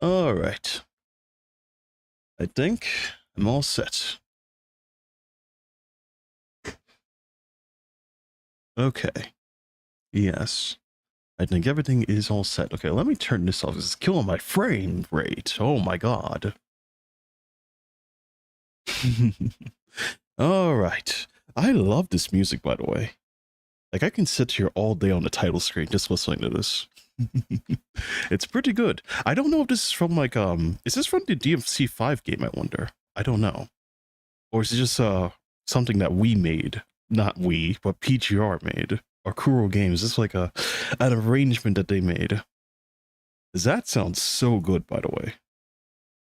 All right. I think I'm all set. Okay. Yes. I think everything is all set. Okay, let me turn this off. This is killing my frame rate. Oh my god. All right. I love this music, by the way. Like, I can sit here all day on the title screen just listening to this. It's pretty good. I don't know if this is from, like, is this from the DMC5 game, I wonder? I don't know. Or is it just, something that we made? Not we, but PGR made. Or Kuro Games. It's like an arrangement that they made. That sounds so good, by the way.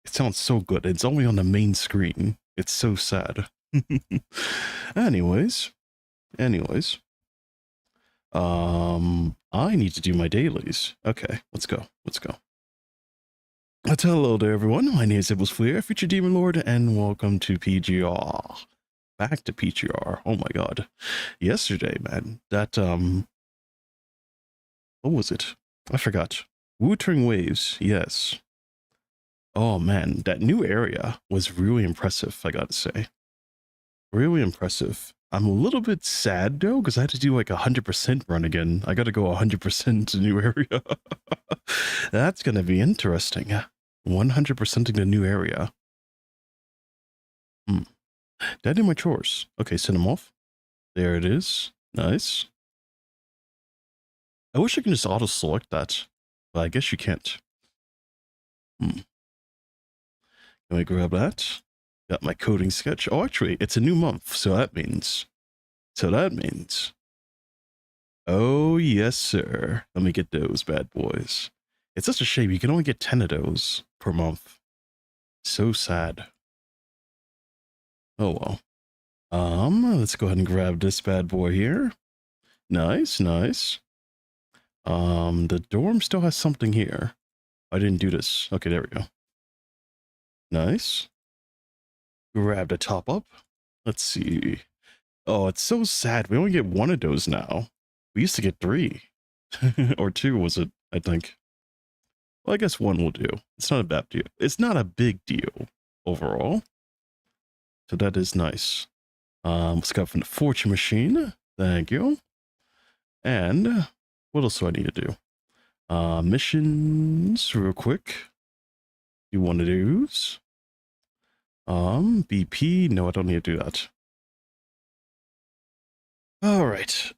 It sounds so good. It's only on the main screen. It's so sad. anyways. I need to do my dailies. Okay, let's go. Hello there, everyone. My name is Iblis Fleer, Future Demon Lord, and welcome to PGR. Back to PGR. Oh my god. Yesterday, man, that, what was it? I forgot. Wuthering Waves, yes. Oh man, that new area was really impressive, I gotta say. Really impressive. I'm a little bit sad though, because I had to do like 100% run again. I gotta go 100% to new area. That's gonna be interesting. 100%ing the new area. Did I do my chores? Okay, send them off. There it is. Nice. I wish I could just auto-select that, but I guess you can't. Let me grab that. Got my coding sketch. Oh, actually, it's a new month, so that means... Oh, yes, sir. Let me get those bad boys. It's such a shame. You can only get 10 of those per month. So sad. Oh, well. Let's go ahead and grab this bad boy here. Nice. The dorm still has something here. I didn't do this. Okay, there we go. Nice. Grab the top up. Let's see. Oh, it's so sad. We only get one of those now. We used to get 3. Or 2, was it? I think. Well, I guess 1 will do. It's not a bad deal. It's not a big deal overall. So that is nice. Let's go from the fortune machine. Thank you. And what else do I need to do? Missions real quick. Do one of those. BP. No, I don't need to do that. All right.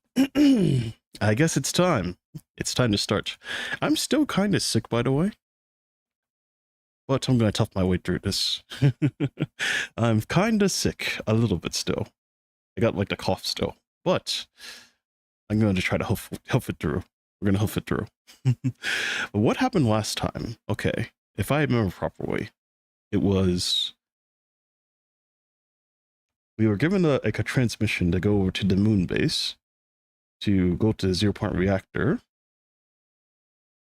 I guess it's time. It's time to start. I'm still kind of sick, by the way. But I'm going to tough my way through this. I'm kind of sick. A little bit still. I got like the cough still. But I'm going to try to hoof it through. We're going to hoof it through. But what happened last time? Okay. If I remember properly, it was... We were given a transmission to go over to the moon base to go to the 0-point reactor.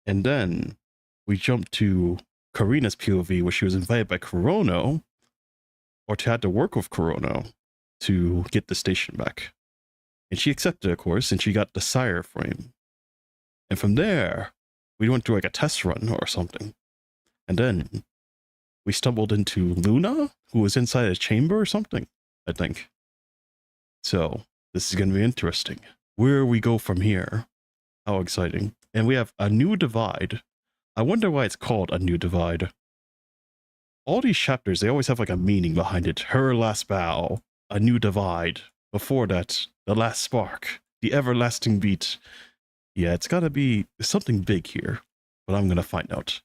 And then we jumped to Karina's POV, where she was invited by Kurono, or to have to work with Kurono to get the station back. And she accepted, of course, and she got the Sire frame. And from there, we went through like a test run or something. And then we stumbled into Luna, who was inside a chamber or something, I think. So this is going to be interesting. Where we go from here. How exciting. And we have a new divide. I wonder why it's called a new divide. All these chapters, they always have like a meaning behind it. Her last bow, a new divide. Before that, the last spark, the everlasting beat. Yeah, it's got to be something big here, but I'm going to find out.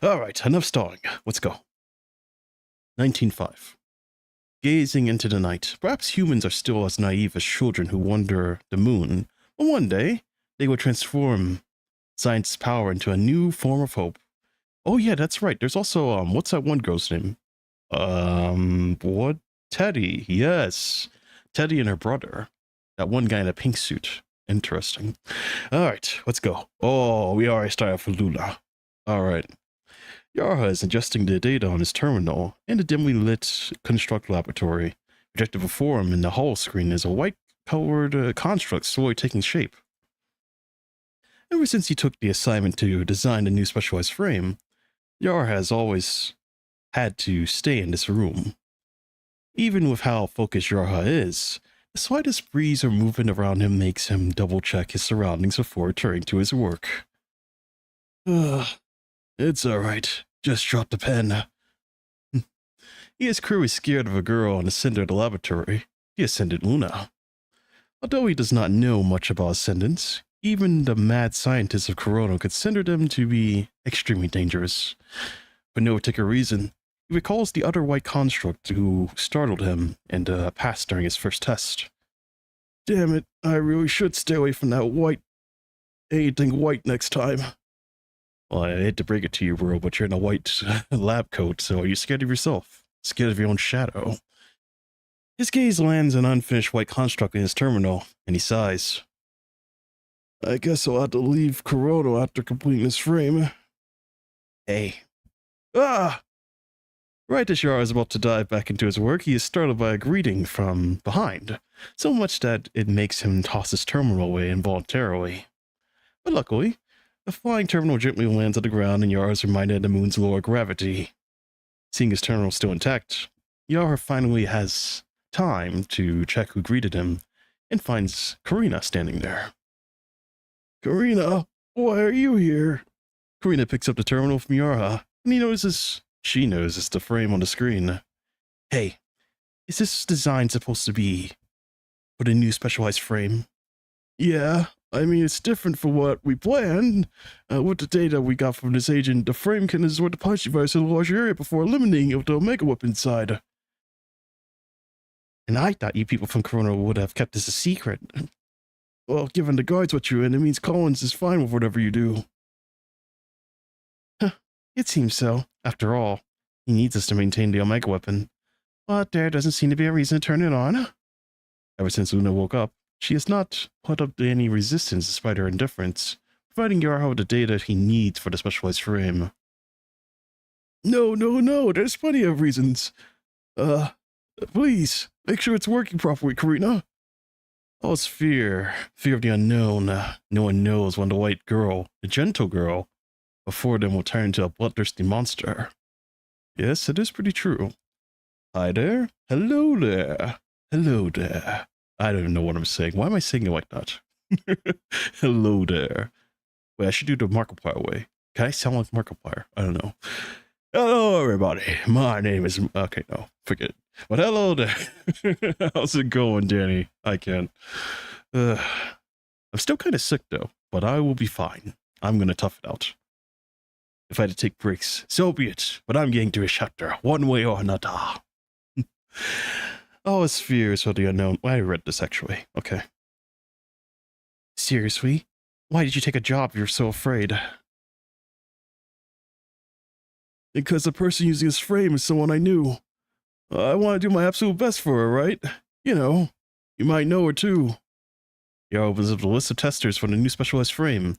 All right, enough stalling. Let's go. 1905. Gazing into the night, perhaps humans are still as naive as children who wonder the moon, but one day they will transform science's power into a new form of hope. Oh yeah, that's right. There's also what's that one girl's name? What? Teddy. Yes, Teddy and her brother. That one guy in a pink suit. Interesting. All right, let's go. Oh, we already started for Lula. All right. Yarha is adjusting the data on his terminal in the dimly lit construct laboratory. Projected before him in the hull screen is a white-colored construct slowly taking shape. Ever since he took the assignment to design a new specialized frame, Yar has always had to stay in this room. Even with how focused Yarha is, the slightest breeze or movement around him makes him double-check his surroundings before returning to his work. It's alright. Just drop the pen. He is cruelly scared of a girl on the center of the laboratory, the Ascendant Luna. Although he does not know much about Ascendants, even the mad scientists of Corona consider them to be extremely dangerous. For no particular reason, he recalls the other white construct who startled him and passed during his first test. Damn it, I really should stay away from that anything white next time. Well, I hate to break it to you, bro, but you're in a white lab coat, so are you scared of yourself? Scared of your own shadow? His gaze lands on an unfinished white construct in his terminal, and he sighs. I guess I'll have to leave Corona after completing this frame. Hey. Ah! Right as Yara is about to dive back into his work, he is startled by a greeting from behind, so much that it makes him toss his terminal away involuntarily. But luckily, the flying terminal gently lands on the ground and Yara is reminded of the moon's lower gravity. Seeing his terminal still intact, Yara finally has time to check who greeted him and finds Karina standing there. Karina, why are you here? Karina picks up the terminal from Yara, and she notices the frame on the screen. Hey, is this design supposed to be for the new specialized frame? Yeah, I mean, it's different from what we planned. With the data we got from this agent, the frame can absorb the punch device in a large area before eliminating it with the Omega weapon inside. And I thought you people from Corona would have kept this a secret. Well, given the guards what you're in, it means Collins is fine with whatever you do. It seems so. After all, he needs us to maintain the Omega weapon. But there doesn't seem to be a reason to turn it on. Ever since Luna woke up, she has not put up to any resistance despite her indifference, providing Yarha with the data he needs for the specialized frame. No, there's plenty of reasons. Please, make sure it's working properly, Karina. Oh, it's fear. Fear of the unknown. No one knows when the white girl, the gentle girl, before them will turn into a bloodthirsty monster. Yes, it is pretty true. Hi there. Hello there. Hello there. I don't even know what I'm saying. Why am I saying it like that? Hello there. Wait, I should do the Markiplier way. Can I sound like Markiplier? I don't know. Hello, everybody. My name is... Okay, no. Forget it. But hello there. How's it going, Danny? I can't. I'm still kind of sick, though. But I will be fine. I'm going to tough it out. If I had to take breaks, so be it. But I'm getting through a chapter, one way or another. Oh, his fears for the unknown. Well, I read this, actually. Okay. Seriously? Why did you take a job if you're so afraid? Because the person using this frame is someone I knew. I want to do my absolute best for her, right? You know, you might know her, too. Yara opens up the list of testers for the new specialized frame.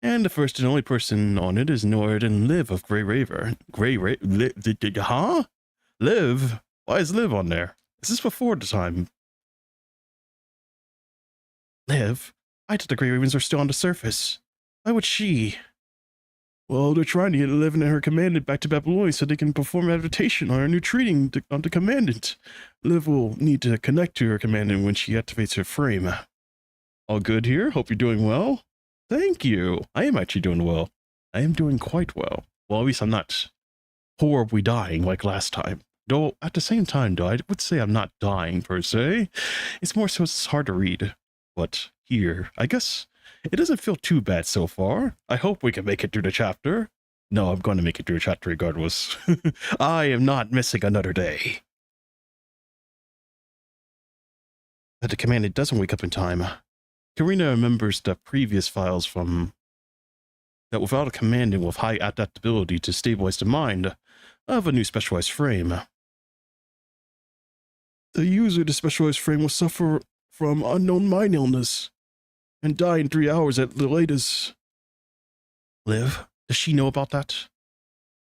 And the first and only person on it is Nord and Liv of Grey Raver. Huh? Liv? Why is Liv on there? Is this before the time? Liv? I thought the Grey Ravens were still on the surface. Why would she? Well, they're trying to get Liv and her Commandant back to Babylonia so they can perform adaptation on her new treating on the Commandant. Liv will need to connect to her Commandant when she activates her frame. All good here? Hope you're doing well? Thank you. I am actually doing well. I am doing quite well. Well, at least I'm not horribly dying like last time. Though, at the same time, though, I would say I'm not dying, per se. It's more so it's hard to read. But here, I guess it doesn't feel too bad so far. I hope we can make it through the chapter. No, I'm going to make it through the chapter regardless. I am not missing another day. But the Commandant doesn't wake up in time. Karina remembers the previous files from that without a Commandant with high adaptability to stabilize the mind of a new specialized frame. The user of the specialized frame will suffer from unknown mind illness and die in 3 hours at the latest. Liv, does she know about that?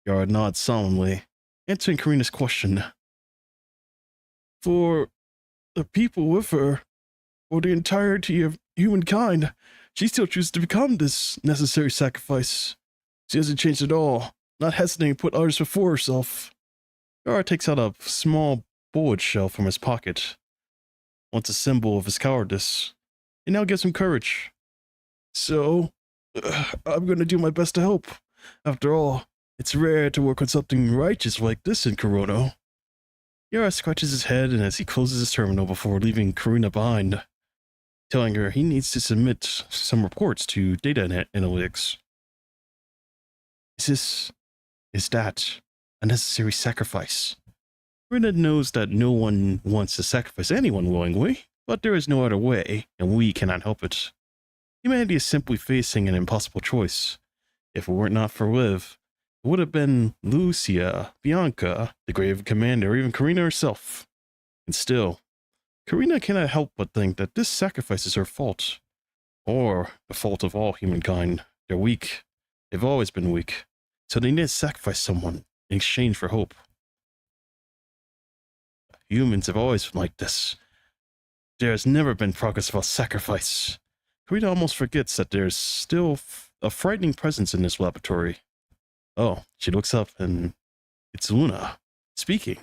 Yara nods solemnly, answering Karina's question. For the people with her, for the entirety of humankind, she still chooses to become this necessary sacrifice. She hasn't changed at all. not hesitating to put others before herself. Yara takes out a small bullet shell from his pocket. Once a symbol of his cowardice. It now gives him courage. So, I'm going to do my best to help. After all, it's rare to work on something righteous like this in Corona. Yara scratches his head and as he closes his terminal before leaving Karina behind, telling her he needs to submit some reports to data analytics. Is that a necessary sacrifice? Karina knows that no one wants to sacrifice anyone willingly, but there is no other way, and we cannot help it. Humanity is simply facing an impossible choice. If it were not for Liv, it would have been Lucia, Bianca, the grave commander, or even Karina herself. And still, Karina cannot help but think that this sacrifice is her fault. Or the fault of all humankind. They're weak. They've always been weak. So they need to sacrifice someone in exchange for hope. Humans have always been like this. There has never been progress without sacrifice. Karina almost forgets that there's still a frightening presence in this laboratory. Oh, she looks up and it's Luna, speaking,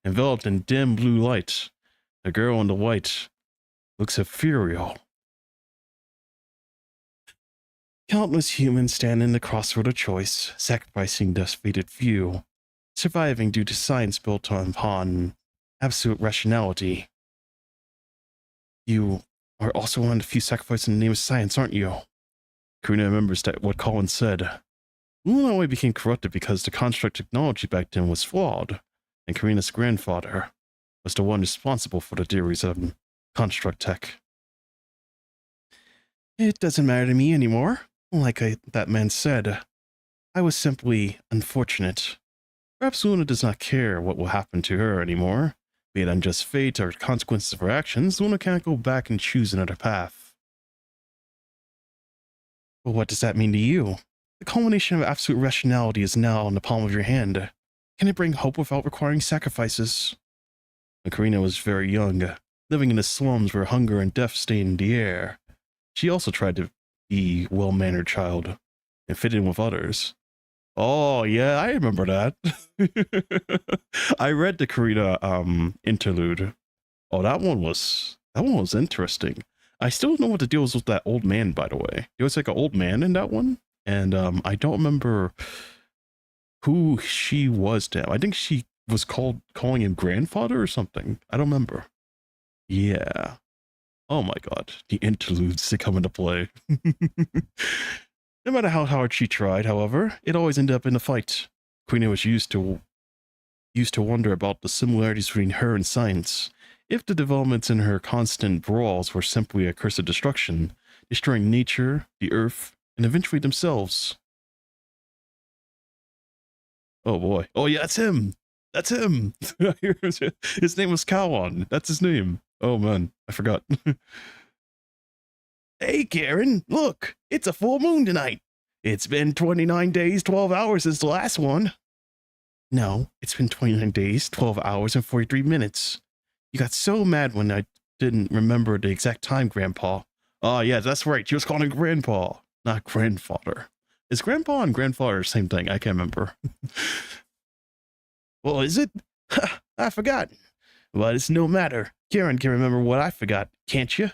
enveloped in dim blue light. The girl in the white looks ethereal. Countless humans stand in the crossroad of choice, sacrificing the fated few, surviving due to science built upon absolute rationality. You are also one of the few sacrificed in the name of science, aren't you? Karina remembers that what Colin said. Luna only became corrupted because the construct technology back then was flawed, and Karina's grandfather was the one responsible for the theories of construct tech. It doesn't matter to me anymore. That man said, I was simply unfortunate. Perhaps Luna does not care what will happen to her anymore. Be it unjust fate or consequences of her actions, Luna can't go back and choose another path. But what does that mean to you? The culmination of absolute rationality is now in the palm of your hand. Can it bring hope without requiring sacrifices? When Karina was very young, living in the slums where hunger and death stained the air, she also tried to be a well-mannered child and fit in with others. Oh, yeah, I remember that. I read the Karina interlude. Oh, that one was interesting. I still don't know what the deal was with that old man, by the way. There was like an old man in that one, and I don't remember who she was to him. I think she was calling him grandfather or something. I don't remember. Yeah. Oh my god, the interludes that come into play. No matter how hard she tried, however, it always ended up in a fight. Queenie was used to wonder about the similarities between her and science. If the developments in her constant brawls were simply a curse of destruction, destroying nature, the earth, and eventually themselves. Oh boy. Oh yeah, that's him! That's him! His name was Kawan. That's his name. Oh man, I forgot. Hey Karen, look! It's a full moon tonight! It's been 29 days, 12 hours since the last one. No, it's been 29 days, 12 hours, and 43 minutes. You got so mad when I didn't remember the exact time, Grandpa. Oh, yeah, that's right. She was calling him Grandpa, not grandfather. Is Grandpa and grandfather the same thing? I can't remember. Well, is it? I forgot. But it's no matter. Karen can remember what I forgot, can't you?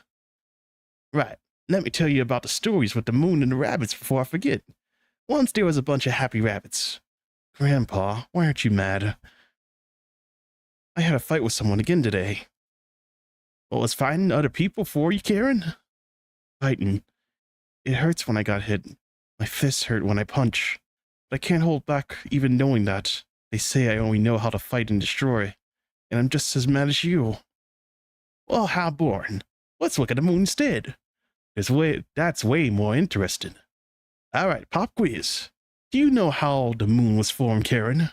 Right. Let me tell you about the stories with the moon and the rabbits before I forget. Once there was a bunch of happy rabbits. Grandpa, why aren't you mad? I had a fight with someone again today. Well, was fighting other people for you, Karen? Fighting. It hurts when I got hit. My fists hurt when I punch. But I can't hold back even knowing that. They say I only know how to fight and destroy. And I'm just as mad as you. Well, how boring. Let's look at the moon instead. That's way more interesting. Alright, pop quiz. Do you know how the moon was formed, Karen?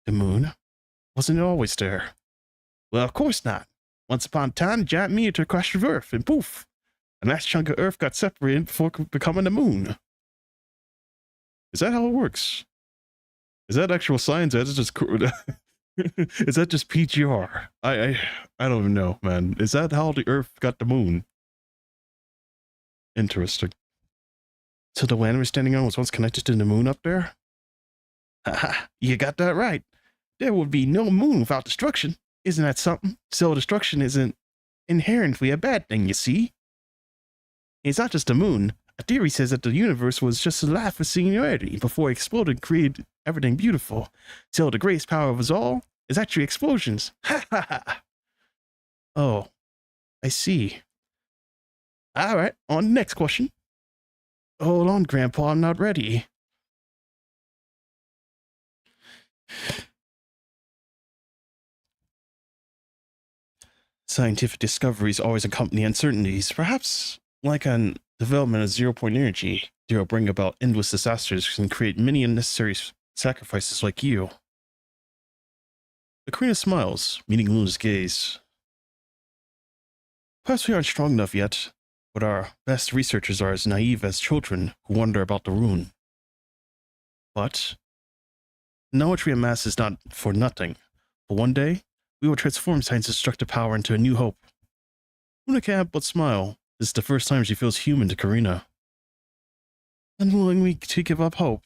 The moon? Wasn't it always there? Well, of course not. Once upon a time, a giant meteor crashed with Earth, and poof! A nice chunk of Earth got separated before becoming the moon. Is that how it works? Is that actual science? Or is that just is that just PGR? I don't even know, man. Is that how the Earth got the moon? Interesting. So the land we're standing on was once connected to the moon up there? Haha, you got that right. There would be no moon without destruction. Isn't that something? So destruction isn't inherently a bad thing, you see. It's not just a moon. A theory says that the universe was just a laugh of singularity before it exploded and created everything beautiful. So the greatest power of us all is actually explosions. Ha ha ha. Oh, I see. All right, on to the next question. Hold on, Grandpa, I'm not ready. Scientific discoveries always accompany uncertainties. Perhaps, like a development of zero-point energy, they will bring about endless disasters and create many unnecessary sacrifices like you. Akrina smiles, meeting Luna's gaze. Perhaps we aren't strong enough yet, but our best researchers are as naive as children who wonder about the rune. But the knowledge we amass is not for nothing. But one day, we will transform science's destructive power into a new hope. Luna can't but smile. This is the first time she feels human to Karina. Unwilling to give up hope.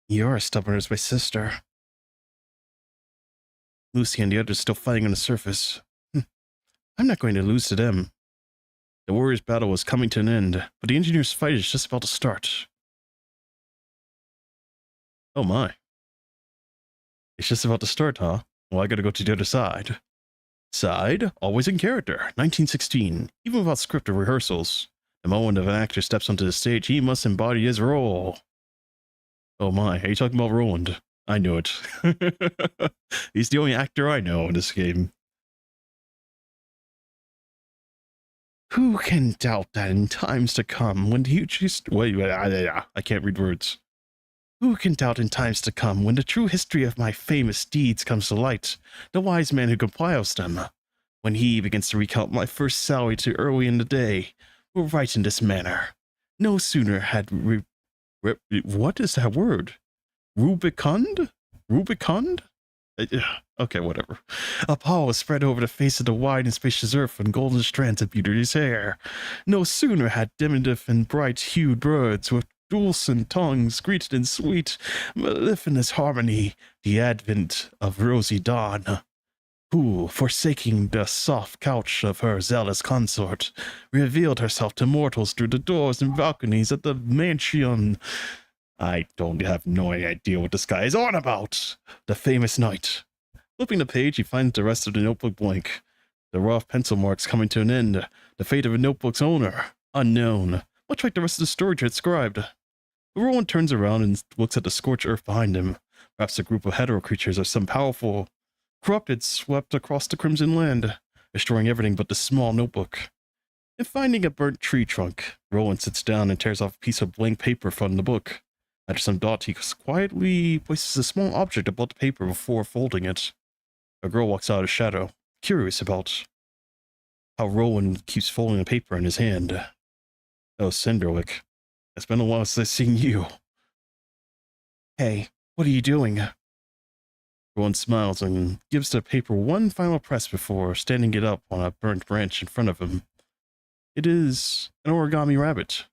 You're as stubborn as my sister. Lucy and the others still fighting on the surface. I'm not going to lose to them. The warriors' battle was coming to an end, but the engineers' fight is just about to start. Oh my. It's just about to start, huh? Well, I gotta go to the other side. Side, always in character, 1916. Even without script or rehearsals, the moment an actor steps onto the stage, he must embody his role. Oh my, are you talking about Roland? I knew it. He's the only actor I know in this game. Who can doubt that in times to come, when the hugest... Wait, I can't read words. Who can doubt in times to come, when the true history of my famous deeds comes to light, the wise man who compiles them, when he begins to recount my first sally to early in the day, will write in this manner. No sooner had... what is that word? Rubicund? Rubicund? Okay, whatever. Apollo spread over the face of the wide and spacious earth on golden strands of beauty's hair. No sooner had diminutive and bright-hued birds with dulcet tongues greeted in sweet, mellifluous harmony the advent of rosy dawn, who, forsaking the soft couch of her zealous consort, revealed herself to mortals through the doors and balconies of the mansion. I don't have no idea what this guy is on about. The famous night. Flipping the page, he finds the rest of the notebook blank. The rough pencil marks coming to an end. The fate of the notebook's owner, unknown. Much like the rest of the story transcribed. Roland turns around and looks at the scorched earth behind him. Perhaps a group of hetero creatures or some powerful corrupted swept across the crimson land, destroying everything but the small notebook. And finding a burnt tree trunk, Roland sits down and tears off a piece of blank paper from the book. After some thought, he quietly places a small object above the paper before folding it. A girl walks out of shadow, curious about how Roland keeps folding the paper in his hand. Oh, Cinderlick. It's been a while since I've seen you. Hey, what are you doing? Roland smiles and gives the paper one final press before standing it up on a burnt branch in front of him. It is an origami rabbit.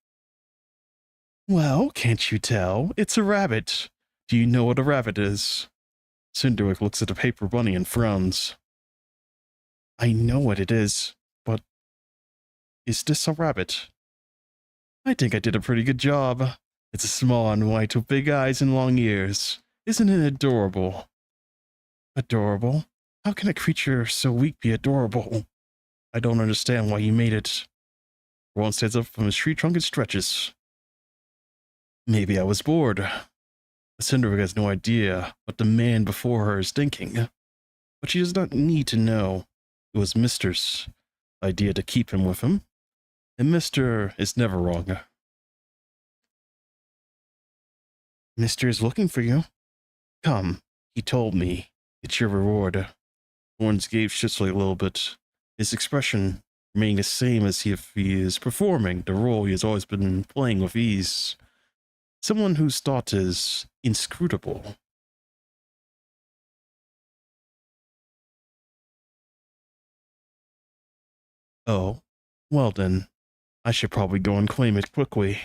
Well, can't you tell? It's a rabbit. Do you know what a rabbit is? Cinderwick looks at the paper bunny and frowns. I know what it is, but is this a rabbit? I think I did a pretty good job. It's a small and white with big eyes and long ears. Isn't it adorable? Adorable? How can a creature so weak be adorable? I don't understand why you made it. Roland stands up from his tree trunk and stretches. Maybe I was bored. Cinderwick has no idea what the man before her is thinking, but she does not need to know. It was Mister's idea to keep him with him, and Mister is never wrong. Mister is looking for you. Come, he told me. It's your reward. Warren's gaze shifts a little bit, his expression remaining the same as if he is performing the role he has always been playing with ease. Someone whose thought is inscrutable. Oh, well then, I should probably go and claim it quickly.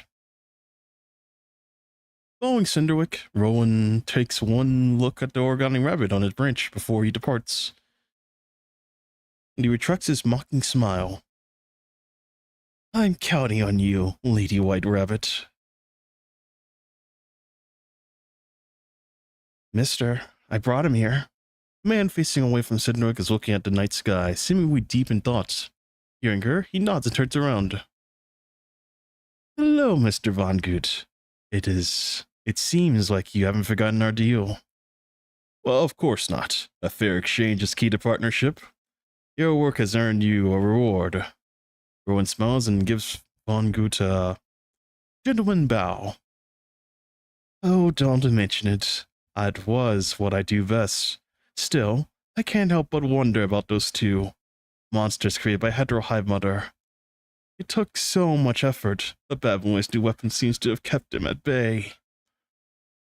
Following Cinderwick, Rowan takes one look at the organic rabbit on his branch before he departs. And he retracts his mocking smile. I'm counting on you, Lady White Rabbit. Mister, I brought him here. The man facing away from Cinderwick is looking at the night sky, seemingly deep in thought. Hearing her, he nods and turns around. Hello, Mr. Von Gut. It seems like you haven't forgotten our deal. Well, of course not. A fair exchange is key to partnership. Your work has earned you a reward. Rowan smiles and gives Von Gut a gentleman bow. Oh, don't mention it. It was what I do best. Still, I can't help but wonder about those two monsters created by Hedro Hive Mother. It took so much effort, but Babylonia's new weapon seems to have kept him at bay.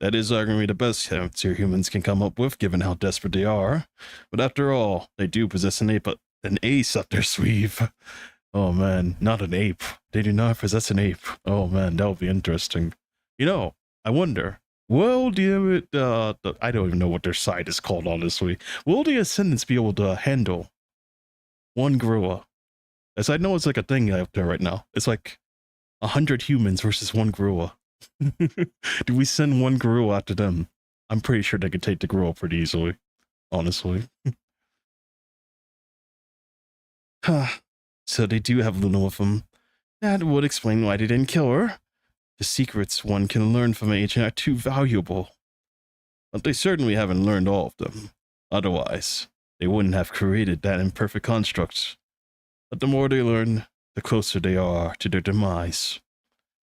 That is arguably the best answer humans can come up with, given how desperate they are. But after all, they do possess an ace up their sleeve. Oh man, not an ape. They do not possess an ape. Oh man, that would be interesting. You know, I wonder, will I don't even know what their side is called, honestly. Will the Ascendants be able to handle one gorilla? As I know it's like a thing out there right now. It's like 100 humans versus one gorilla. Do we send one gorilla after them? I'm pretty sure they could take the gorilla pretty easily, honestly. So they do have Luna with them. That would explain why they didn't kill her. The secrets one can learn from an agent are too valuable. But they certainly haven't learned all of them. Otherwise, they wouldn't have created that imperfect construct. But the more they learn, the closer they are to their demise.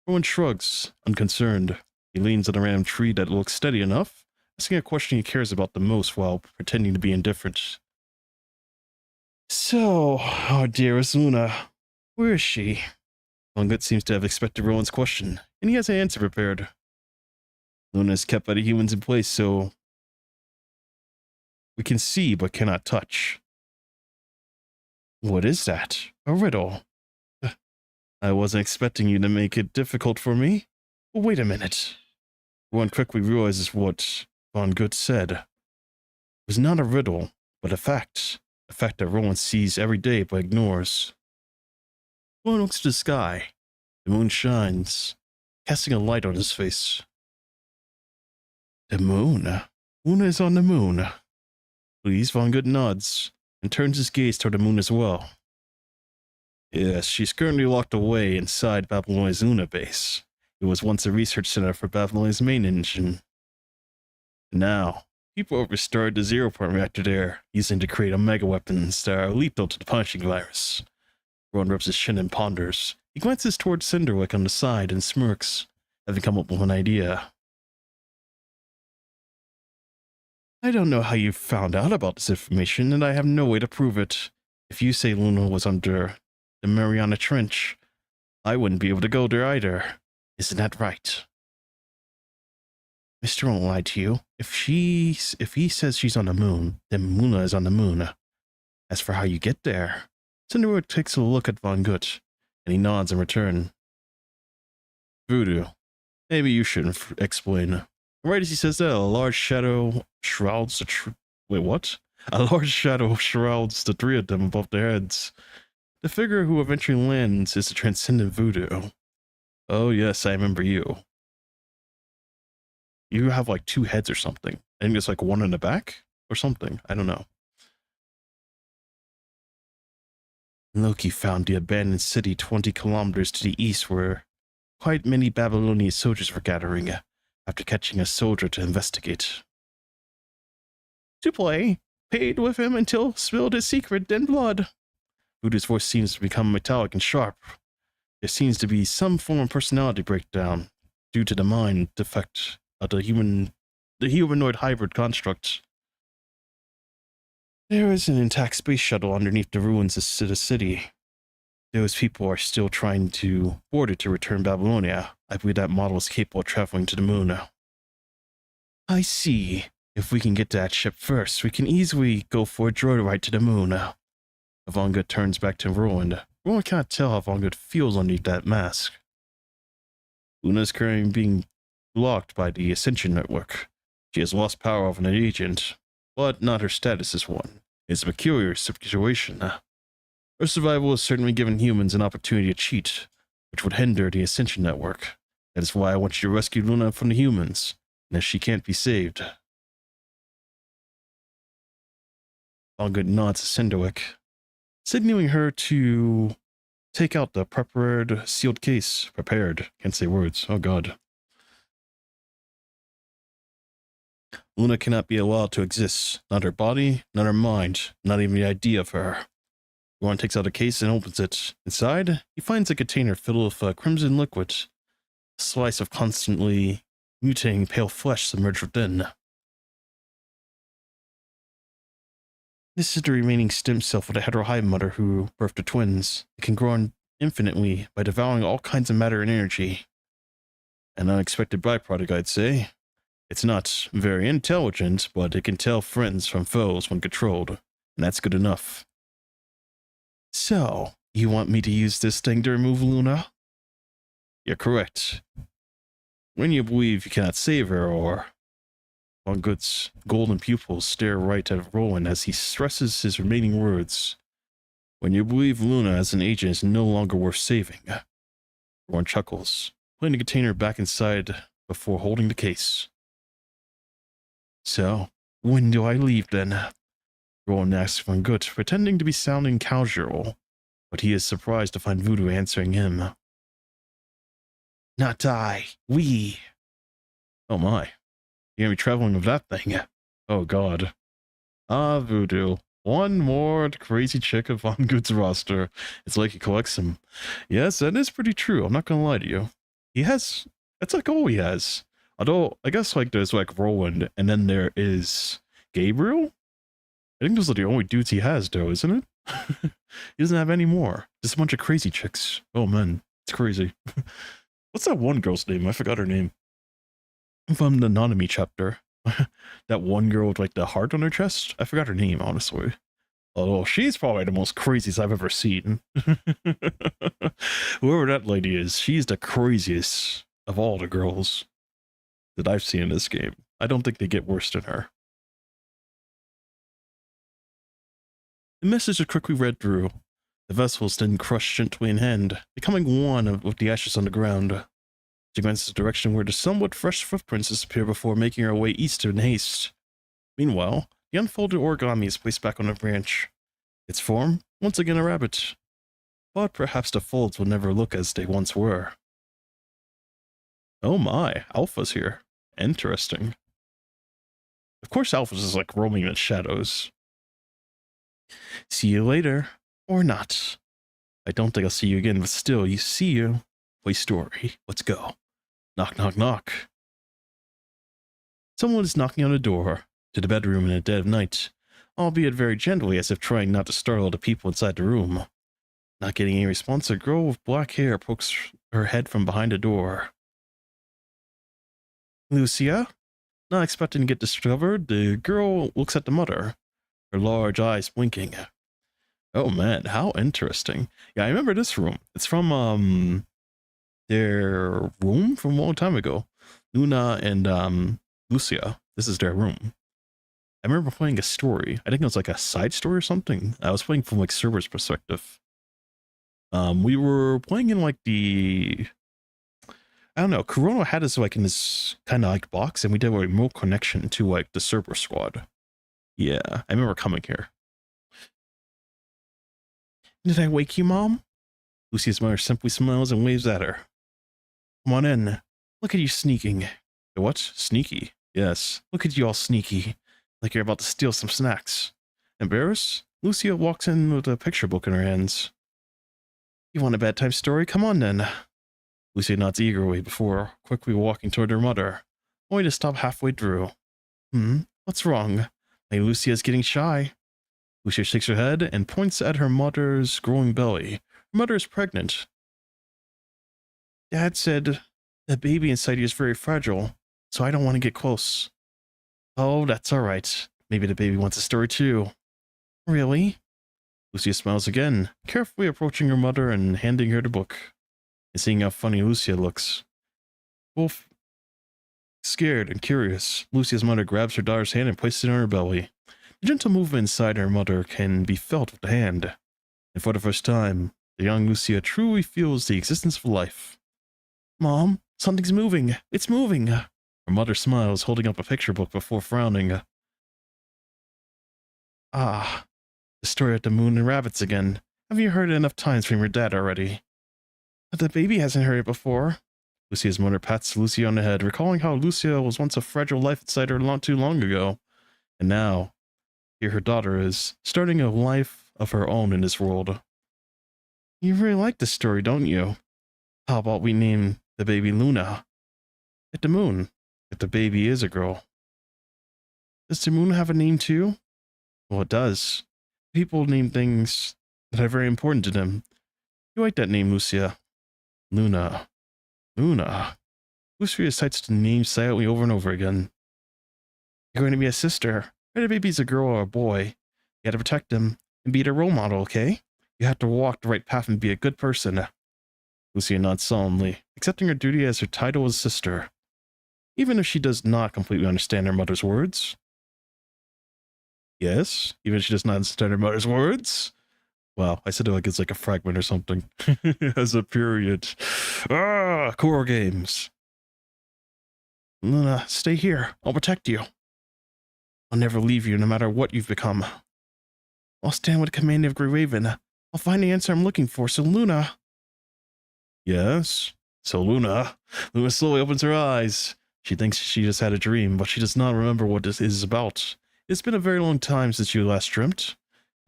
Rowan shrugs, unconcerned. He leans on a random tree that looks steady enough, asking a question he cares about the most while pretending to be indifferent. So, our dearest Luna, where is she? Vongut seems to have expected Rowan's question, and he has an answer prepared. Luna is kept by the humans in place, so we can see but cannot touch. What is that? A riddle. I wasn't expecting you to make it difficult for me. But wait a minute. Rowan quickly realizes what Von Gut said. It was not a riddle, but a fact. A fact that Rowan sees every day but ignores. Rowan looks to the sky. The moon shines, casting a light on his face. The moon? Luna is on the moon. Please, Von Gut nods, and turns his gaze toward the moon as well. Yes, she's currently locked away inside Babylonia's Luna base. It was once a research center for Babylonia's main engine. Now, people have restored the zero-point reactor there, using to create omega weapons that are lethal to the punishing virus. Rowan rubs his chin and ponders. He glances towards Cinderwick on the side and smirks, having come up with an idea. I don't know how you found out about this information, and I have no way to prove it. If you say Luna was under the Mariana Trench, I wouldn't be able to go there either. Isn't that right? Mr. won't lie to you. If he says she's on the moon, then Luna is on the moon. As for how you get there, Cinderwick takes a look at Von Gut, and he nods in return. Voodoo. Maybe you shouldn't explain. Right as he says that, a large shadow shrouds the Wait, what? A large shadow shrouds the three of them above their heads. The figure who eventually lands is the transcendent Voodoo. Oh yes, I remember you. You have like two heads or something. I think there's like one in the back or something. I don't know. Loki found the abandoned city 20 kilometers to the east where quite many Babylonian soldiers were gathering after catching a soldier to investigate. To play. Paid with him until spilled his secret, then blood. Voodoo's voice seems to become metallic and sharp. There seems to be some form of personality breakdown due to the mind defect of the humanoid hybrid construct. There is an intact space shuttle underneath the ruins of the city. Those people are still trying to board it to return Babylonia. I believe that model is capable of traveling to the moon. I see. If we can get to that ship first, we can easily go for a droid ride to the moon. Von Gut turns back to Rowan. Rowan can't tell how Von Gut feels underneath that mask. Luna's currently being blocked by the Ascension Network. She has lost power of an agent, but not her status as one. It's a peculiar situation. Her survival has certainly given humans an opportunity to cheat, which would hinder the Ascension Network. That is why I want you to rescue Luna from the humans, and as she can't be saved. Good nods to Sendoik, signaling her to take out the prepared sealed case. Prepared. Can't say words. Oh god. Luna cannot be allowed to exist. Not her body, not her mind, not even the idea of her. Ron takes out a case and opens it. Inside, he finds a container filled with crimson liquid. A slice of constantly mutating pale flesh submerged within. This is the remaining stem cell for the heterohive mother who birthed the twins. It can grow infinitely by devouring all kinds of matter and energy. An unexpected byproduct, I'd say. It's not very intelligent, but it can tell friends from foes when controlled, and that's good enough. So, you want me to use this thing to remove Luna? You're correct. When you believe you cannot save her, or... Von Good's golden pupils stare right at Rowan as he stresses his remaining words. When you believe Luna as an agent is no longer worth saving. Rowan chuckles, putting the container back inside before holding the case. So, when do I leave then? Rowan asks Von Good, pretending to be sounding casual, but he is surprised to find Voodoo answering him. Not I, we. Oh my. You're gonna be traveling with that thing. Oh god. Ah, Voodoo. One more crazy chick of Von Good's roster. It's like he collects them. Yes, that is pretty true. I'm not gonna lie to you. He has... That's like all he has. Although, I guess like there's like Roland, and then there is Gabriel? I think those are the only dudes he has, though, isn't it? He doesn't have any more. Just a bunch of crazy chicks. Oh man, it's crazy. What's that one girl's name? I forgot her name. From the Anatomy chapter. That one girl with like the heart on her chest? I forgot her name, honestly. Although she's probably the most craziest I've ever seen. Whoever that lady is, she's the craziest of all the girls that I've seen in this game. I don't think they get worse than her. The message is quickly read through. The vessels then crushed gently in hand, becoming one with the ashes on the ground. She glances the direction where the somewhat fresh footprints disappear before making her way east in haste. Meanwhile, the unfolded origami is placed back on the branch. Its form, once again a rabbit. But perhaps the folds will never look as they once were. Oh my, Alpha's here. Interesting. Of course Alpha's is like roaming in the shadows. See you later. Or not. I don't think I'll see you again, but still, you see you. Play story. Let's go. Knock, knock, knock. Someone is knocking on the door to the bedroom in the dead of night, albeit very gently as if trying not to startle the people inside the room. Not getting any response, a girl with black hair pokes her head from behind the door. Lucia? Not expecting to get discovered, the girl looks at the mother, her large eyes blinking. Oh man, how interesting. Yeah, I remember this room. It's from, their room from a long time ago. Luna and, Lucia. This is their room. I remember playing a story. I think it was like a side story or something. I was playing from like Cerberus' perspective. We were playing in like the... I don't know, Corona had us like in this kind of like box, and we did a remote connection to like the Cerberus squad. Yeah, I remember coming here. Did I wake you, Mom? Lucia's mother simply smiles and waves at her. Come on in. Look at you sneaking. What? Sneaky? Yes. Look at you all sneaky. Like you're about to steal some snacks. Embarrassed? Lucia walks in with a picture book in her hands. You want a bedtime story? Come on then. Lucia nods eagerly before quickly walking toward her mother, only to stop halfway through. What's wrong? Hey, Lucia's getting shy. Lucia shakes her head and points at her mother's growing belly. Her mother is pregnant. Dad said the baby inside you is very fragile, so I don't want to get close. Oh, that's all right. Maybe the baby wants a story too. Really? Lucia smiles again, carefully approaching her mother and handing her the book. And seeing how funny Lucia looks. Both Scared and curious, Lucia's mother grabs her daughter's hand and places it on her belly. The gentle movement inside her mother can be felt with the hand, and for the first time, the young Lucia truly feels the existence of life. Mom, something's moving. It's moving. Her mother smiles, holding up a picture book before frowning. Ah, the story of the moon and rabbits again. Have you heard it enough times from your dad already? But the baby hasn't heard it before. Lucia's mother pats Lucia on the head, recalling how Lucia was once a fragile life inside her not too long ago. And now, here her daughter is, starting a life of her own in this world. You really like this story, don't you? How about we name the baby Luna? At the moon, if the baby is a girl. Does the moon have a name too? Well, it does. People name things that are very important to them. You like that name, Lucia? Luna. Luna. Lucia recites the name silently over and over again. You're going to be a sister. Whether the baby's a girl or a boy, you gotta protect them and be their role model, okay? You have to walk the right path and be a good person. Lucia nods solemnly, accepting her duty as her title as sister, even if she does not completely understand her mother's words. Yes, even if she does not understand her mother's words. Wow, I said it like it's like a fragment or something. As a period. Ah, core games. Luna, stay here. I'll protect you. I'll never leave you, no matter what you've become. I'll stand with the command of Grey Raven. I'll find the answer I'm looking for, so Luna... Yes? So Luna slowly opens her eyes. She thinks she just had a dream, but she does not remember what this is about. It's been a very long time since she last dreamt.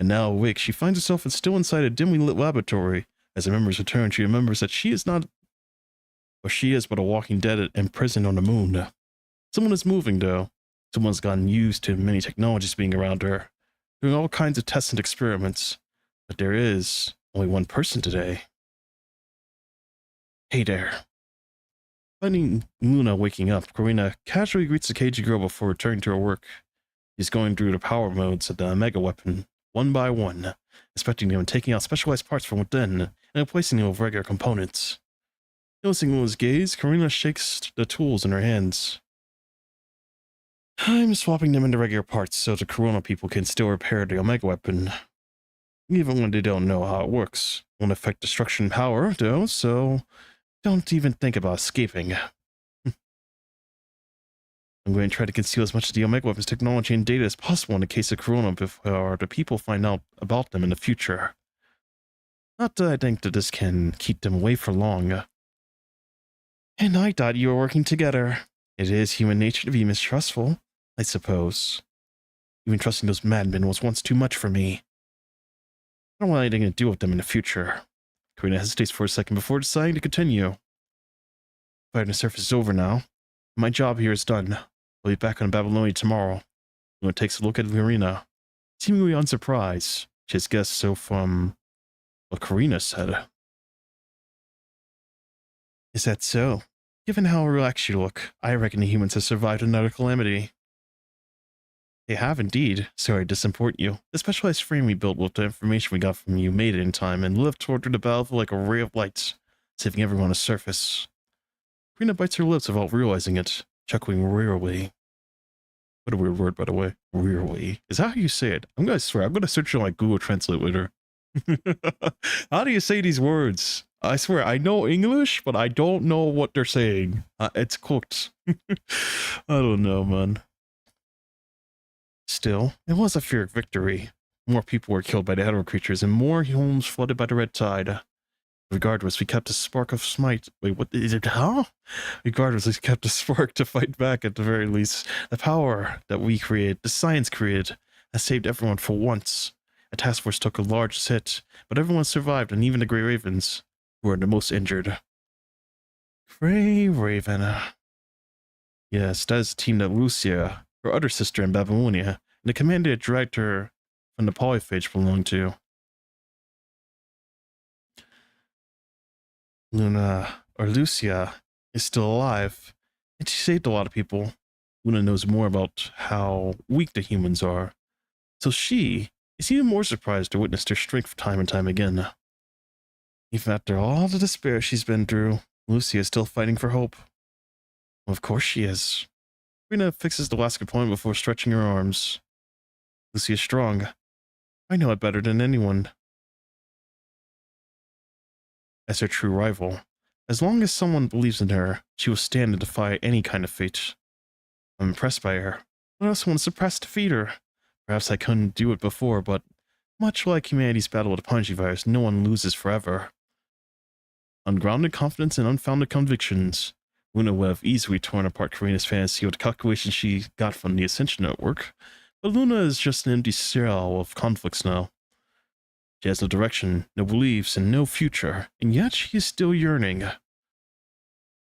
And now awake, she finds herself still inside a dimly lit laboratory. As her memories return, she remembers that she is not... Or she is but a walking dead imprisoned on the moon. Someone is moving, though. Someone's gotten used to many technologies being around her, doing all kinds of tests and experiments. But there is only one person today. Hey there. Finding Luna waking up, Karina casually greets the cagey girl before returning to her work. She's going through the power modes of the mega weapon, one by one, inspecting them and taking out specialized parts from within, and replacing them with regular components. Noticing Luna's gaze, Karina shakes the tools in her hands. I'm swapping them into regular parts so the Corona people can still repair the Omega weapon. Even when they don't know how it works. Won't affect destruction power, though, so don't even think about escaping. I'm going to try to conceal as much of the Omega weapon's technology and data as possible in the case of Corona before the people find out about them in the future. Not that I think that this can keep them away for long. And I thought you were working together. It is human nature to be mistrustful, I suppose. Even trusting those madmen was once too much for me. I don't want anything to do with them in the future. Karina hesitates for a second before deciding to continue. Fighting the surface is over now. My job here is done. I'll be back on Babylonia tomorrow. Luna takes a look at Karina, seemingly unsurprised. She has guessed so from what Karina said. Is that so? Given how relaxed you look, I reckon the humans have survived another calamity. They have indeed. Sorry to disappoint you. The specialized frame we built with the information we got from you made it in time and lived toward the battle like a ray of light, saving everyone on the surface. Karina bites her lips without realizing it, chuckling wearily. What a weird word, by the way. Wearily. Is that how you say it? I'm gonna swear, I'm gonna search on like Google Translate later. How do you say these words? I swear, I know English, but I don't know what they're saying. It's cooked. I don't know, man. Still, it was a Pyrrhic victory. More people were killed by the hetero creatures, and more homes flooded by the red tide. Regardless, we kept a spark of smite. Wait, what is it? Huh? Regardless, we kept a spark to fight back at the very least. The power that we created, the science created, has saved everyone for once. A task force took a large hit, but everyone survived, and even the Grey Ravens, who were the most injured. Grey Raven. Yes, that is the team that Lucia, her other sister in Babylonia, and the commander that dragged her from the polyphage belonged to. Luna, or Lucia, is still alive, and she saved a lot of people. Luna knows more about how weak the humans are, so she is even more surprised to witness their strength time and time again. Even after all the despair she's been through, Lucia is still fighting for hope. Well, of course she is. Karina fixes the last component before stretching her arms. Lucy is strong. I know it better than anyone. As her true rival. As long as someone believes in her, she will stand and defy any kind of fate. I'm impressed by her. But I also want to suppress defeat her. Perhaps I couldn't do it before, but much like humanity's battle with the Punji virus, no one loses forever. Ungrounded confidence and unfounded convictions. Luna would have easily torn apart Karina's fantasy with the calculations she got from the Ascension Network, but Luna is just an empty shell of conflicts now. She has no direction, no beliefs, and no future, and yet she is still yearning.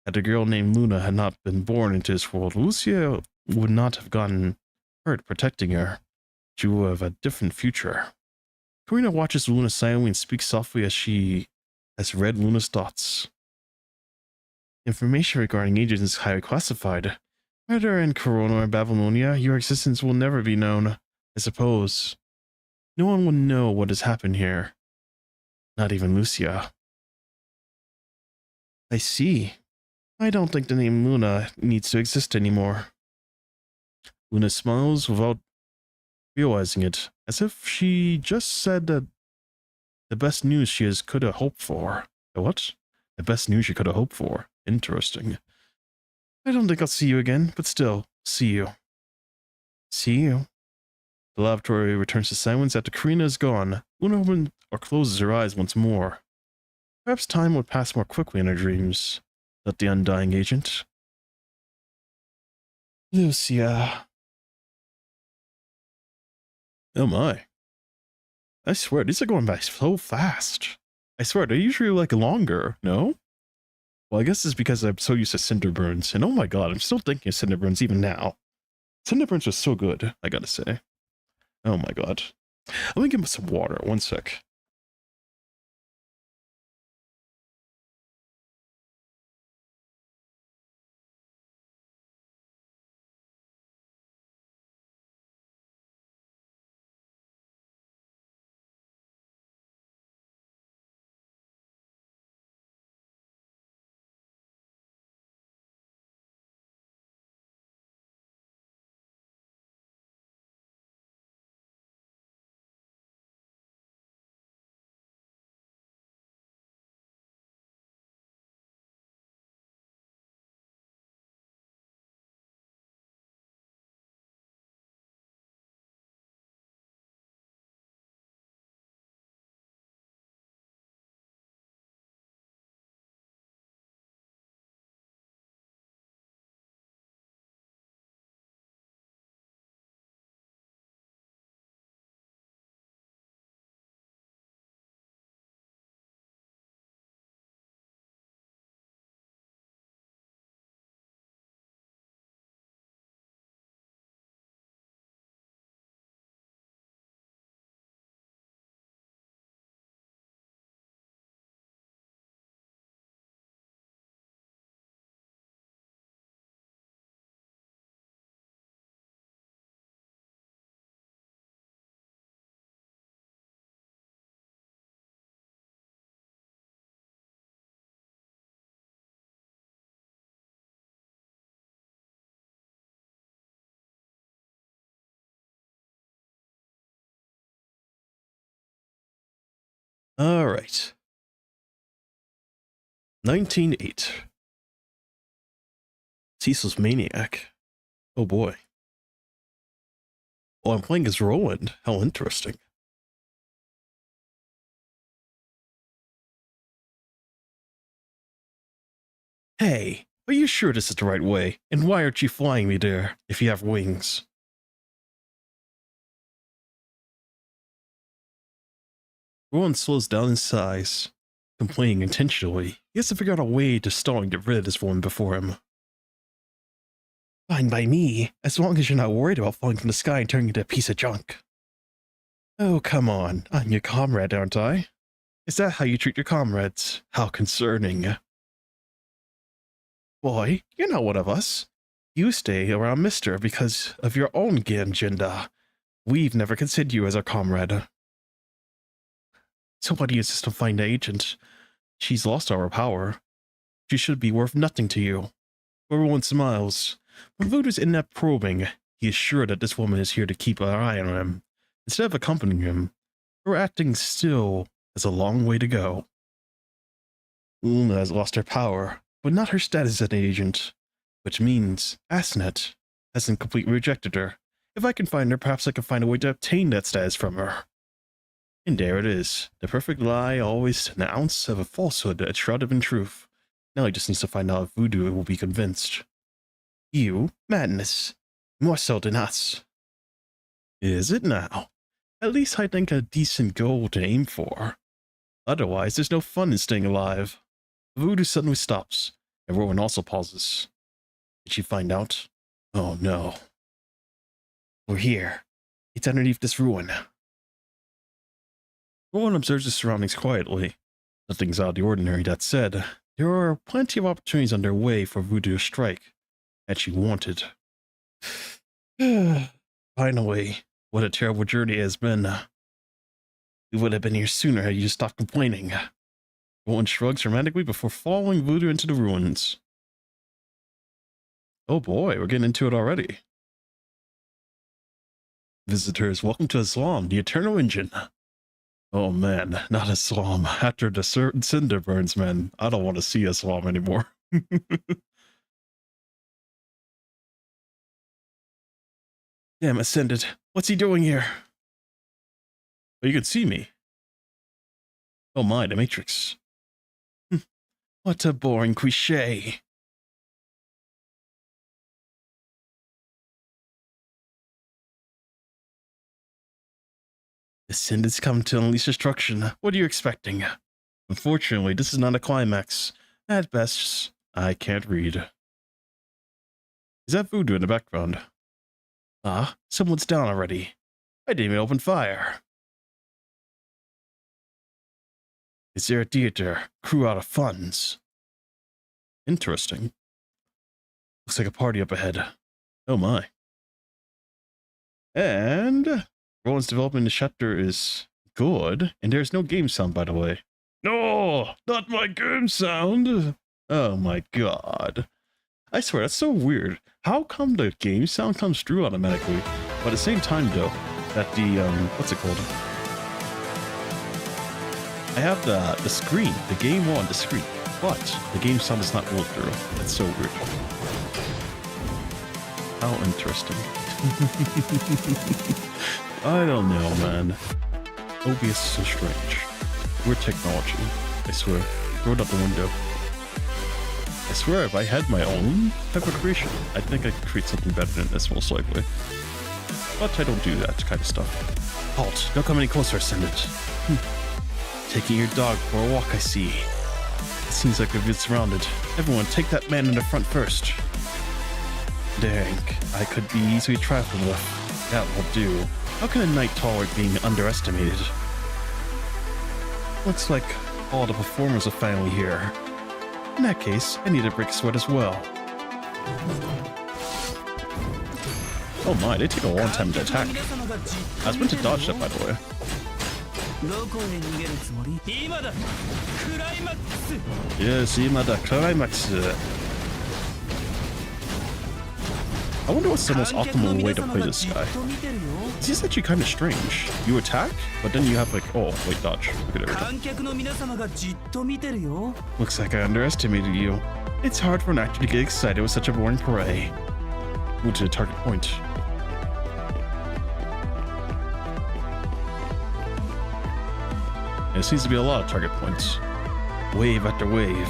Had a girl named Luna had not been born into this world, Lucia would not have gotten hurt protecting her. She would have a different future. Karina watches Luna silently and speaks softly as she has read Luna's thoughts. Information regarding agents is highly classified. Whether in Corona or Babylonia, your existence will never be known. I suppose no one will know what has happened here. Not even Lucia. I see. I don't think the name Luna needs to exist anymore. Luna smiles without realizing it, as if she just said that the best news she could have hoped for. What? The best news she could have hoped for. Interesting. I don't think I'll see you again, but still, see you. See you. The laboratory returns to silence after Karina is gone. Luna opens or closes her eyes once more. Perhaps time would pass more quickly in her dreams. Not the undying agent. Lucia. Oh my. I swear, these are going by so fast. I swear, they're usually like longer, no? Well, I guess it's because I'm so used to Cinder Burns, and oh my god, I'm still thinking of Cinder Burns even now. Cinder Burns was so good, I gotta say. Oh my god. Let me give him some water, one sec. Alright. 19:8. Cecil's Maniac. Oh boy. Oh, I'm playing as Roland. How interesting. Hey, are you sure this is the right way? And why aren't you flying me there, if you have wings? Roland slows down in size, complaining intentionally. He has to figure out a way to stall and get rid of this woman before him. Fine by me, as long as you're not worried about falling from the sky and turning into a piece of junk. Oh, come on. I'm your comrade, aren't I? Is that how you treat your comrades? How concerning. Boy, you're not one of us. You stay around Mister because of your own agenda. We've never considered you as our comrade. So why do you insist on finding the agent? She's lost our power. She should be worth nothing to you. Everyone smiles. When Voodoo's inept probing, he is sure that this woman is here to keep an eye on him. Instead of accompanying him, her acting still has a long way to go. Luna has lost her power, but not her status as an agent, which means Asnet hasn't completely rejected her. If I can find her, perhaps I can find a way to obtain that status from her. And there it is. The perfect lie, always an ounce of a falsehood, a shroud of truth. Now he just needs to find out if Voodoo will be convinced. You? Madness. More so than us. Is it now? At least I think a decent goal to aim for. Otherwise, there's no fun in staying alive. Voodoo suddenly stops. Everyone also pauses. Did she find out? Oh no. We're here. It's underneath this ruin. Everyone observes the surroundings quietly. Nothing's out of the ordinary, that said. There are plenty of opportunities on their way for Voodoo to strike, had she wanted. Finally, what a terrible journey it has been. We would have been here sooner had you stopped complaining. Rowan shrugs dramatically before following Voodoo into the ruins. Oh boy, we're getting into it already. Visitors, welcome to Islam, the Eternal Engine. Oh man, not Islam. After the cinder burns, man, I don't want to see Islam anymore. Damn, Ascended. What's he doing here? Oh, you can see me. Oh my, the Matrix. What a boring cliche. Ascended's come to unleash destruction. What are you expecting? Unfortunately, this is not a climax. At best, I can't read. Is that Voodoo in the background? Ah, someone's down already. I didn't even open fire. Is there a theater? Crew out of funds. Interesting. Looks like a party up ahead. Oh my. And Rowan's development in the chapter is good, and there's no game sound, by the way. No, not my game sound. Oh my god. I swear, that's so weird. How come the game sound comes through automatically, but at the same time, though, that the, what's it called? I have the screen, the game on the screen, but the game sound does not roll through. That's so weird. How interesting. I don't know, man. OBS is so strange. Weird technology. I swear. Throw it out the window. I swear, if I had my own type of creation, I think I could create something better than this, most likely. But I don't do that kind of stuff. Halt! Don't come any closer, Ascendant. Taking your dog for a walk, I see. It seems like we've been surrounded. Everyone, take that man in the front first. Dang, I could be easily trifled with. That will do. How can a knight tolerate being underestimated? Looks like all the performers are finally here. In that case, I need to break a sweat as well. Oh my, they take a long time to attack. I was meant to dodge that, by the way. Yes, imada climax. I wonder what's the most optimal way to play this guy. He's actually kind of strange. You attack, but then you have like, oh, wait, dodge. Look at everything. Looks like I underestimated you. It's hard for an actor to get excited with such a boring prey. Move to the target point. There seems to be a lot of target points. Wave after wave.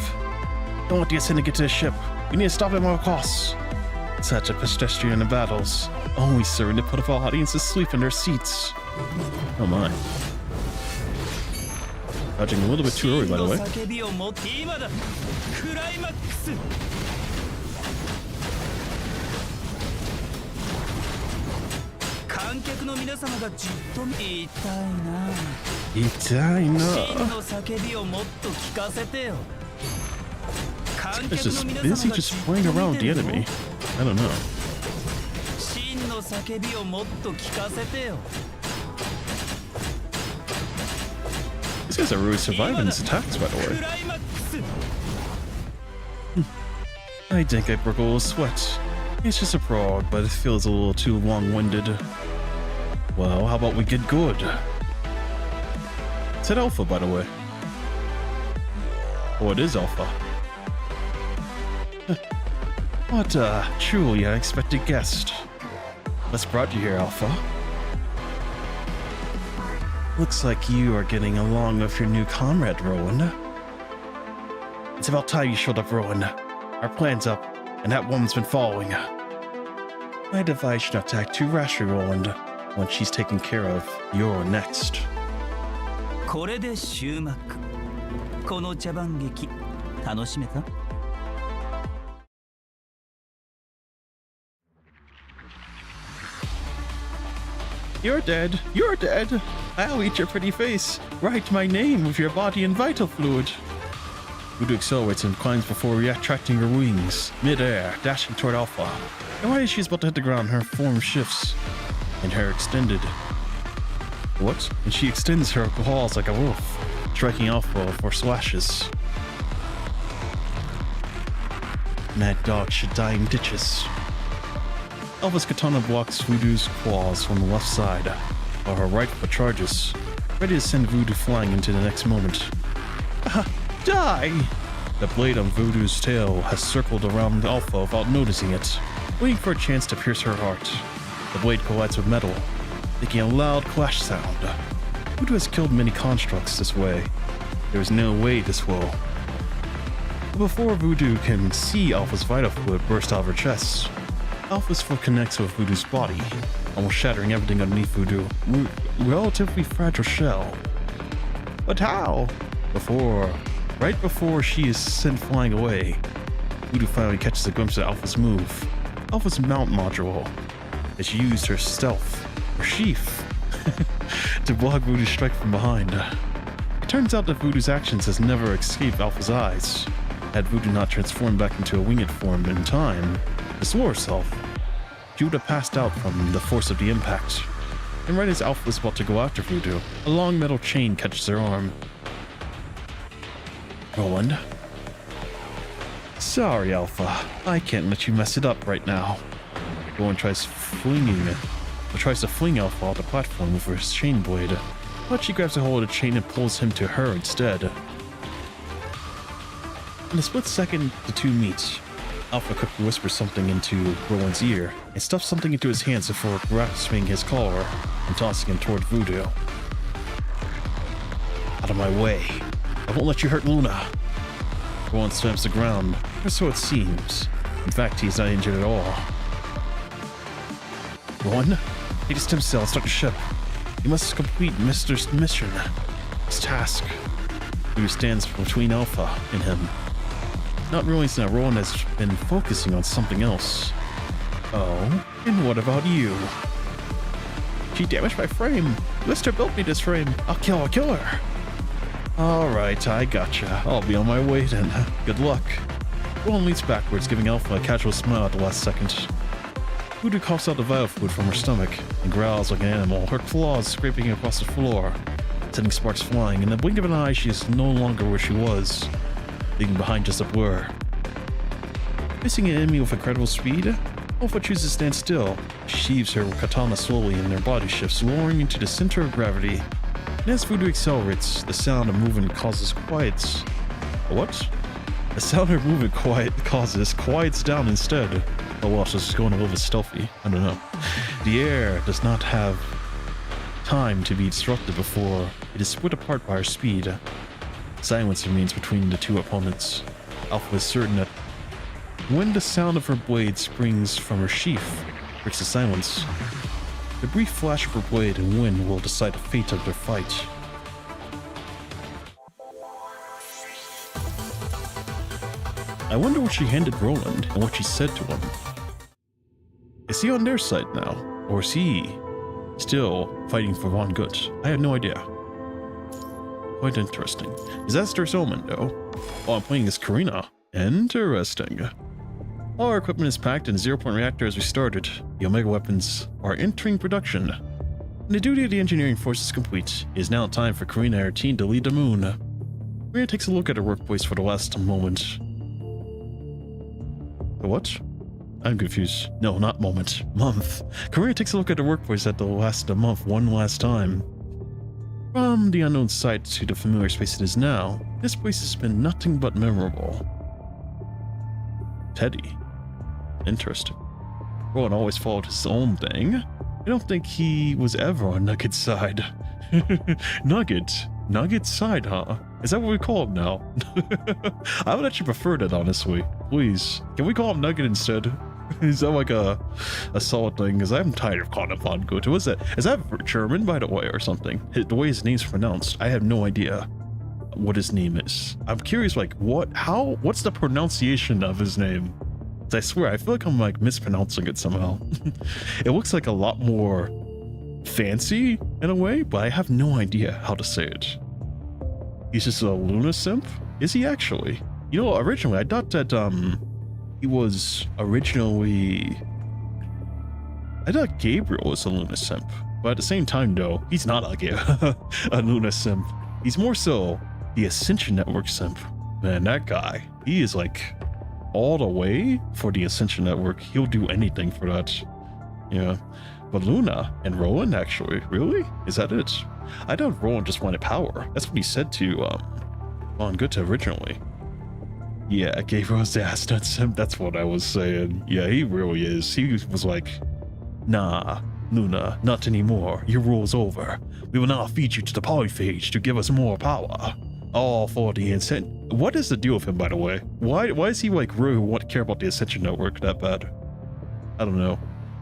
Don't let the Ascendant get to the ship. We need to stop him at all costs. Such a pedestrian in battles. Always serving to put a audience to sleep in their seats. Oh my. Dodging a little bit too early, by the way. It's just busy just playing around the enemy. I don't know. These guys are really surviving these attacks, by the way. I think I broke a little sweat. It's just a prog, but it feels a little too long-winded. Well, how about we get good? It's at Alpha, by the way. Oh, it is Alpha. What a truly unexpected guest. What's brought you here, Alpha? Looks like you are getting along with your new comrade, Rowan. It's about time you showed up, Rowan. Our plan's up, and that woman's been following. I'd advise you not to act too rashly, Rowan. Once she's taken care of, you're next. これで終幕。この茶番劇楽しめた? You're dead. You're dead. I'll eat your pretty face. Write my name with your body and vital fluid. Voodoo accelerates and climbs before retracting her wings, mid-air, dashing toward Alpha. And right as she's about to hit the ground, her form shifts, and her extended. What? And she extends her claws like a wolf, striking Alpha for slashes. Mad dog should die in ditches. Alpha's katana blocks Voodoo's claws from the left side, while her right foot charges, ready to send Voodoo flying into the next moment. Die! The blade on Voodoo's tail has circled around Alpha without noticing it, waiting for a chance to pierce her heart. The blade collides with metal, making a loud clash sound. Voodoo has killed many constructs this way. There is no way this will. But before Voodoo can see Alpha's vital fluid burst out of her chest, Alpha's foot connects with Voodoo's body, almost shattering everything underneath Voodoo's relatively fragile shell. But how? Right before she is sent flying away, Voodoo finally catches a glimpse of Alpha's move. Alpha's mount module. And she used her stealth, her sheath, to block Voodoo's strike from behind. It turns out that Voodoo's actions has never escaped Alpha's eyes. Had Voodoo not transformed back into a winged form in time to slow herself, she would have passed out from the force of the impact. And right as Alpha was about to go after Voodoo, a long metal chain catches her arm. Roland? Sorry, Alpha. I can't let you mess it up right now. Roland tries to fling Alpha off the platform with her chain blade, but she grabs a hold of the chain and pulls him to her instead. In a split second, the two meet. Alpha quickly whispers something into Roland's ear and stuffs something into his hands before grasping his collar and tossing him toward Voodoo. Out of my way. I won't let you hurt Luna. Roland stamps the ground, or so it seems. In fact, he's not injured at all. Roland, take the stem cell and start the ship. You must complete Mr.'s mission. His task. Voodoo stands between Alpha and him, not realizing that Roland has been focusing on something else. Oh, and what about you? She damaged my frame. Lister built me this frame. I'll kill her. Alright, I gotcha. I'll be on my way then. Good luck. Roland leans backwards, giving Alpha a casual smile at the last second. Voodoo coughs out the vital fluid from her stomach and growls like an animal, her claws scraping across the floor, sending sparks flying. In the blink of an eye, she is no longer where she was, leaving behind just a blur. Missing an enemy with incredible speed, Alpha chooses to stand still. She sheaves her katana slowly and their body shifts, lowering into the center of gravity. And as Voodoo accelerates, the sound of movement causes quiets. What? The sound of movement quiets down instead. Oh well, so it's going a little bit stealthy. I don't know. The air does not have time to be disrupted before it is split apart by her speed. Silence remains between the two opponents. Alpha is certain that when the sound of her blade springs from her sheath breaks the silence, the brief flash of her blade and wind will decide the fate of their fight. I wonder what she handed Roland and what she said to him. Is he on their side now, or is he still fighting for Von Gut? I have no idea. Quite interesting. Disastrous omen, though. Oh, I'm playing as Karina. Interesting. All our equipment is packed and the 0-point reactor has restarted. The Omega weapons are entering production. And the duty of the engineering force is complete. It is now time for Karina and her team to lead the moon. Karina takes a look at her workplace for the last moment. What? I'm confused. No, not moment. Month. Karina takes a look at the workplace at the last of the month one last time. From the unknown site to the familiar space it is now, this place has been nothing but memorable. Teddy. Interesting. Rowan always followed his own thing. I don't think he was ever on Nugget's side. Nugget? Nugget's side, huh? Is that what we call him now? I would actually prefer that, honestly. Please. Can we call him Nugget instead? Is that like a solid thing? Because I'm tired of calling him Von Goethe. What's that? Is that German, by the way, or something? The way his name's pronounced, I have no idea what his name is. I'm curious, like, what's the pronunciation of his name? I swear, I feel like I'm like mispronouncing it somehow. It looks like a lot more fancy in a way, but I have no idea how to say it. He's just a Luna simp? Is he actually? You know, originally I thought that he was originally, I thought Gabriel was a Luna simp, but at the same time though, he's not a Luna simp. He's more so the Ascension Network simp. Man, that guy, he is like all the way for the Ascension Network. He'll do anything for that. Yeah. But Luna and Rowan, actually, really? Is that it? I thought Rowan just wanted power. That's what he said to Von Goethe originally. Yeah, Gabriel's the ass nuts simp. That's what I was saying. Yeah, he really is. He was like, nah, Luna, not anymore. Your rule's over. We will now feed you to the polyphage to give us more power. All for the Ascension. What is the deal with him, by the way? Why is he like really care about the Ascension Network that bad? I don't know.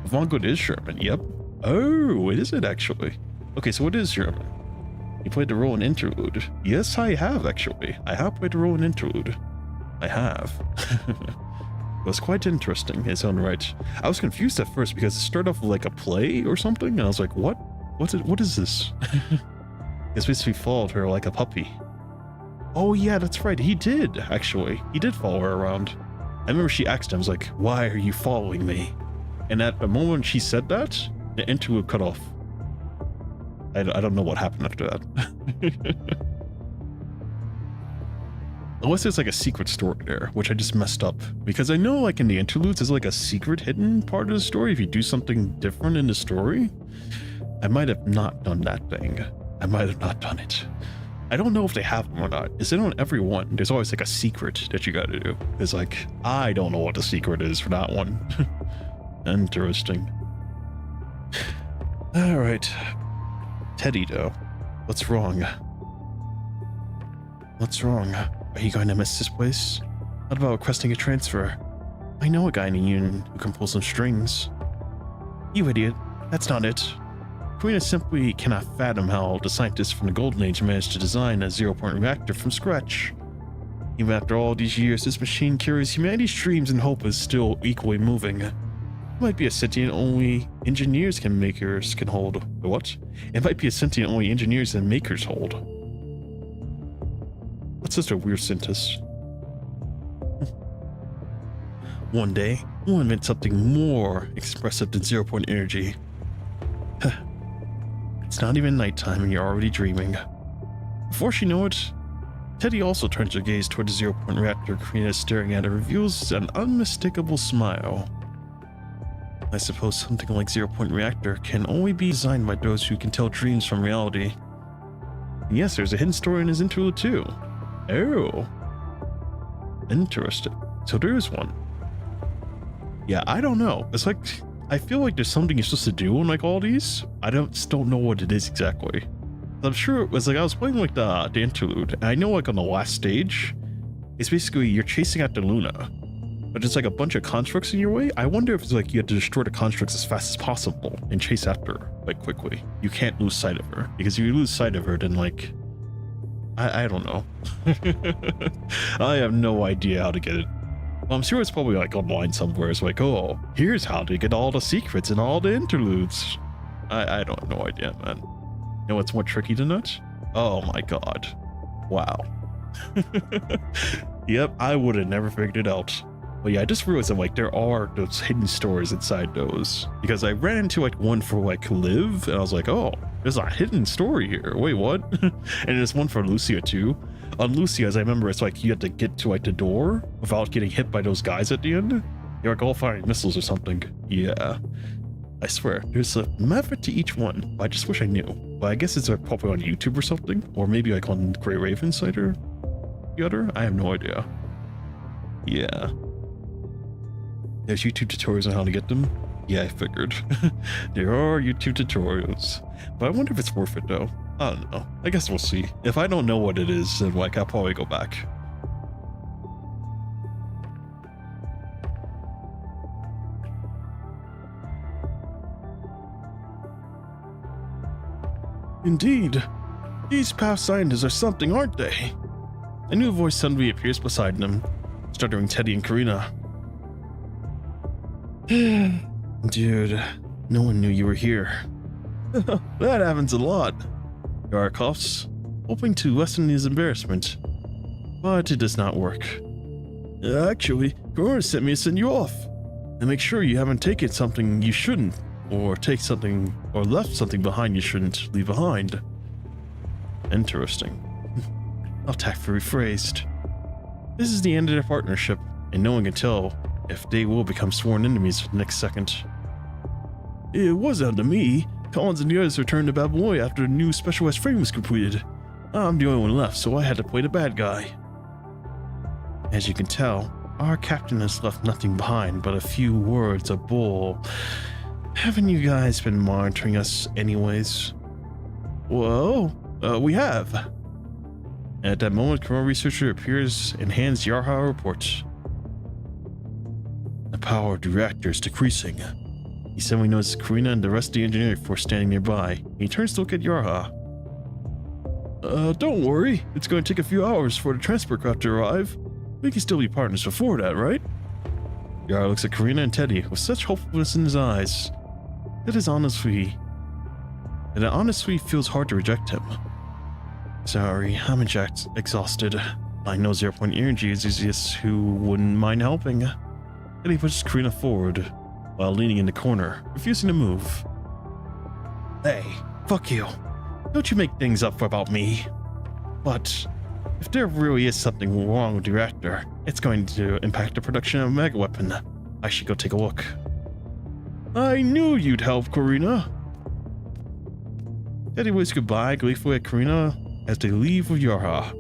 Von Goethe is German. Yep. Oh, is it actually? Okay, so it is German. You played the role in Interlude. Yes, I have actually. I have played the role in Interlude. I have. It was quite interesting in its own right. I was confused at first because it started off like a play or something, and I was like, what? What is this? It's basically followed her like a puppy. Oh yeah, that's right. He did, actually. He did follow her around. I remember she asked him, I was like, why are you following me? And at the moment she said that, the interlude cut off. I don't know what happened after that. Unless there's like a secret story there, which I just messed up. Because I know like in the interludes, there's like a secret hidden part of the story. If you do something different in the story, I might have not done that thing. I might have not done it. I don't know if they have them or not. Is it on every one? There's always like a secret that you gotta do. It's like, I don't know what the secret is for that one. Interesting. All right. Teddy, though. What's wrong? What's wrong? Are you going to miss this place? What about requesting a transfer? I know a guy in a union who can pull some strings. You idiot. That's not it. Karina simply cannot fathom how the scientists from the Golden Age managed to design a zero-point reactor from scratch. Even after all these years, this machine carries humanity's dreams and hope is still equally moving. It might be a sentient only engineers can hold. What? It might be a sentient only engineers and makers hold. That's such a weird sentence. One day, we'll invent something more expressive than zero-point energy. It's not even nighttime and you're already dreaming. Before she knew it, Teddy also turns her gaze toward the zero-point reactor. Karina staring at her reveals an unmistakable smile. I suppose something like zero-point reactor can only be designed by those who can tell dreams from reality. And yes, there's a hidden story in his interlude too. Oh. Interesting. So there is one. Yeah, I don't know. It's like, I feel like there's something you're supposed to do in like all these. I just don't know what it is exactly. I'm sure it was like, I was playing like the interlude, and I know like on the last stage, it's basically you're chasing after Luna, but it's like a bunch of constructs in your way. I wonder if it's like you have to destroy the constructs as fast as possible and chase after her like quickly. You can't lose sight of her, because if you lose sight of her, then like, I don't know. I have no idea how to get it. Well, I'm sure it's probably like online somewhere. It's like, oh, here's how to get all the secrets and all the interludes. I don't have no idea, man. You know what's more tricky than that? Oh my god. Wow. Yep, I would have never figured it out. But yeah, I just realized that like there are those hidden stories inside those. Because I ran into like one for like Liv, and I was like, oh, there's a hidden story here. Wait, what? And there's one for Lucia too. On Lucia, as I remember, it's like you had to get to like the door without getting hit by those guys at the end. You're like all firing missiles or something. Yeah. I swear, there's a method to each one. I just wish I knew. But I guess it's like probably on YouTube or something. Or maybe like on Grey Raven site or the other. I have no idea. Yeah. There's YouTube tutorials on how to get them. Yeah, I figured. There are YouTube tutorials. But I wonder if it's worth it though. I don't know. I guess we'll see. If I don't know what it is, then like I'll probably go back. Indeed. These past scientists are something, aren't they? A new voice suddenly appears beside them, stuttering Teddy and Karina. Dude, no one knew you were here. That happens a lot. Yara coughs, hoping to lessen his embarrassment. But it does not work. Actually, Corona sent me to send you off. And make sure you haven't taken something you shouldn't. Or take something, or left something behind you shouldn't leave behind. Interesting. I'll tactfully rephrased. This is the end of their partnership, and no one can tell if they will become sworn enemies next second. It wasn't up to me. Collins and the others returned to Babylonia after the new specialized frame was completed. I'm the only one left, so I had to play the bad guy. As you can tell, our captain has left nothing behind but a few words of bull. Haven't you guys been monitoring us anyways? Well, we have. At that moment, Corona researcher appears and hands Yarha a report. The power of the reactor is decreasing. He suddenly notices Karina and the rest of the engineering force standing nearby. He turns to look at Yarha. Don't worry. It's going to take a few hours for the transport craft to arrive. We can still be partners before that, right? Yarha looks at Karina and Teddy with such hopefulness in his eyes. It honestly feels hard to reject him. Sorry, I'm exhausted. I know 0 point energy is easiest who wouldn't mind helping. Teddy pushes Karina forward while leaning in the corner, refusing to move. Hey, fuck you. Don't you make things up about me. But if there really is something wrong with the reactor, it's going to impact the production of a mega weapon. I should go take a look. I knew you'd help, Karina. Teddy waves goodbye gleefully at Karina as they leave with Yarha.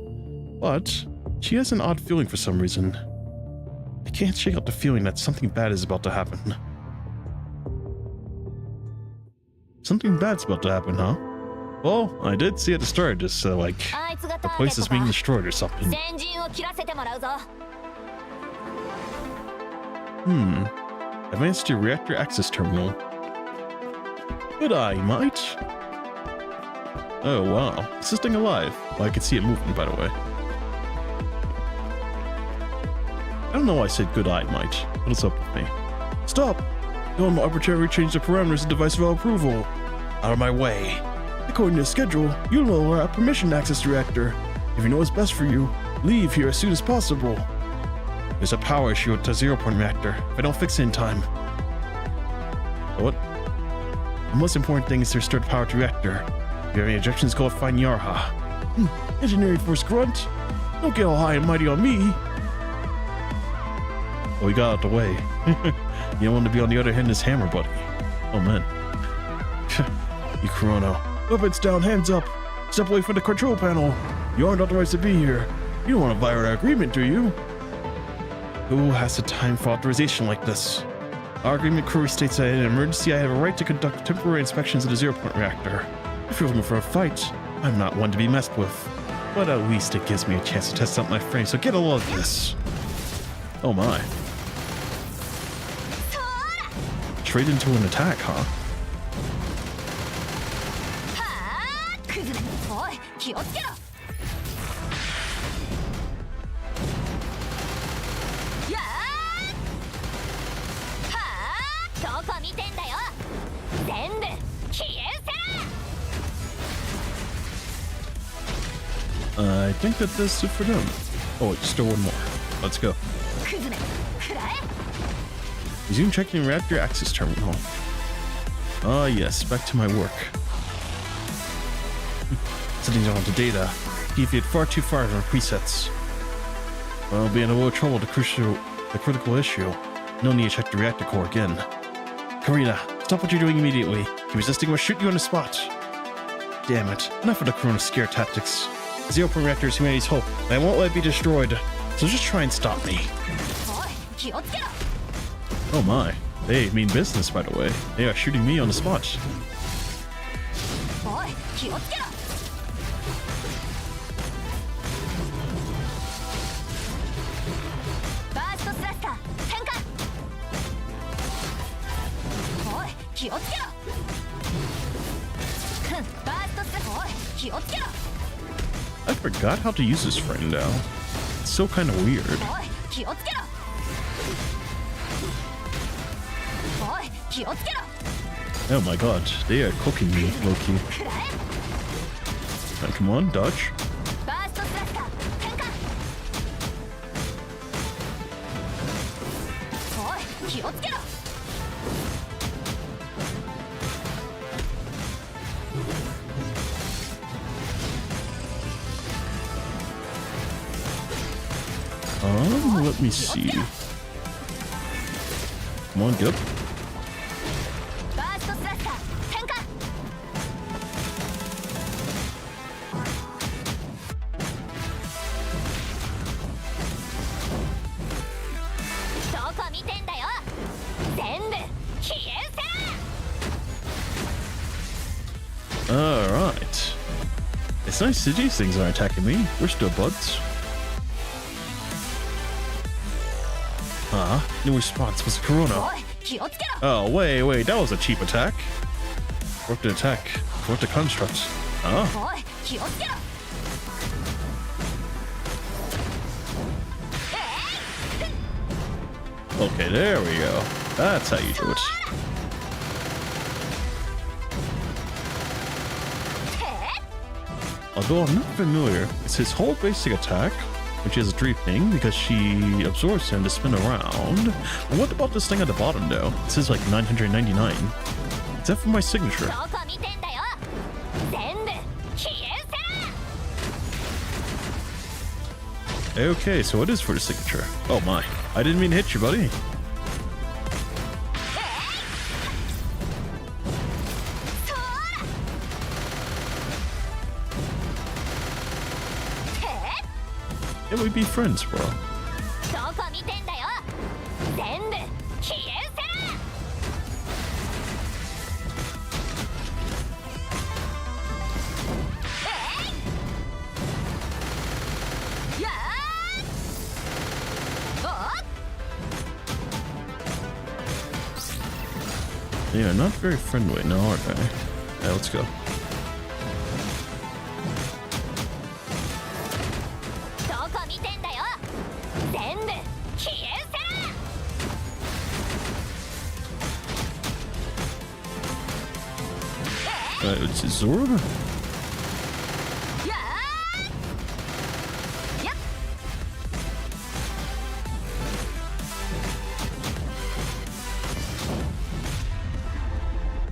But she has an odd feeling for some reason. I can't shake out the feeling that something bad is about to happen. Something bad's about to happen, huh? Well, I did see at the start, just like the place is being destroyed or something. Advance to reactor access terminal. Good eye, mate. Oh wow, is this thing alive? Well, I can see it moving, by the way. I don't know why I said good eye, mate. What's up with me? Stop! Don't arbitrarily change the parameters of the device without approval. Out of my way. According to the schedule, you no longer have permission to access the reactor. If you know what's best for you, leave here as soon as possible. There's a power issue at the 0 point reactor if I don't fix it in time. What? The most important thing is to restore the power to the reactor. If you have any objections, go find Yarha. Engineering force grunt. Don't get all high and mighty on me. Oh, he got out the way. You don't want to be on the other hand of this hammer, buddy. Oh man. You Corona. Weapons down, hands up. Step away from the control panel. You aren't authorized to be here. You don't want to violate our agreement, do you? Who has the time for authorization like this? Our agreement clearly states that in an emergency I have a right to conduct temporary inspections of the 0 point reactor. If you're looking for a fight, I'm not one to be messed with. But at least it gives me a chance to test out my frame, so get a load of this. Oh my. Straight into an attack, huh? I think that this is for them. Oh, it's still one more. Let's go. Resume checking reactor access terminal. Ah, yes, back to my work. Setting down the data. Deviate far too far from presets. Well, I'll be in a little trouble with the critical issue. No need to check the reactor core again. Karina, stop what you're doing immediately. Keep resisting or shoot you on the spot. Damn it. Enough of the Corona scare tactics. Zero point reactor is humanity's hope, and I won't let it be destroyed. So just try and stop me. Oh my. They mean business, by the way. They are shooting me on the spot. I forgot how to use this right now. It's so kind of weird. Oh my god, they are cooking me, Loki. Now, come on, dodge. Let me see. Come on, get up. Alright. It's nice that these things aren't attacking me. We're still buds. New response was Corona. Oh, wait, that was a cheap attack. Worked the attack. Worked the construct. Huh? Okay, there we go. That's how you do it. Although I'm not familiar, it's his whole basic attack, which is a 3 ping because she absorbs him to spin around. What about this thing at the bottom though? It says like 999. Is that for my signature? Okay, so it is for the signature. Oh my, I didn't mean to hit you, buddy. Yeah, we'd be friends, bro. Yeah, not very friendly now, are they? Yeah, let's go. It's a Zorb?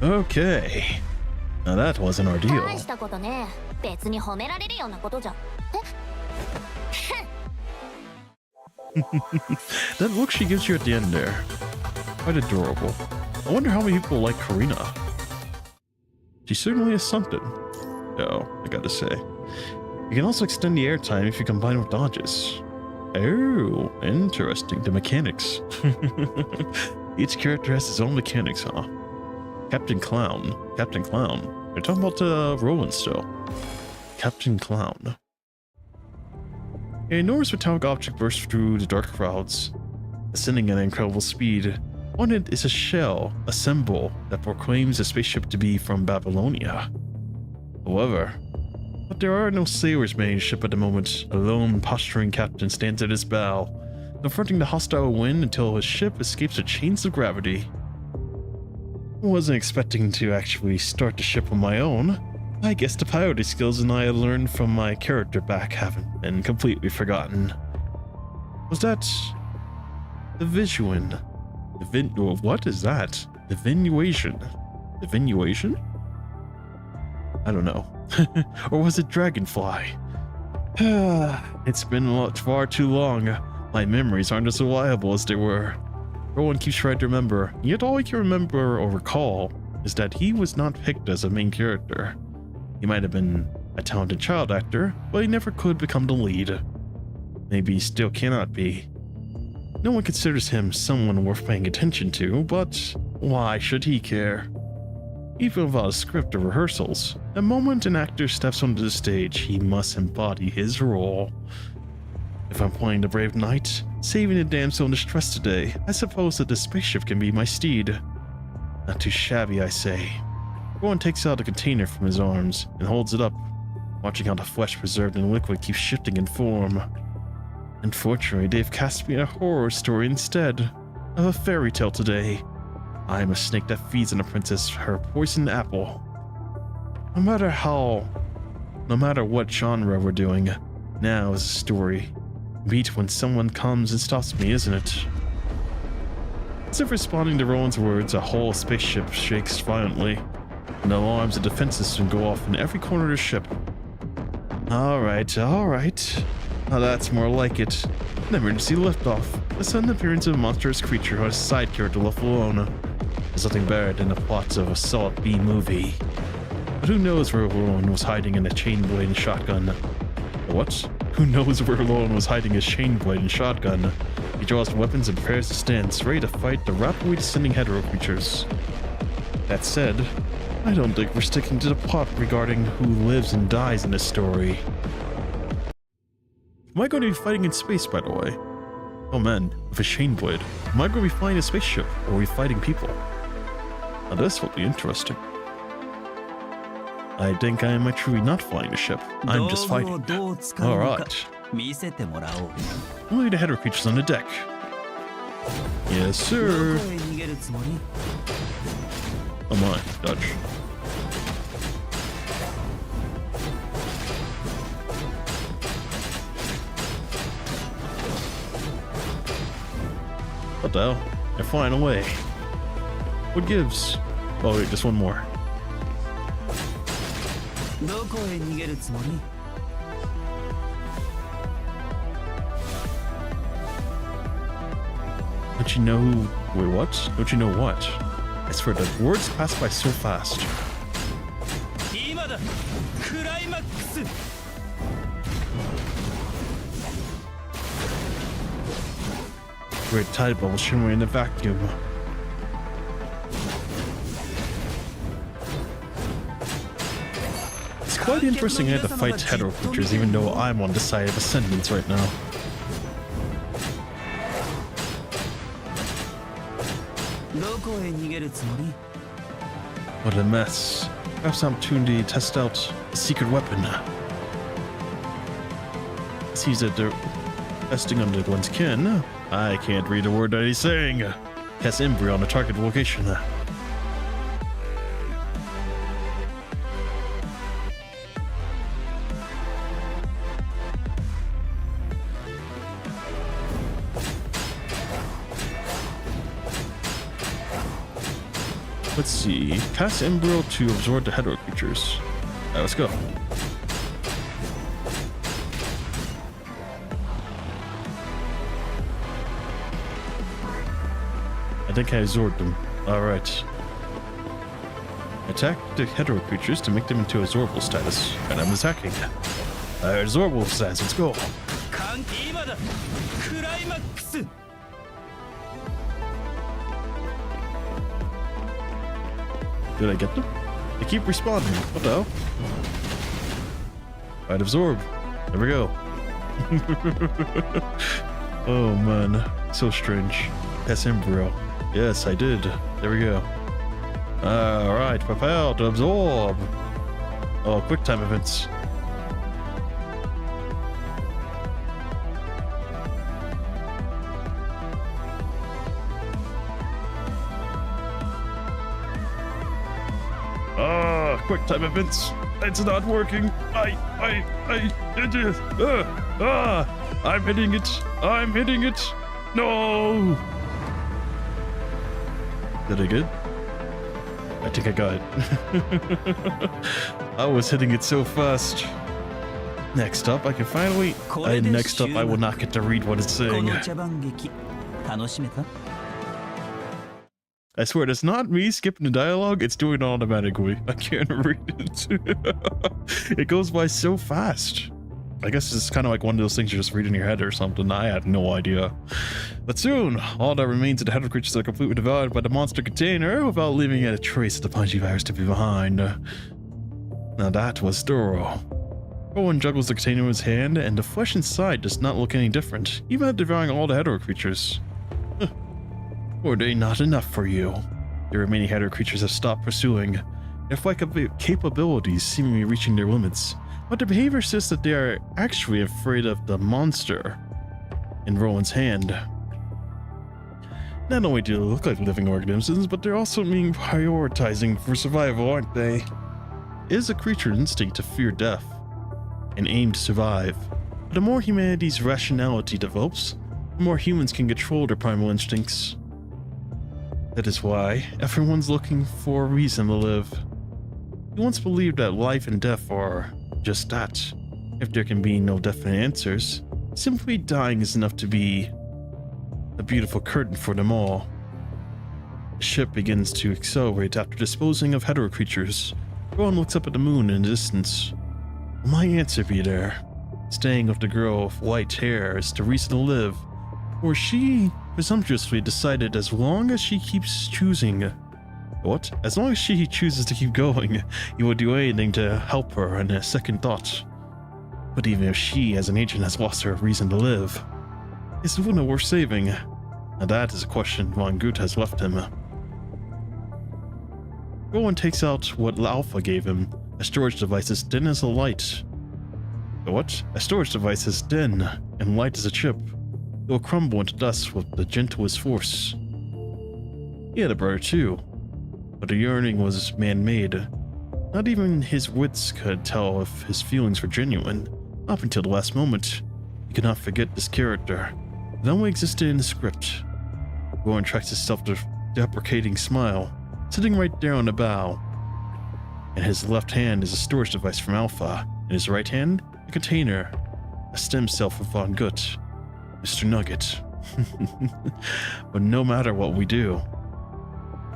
Okay. Now that was an ordeal. That look she gives you at the end there. Quite adorable. I wonder how many people like Karina. She certainly is something. Oh, I gotta say. You can also extend the airtime if you combine with dodges. Oh, interesting. The mechanics. Each character has his own mechanics, huh? Captain Clown. Captain Clown. They're talking about Roland still. Captain Clown. An enormous metallic object bursts through the dark clouds, ascending at an incredible speed. On it is a shell, a symbol that proclaims the spaceship to be from Babylonia. However, there are no sailors manning the ship at the moment. A lone, posturing captain stands at his bow, confronting the hostile wind until his ship escapes the chains of gravity. I wasn't expecting to actually start the ship on my own. I guess the piloting skills and I learned from my character back haven't been completely forgotten. Was that the Visuin? What is that? Divinuation. Divinuation? I don't know. Or was it Dragonfly? It's been far too long. My memories aren't as reliable as they were. Rowan keeps trying to remember, yet all he can remember or recall is that he was not picked as a main character. He might have been a talented child actor, but he never could become the lead. Maybe he still cannot be. No one considers him someone worth paying attention to, but why should he care? Even without a script or rehearsals, the moment an actor steps onto the stage, he must embody his role. If I'm playing the brave knight, saving a damsel in distress today, I suppose that the spaceship can be my steed. Not too shabby, I say. Rowan takes out a container from his arms and holds it up, watching how the flesh preserved in liquid keeps shifting in form. Unfortunately, they've cast me a horror story instead of a fairy tale today. I am a snake that feeds on a princess her poisoned apple. No matter what genre we're doing, now is a story. Beat when someone comes and stops me, isn't it? As if responding to Rowan's words, a whole spaceship shakes violently, and alarms and defense systems go off in every corner of the ship. Alright. Now that's more like it. An emergency liftoff. The sudden appearance of a monstrous creature who has a side character left alone. There's nothing better than the plots of a solid B movie. But who knows where Rowan was hiding in a chain blade and shotgun? What? Who knows where Rowan was hiding his chain blade and shotgun? He draws weapons and prepares to stand, ready to fight the rapidly descending hetero creatures. That said, I don't think we're sticking to the plot regarding who lives and dies in this story. Am I going to be fighting in space, by the way? Oh man, with a chain blade. Am I going to be flying a spaceship, or are we fighting people? Now this will be interesting. I think I am actually not flying a ship. I'm just fighting. Alright. Only the hetero creatures on the deck. Yes, sir. Oh my, dodge. What the hell? They're flying away. What gives? Oh wait, just one more. Don't you know who? Wait, what? Don't you know what? I swear the words pass by so fast. Great tide bubbles shimmering in the vacuum. It's quite interesting I had to fight hetero creatures even though I'm on the side of ascendants right now. What a mess. Perhaps an opportunity to test out a secret weapon. Sees that they're testing under one's kin. I can't read a word that he's saying. Cast embryo on the target location. Let's see. Cast embryo to absorb the hetero creatures. Alright, let's go. I think I absorbed them. Alright. Attack the hetero creatures to make them into absorbable status. And I'm attacking. Absorbable status, let's go. Did I get them? They keep respawning. What the hell? Alright, absorb. There we go. Oh man, so strange. Yes, embryo. Yes, I did. There we go. Alright, prepare to absorb. Oh, quick time events. Quick time events. It's not working. I'm hitting it. I'm hitting it. No. Did I get it? I think I got it. I was hitting it so fast. Next up, I can finally. Next up, I will not get to read what it's saying. I swear, it's not me skipping the dialogue. It's doing it automatically. I can't read it. It goes by so fast. I guess it's kind of like one of those things you just read in your head or something. I had no idea. But soon, all that remains of the header creatures are completely devoured by the monster container without leaving a trace of the punchy virus to be behind. Now that was thorough. Rowan juggles the container in his hand, and the flesh inside does not look any different, even after devouring all the hetero creatures. Were they not enough for you? The remaining hetero creatures have stopped pursuing, their flight capabilities seemingly reaching their limits, but their behavior says that they are actually afraid of the monster in Rowan's hand. Not only do they look like living organisms, but they're also being prioritizing for survival, aren't they? It is a creature's instinct to fear death and aim to survive. But the more humanity's rationality develops, the more humans can control their primal instincts. That is why everyone's looking for a reason to live. You once believed that life and death are just that. If there can be no definite answers, simply dying is enough to be a beautiful curtain for them all. The ship begins to accelerate after disposing of hetero creatures. Rowan looks up at the moon in the distance. Will my answer be there? Staying with the girl with white hair is the reason to live, or she presumptuously decided as long as she keeps choosing. What? As long as she chooses to keep going, you will do anything to help her in a second thought. But even if she, as an agent, has lost her reason to live, is Luna worth saving? Now that is a question Von Gut has left him. Rowan takes out what Alpha gave him, a storage device as thin as a light. What? A storage device as thin and light as a chip. It will crumble into dust with the gentlest force. He had a brother too, but the yearning was man-made. Not even his wits could tell if his feelings were genuine. Up until the last moment, he could not forget this character. It only existed in the script. Rowan tracks his self-deprecating smile, sitting right there on the bow. In his left hand is a storage device from Alpha. In his right hand, a container, a stem cell for Von Gut. Mr. Nugget. But no matter what we do,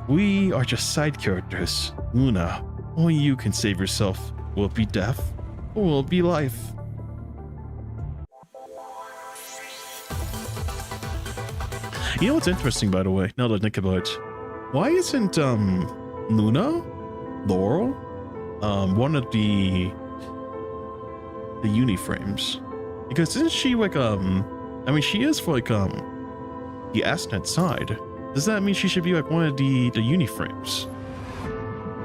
we are just side characters. Luna, only you can save yourself. Will it be death, or will it be life? You know what's interesting, by the way, now that I think about it? Why isn't, Luna? Laurel? One of the Uniframes? Because isn't she like, I mean, she is for like, the Asnet side. Does that mean she should be like one of the Uniframes?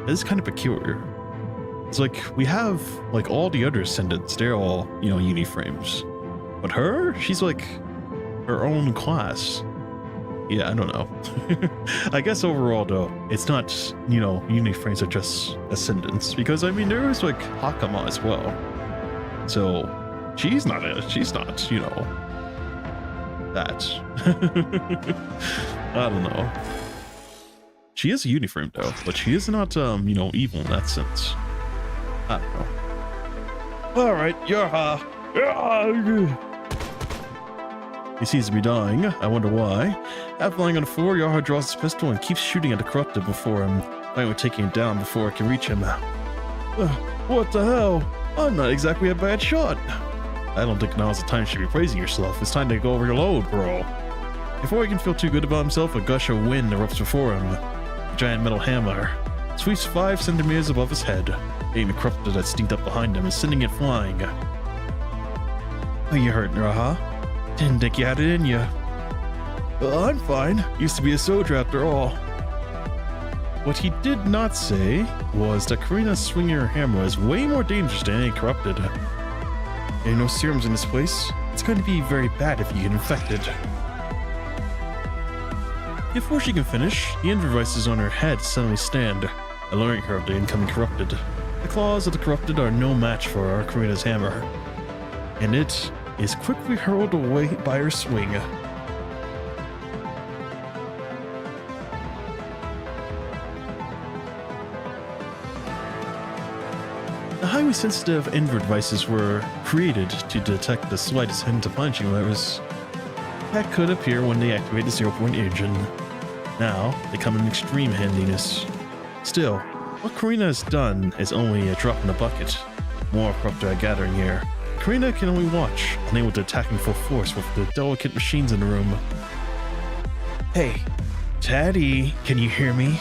That is kind of peculiar. It's like, we have like all the other Ascendants, they're all, you know, Uniframes. But her, she's like her own class. Yeah, I don't know. I guess overall though, it's not, you know, Uniframes are just Ascendants. Because I mean, there is like Hakama as well. So, she's not, you know, that. I don't know. She is a Uniframe though, but she is not, you know, evil in that sense. I don't know. Alright, Yarha. He seems to be dying. I wonder why. After lying on the floor, Yarha draws his pistol and keeps shooting at the corrupted before him, finally taking it down before it can reach him. What the hell? I'm not exactly a bad shot. I don't think now's the time you should be praising yourself. It's time to go over your load, bro. Before he can feel too good about himself, a gush of wind erupts before him. A giant metal hammer sweeps 5 centimeters above his head, hitting the corrupted that sneaked up behind him and sending it flying. Are you hurt, Yarha? Didn't think you had it in you. Well, I'm fine. Used to be a soldier after all. What he did not say was that Karina's swinging her hammer is way more dangerous than any corrupted. There are no serums in this place. It's going to be very bad if you get infected. Before she can finish, the end devices on her head suddenly stand, alerting her of the incoming corrupted. The claws of the corrupted are no match for Karina's hammer, and it is quickly hurled away by her swing. The highly sensitive Enver devices were created to detect the slightest hint of punching virus that could appear when they activate the 0-point engine. Now, they come in extreme handiness. Still, what Karina has done is only a drop in the bucket. More corruptor are gathering here. Karina can only watch, unable to attack in full force with the delicate machines in the room. Hey, Teddy, can you hear me?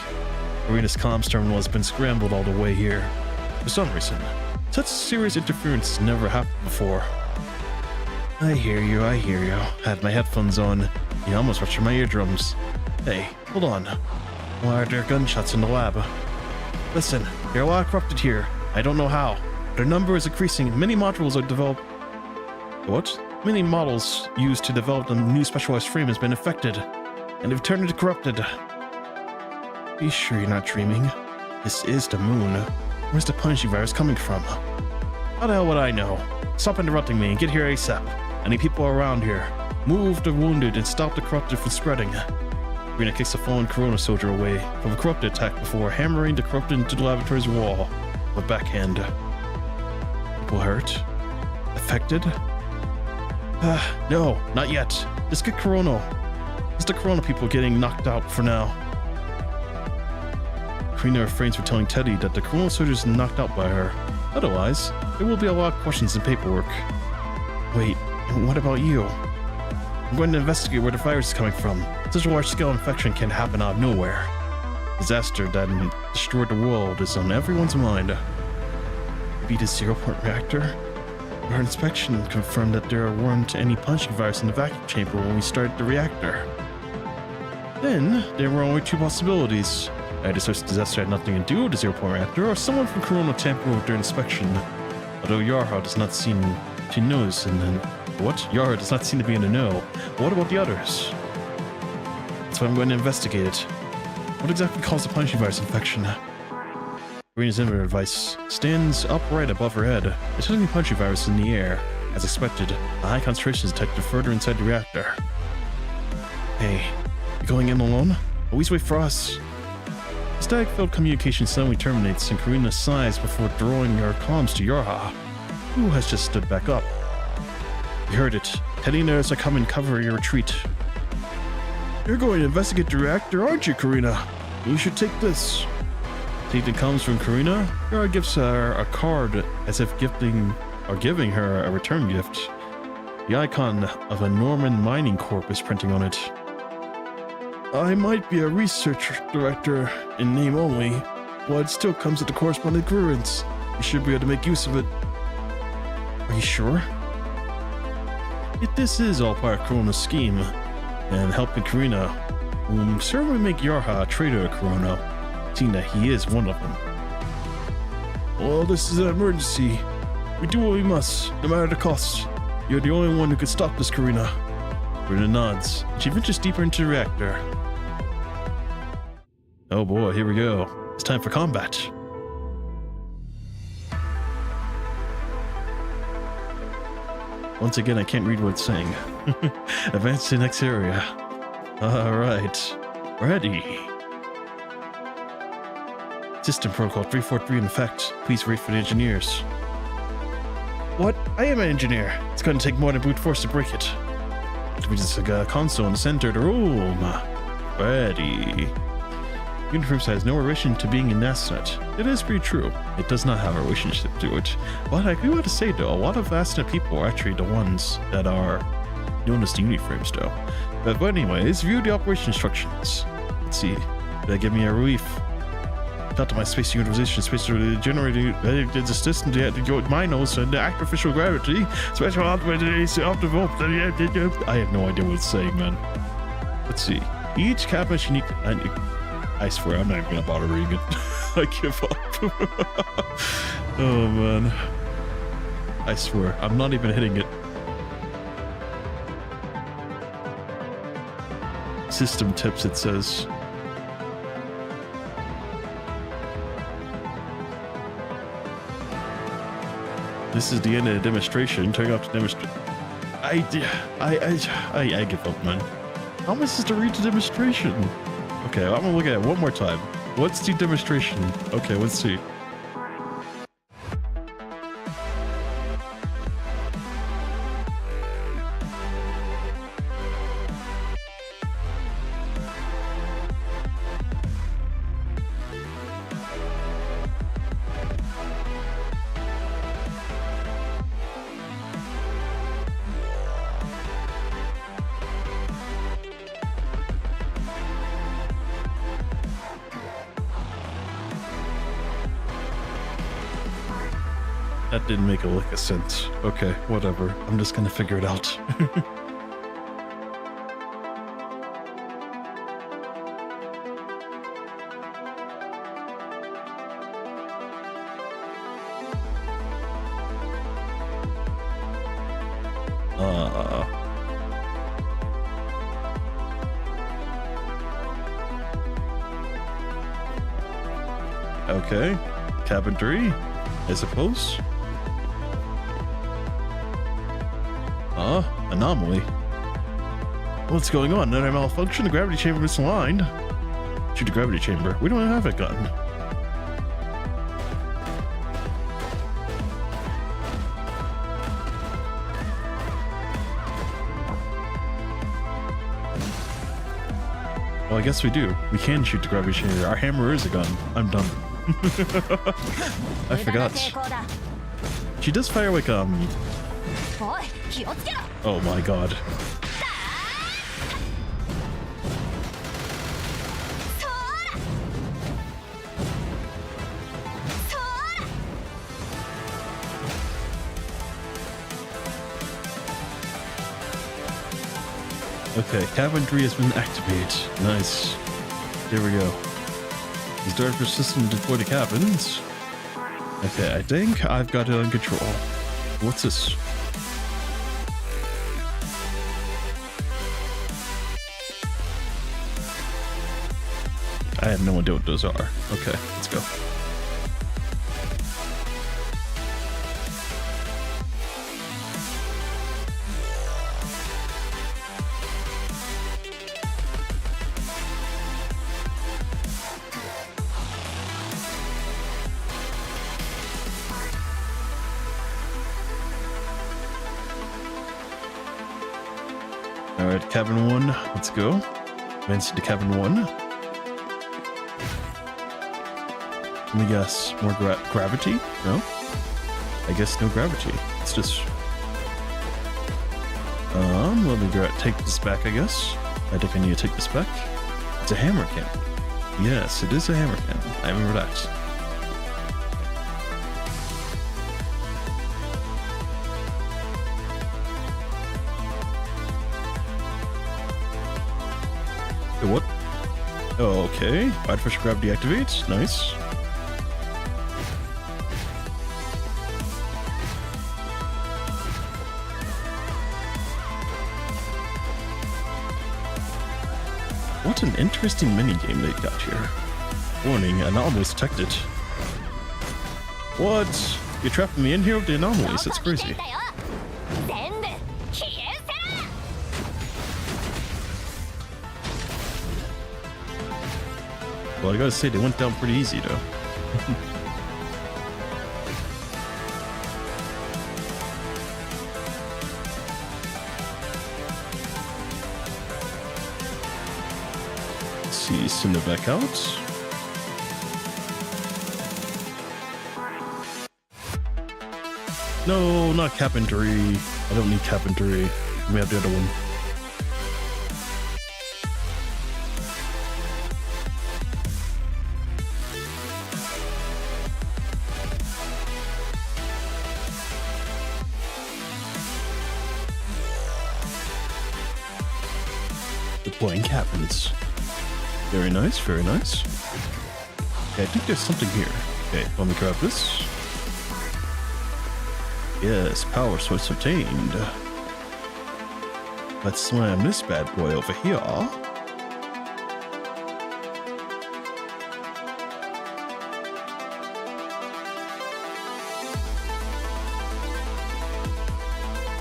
Karina's comms terminal has been scrambled all the way here. For some reason, such serious interference has never happened before. I hear you. Had my headphones on. You almost ruptured my eardrums. Hey, hold on. Why are there gunshots in the lab? Listen, there are a lot corrupted here. I don't know how. Their number is increasing. Many modules are developed. What? Many models used to develop the new specialized frame has been affected, and they've turned into corrupted. Be sure you're not dreaming. This is the moon. Where's the punchy virus coming from? How the hell would I know? Stop interrupting me and get here ASAP. I need people around here. Move the wounded and stop the corrupted from spreading. Karina kicks a fallen Corona soldier away from a corrupted attack before hammering the corrupted into the laboratory's wall with a backhand. People hurt? Affected? No, not yet. Just get Corona. It's the Corona people getting knocked out for now. Karina refrains from telling Teddy that the Corona soldier is knocked out by her. Otherwise, there will be a lot of questions and paperwork. Wait, what about you? I'm going to investigate where the virus is coming from. Such a large-scale infection can happen out of nowhere. Disaster that destroyed the world is on everyone's mind. Maybe the zero-point reactor? Our inspection confirmed that there weren't any punching virus in the vacuum chamber when we started the reactor. Then, there were only two possibilities. Either such disaster had nothing to do with the zero-point reactor, or someone from Corona tampered with their inspection. Although Yarha does not seem to notice, and then... What? Yarha does not seem to be in the know. What about the others? That's why I'm going to investigate it. What exactly caused the punching virus infection? Karina's inventor device stands upright above her head. It has a punching virus in the air. As expected, a high concentration is detected further inside the reactor. Hey, you going in alone? Always wait for us. Static-filled communication suddenly terminates, and Karina sighs before throwing her comms to Yarha, who has just stood back up. You heard it. Teddy and others are coming to cover your retreat. You're going to investigate the reactor, aren't you, Karina? You should take this. Taking comms from Karina, Yarha gives her a card as if giving her a return gift. The icon of a Norman mining corp is printing on it. I might be a research director in name only, but it still comes at the corresponding clearance. You should be able to make use of it. Are you sure? This is all part of Corona's scheme, and helping Karina will certainly make Yarha a traitor to Corona, seeing that he is one of them. Well, this is an emergency. We do what we must, no matter the cost. You're the only one who can stop this, Karina. Karina nods, and she ventures deeper into the reactor. Oh boy, here we go. It's time for combat. Once again, I can't read what it's saying. Advance to the next area. Alright. Ready. System protocol 343 in effect. Please wait for the engineers. What? I am an engineer. It's going to take more than brute force to break it. We just got a console in the center of the room. Ready. Uniforms has no relation to being an astronaut. It is pretty true. It does not have a relationship to it. But I do want to say though, a lot of astronaut people are actually the ones that are known as the uniforms though. But anyways, view the operation instructions. Let's see. Did that give me a relief? Cut to my space utilization, space generating the system to my nose and the artificial gravity, special optimal. I have no idea what it's saying, man. Let's see. Each cap is unique. I swear, I'm not even gonna bother reading it. I give up. Oh man. I swear, I'm not even hitting it. System tips, it says. This is the end of the demonstration. Turning off the demonstration. I give up, man. How much is to read the demonstration? Okay, I'm gonna look at it one more time. What's the demonstration? Okay, let's see. That didn't make a lick of sense. Okay, whatever. I'm just gonna figure it out. Okay, cabin 3, I suppose. Anomaly. What's going on? Another malfunction? The gravity chamber is misaligned. Shoot the gravity chamber. We don't have a gun. Well, I guess we do. We can shoot the gravity chamber. Our hammer is a gun. I'm done. I forgot. She does fire like, oh my god. Okay, cabin 3 has been activated. Nice. There we go. These dark system to deploy the cabins. Okay, I think I've got it under control. What's this? I have no idea what those are. Okay, let's go. Alright, cabin 1, let's go. Advance to cabin 1. Let me guess, more gravity? No? I guess no gravity. It's just... let me take this back, I guess. I think I need to take this back. It's a hammer cannon. Yes, it is a hammer cannon. I remember that. What? Oh, okay. Artificial gravity activates. Nice. What an interesting minigame they've got here. Warning, anomalies detected. What? You're trapping me in here with the anomalies. That's crazy. Well, I gotta say, they went down pretty easy, though. Let's see, send it back out. No, not cabin 3. I don't need cabin 3. Let me have the other one. Deploying cabins. Very nice, very nice. Okay, I think there's something here. Okay, let me grab this. Yes, power source obtained. Let's slam this bad boy over here.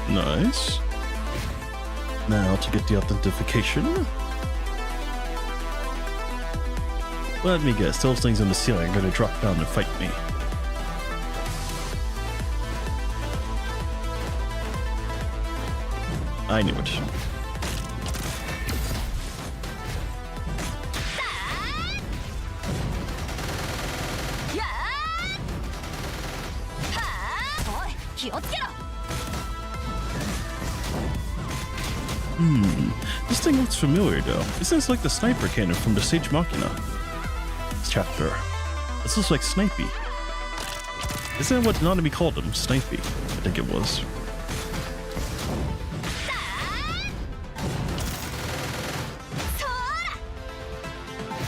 Nice. Now to get the authentication. Let me guess, those things on the ceiling are going to drop down and fight me. I knew it. This thing looks familiar though. This is like the sniper cannon from the Sage Machina chapter. This looks like Snipey. Isn't that what Nanami called him? Snipey, I think it was.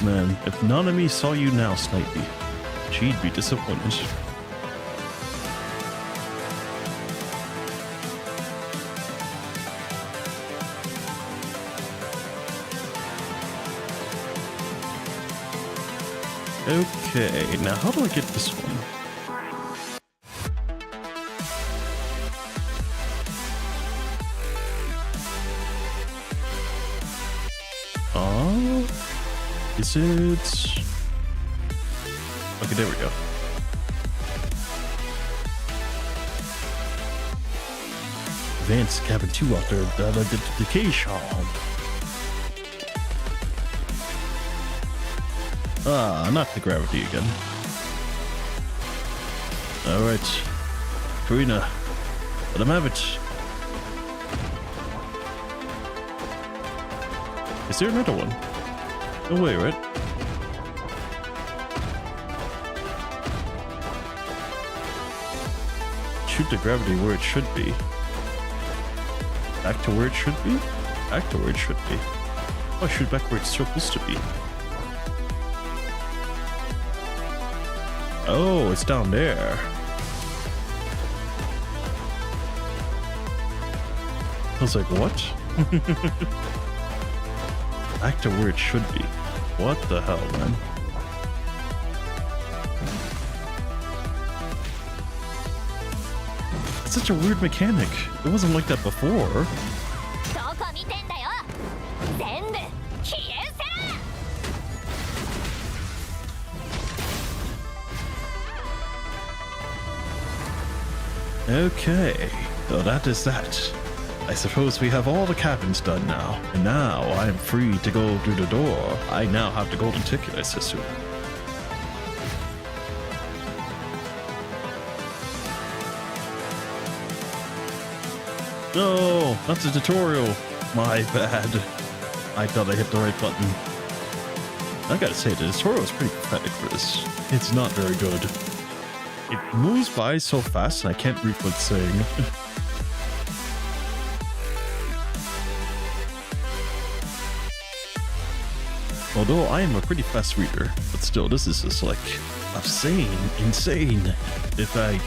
Man, if Nanami saw you now, Snipey, she'd be disappointed. Okay, now how do I get this one? Is it? Okay, there we go. Advanced cabin 2 after identification. Ah, not the gravity again. Alright. Karina, let him have it. Is there another one? No way, right? Shoot the gravity where it should be. Back to where it should be? Back to where it should be. Oh, shoot back where it's supposed to be. Oh, it's down there. I was like, what? Back to where it should be. What the hell, man? It's such a weird mechanic. It wasn't like that before. Okay, so that is that. I suppose we have all the cabins done now, and now I am free to go through the door. I now have the golden ticket, I assume. No, that's a tutorial. My bad. I thought I hit the right button. I gotta say, the tutorial is pretty pathetic for this. It's not very good. It moves by so fast and I can't read what's saying. Although I am a pretty fast reader, but still, this is just like insane. If I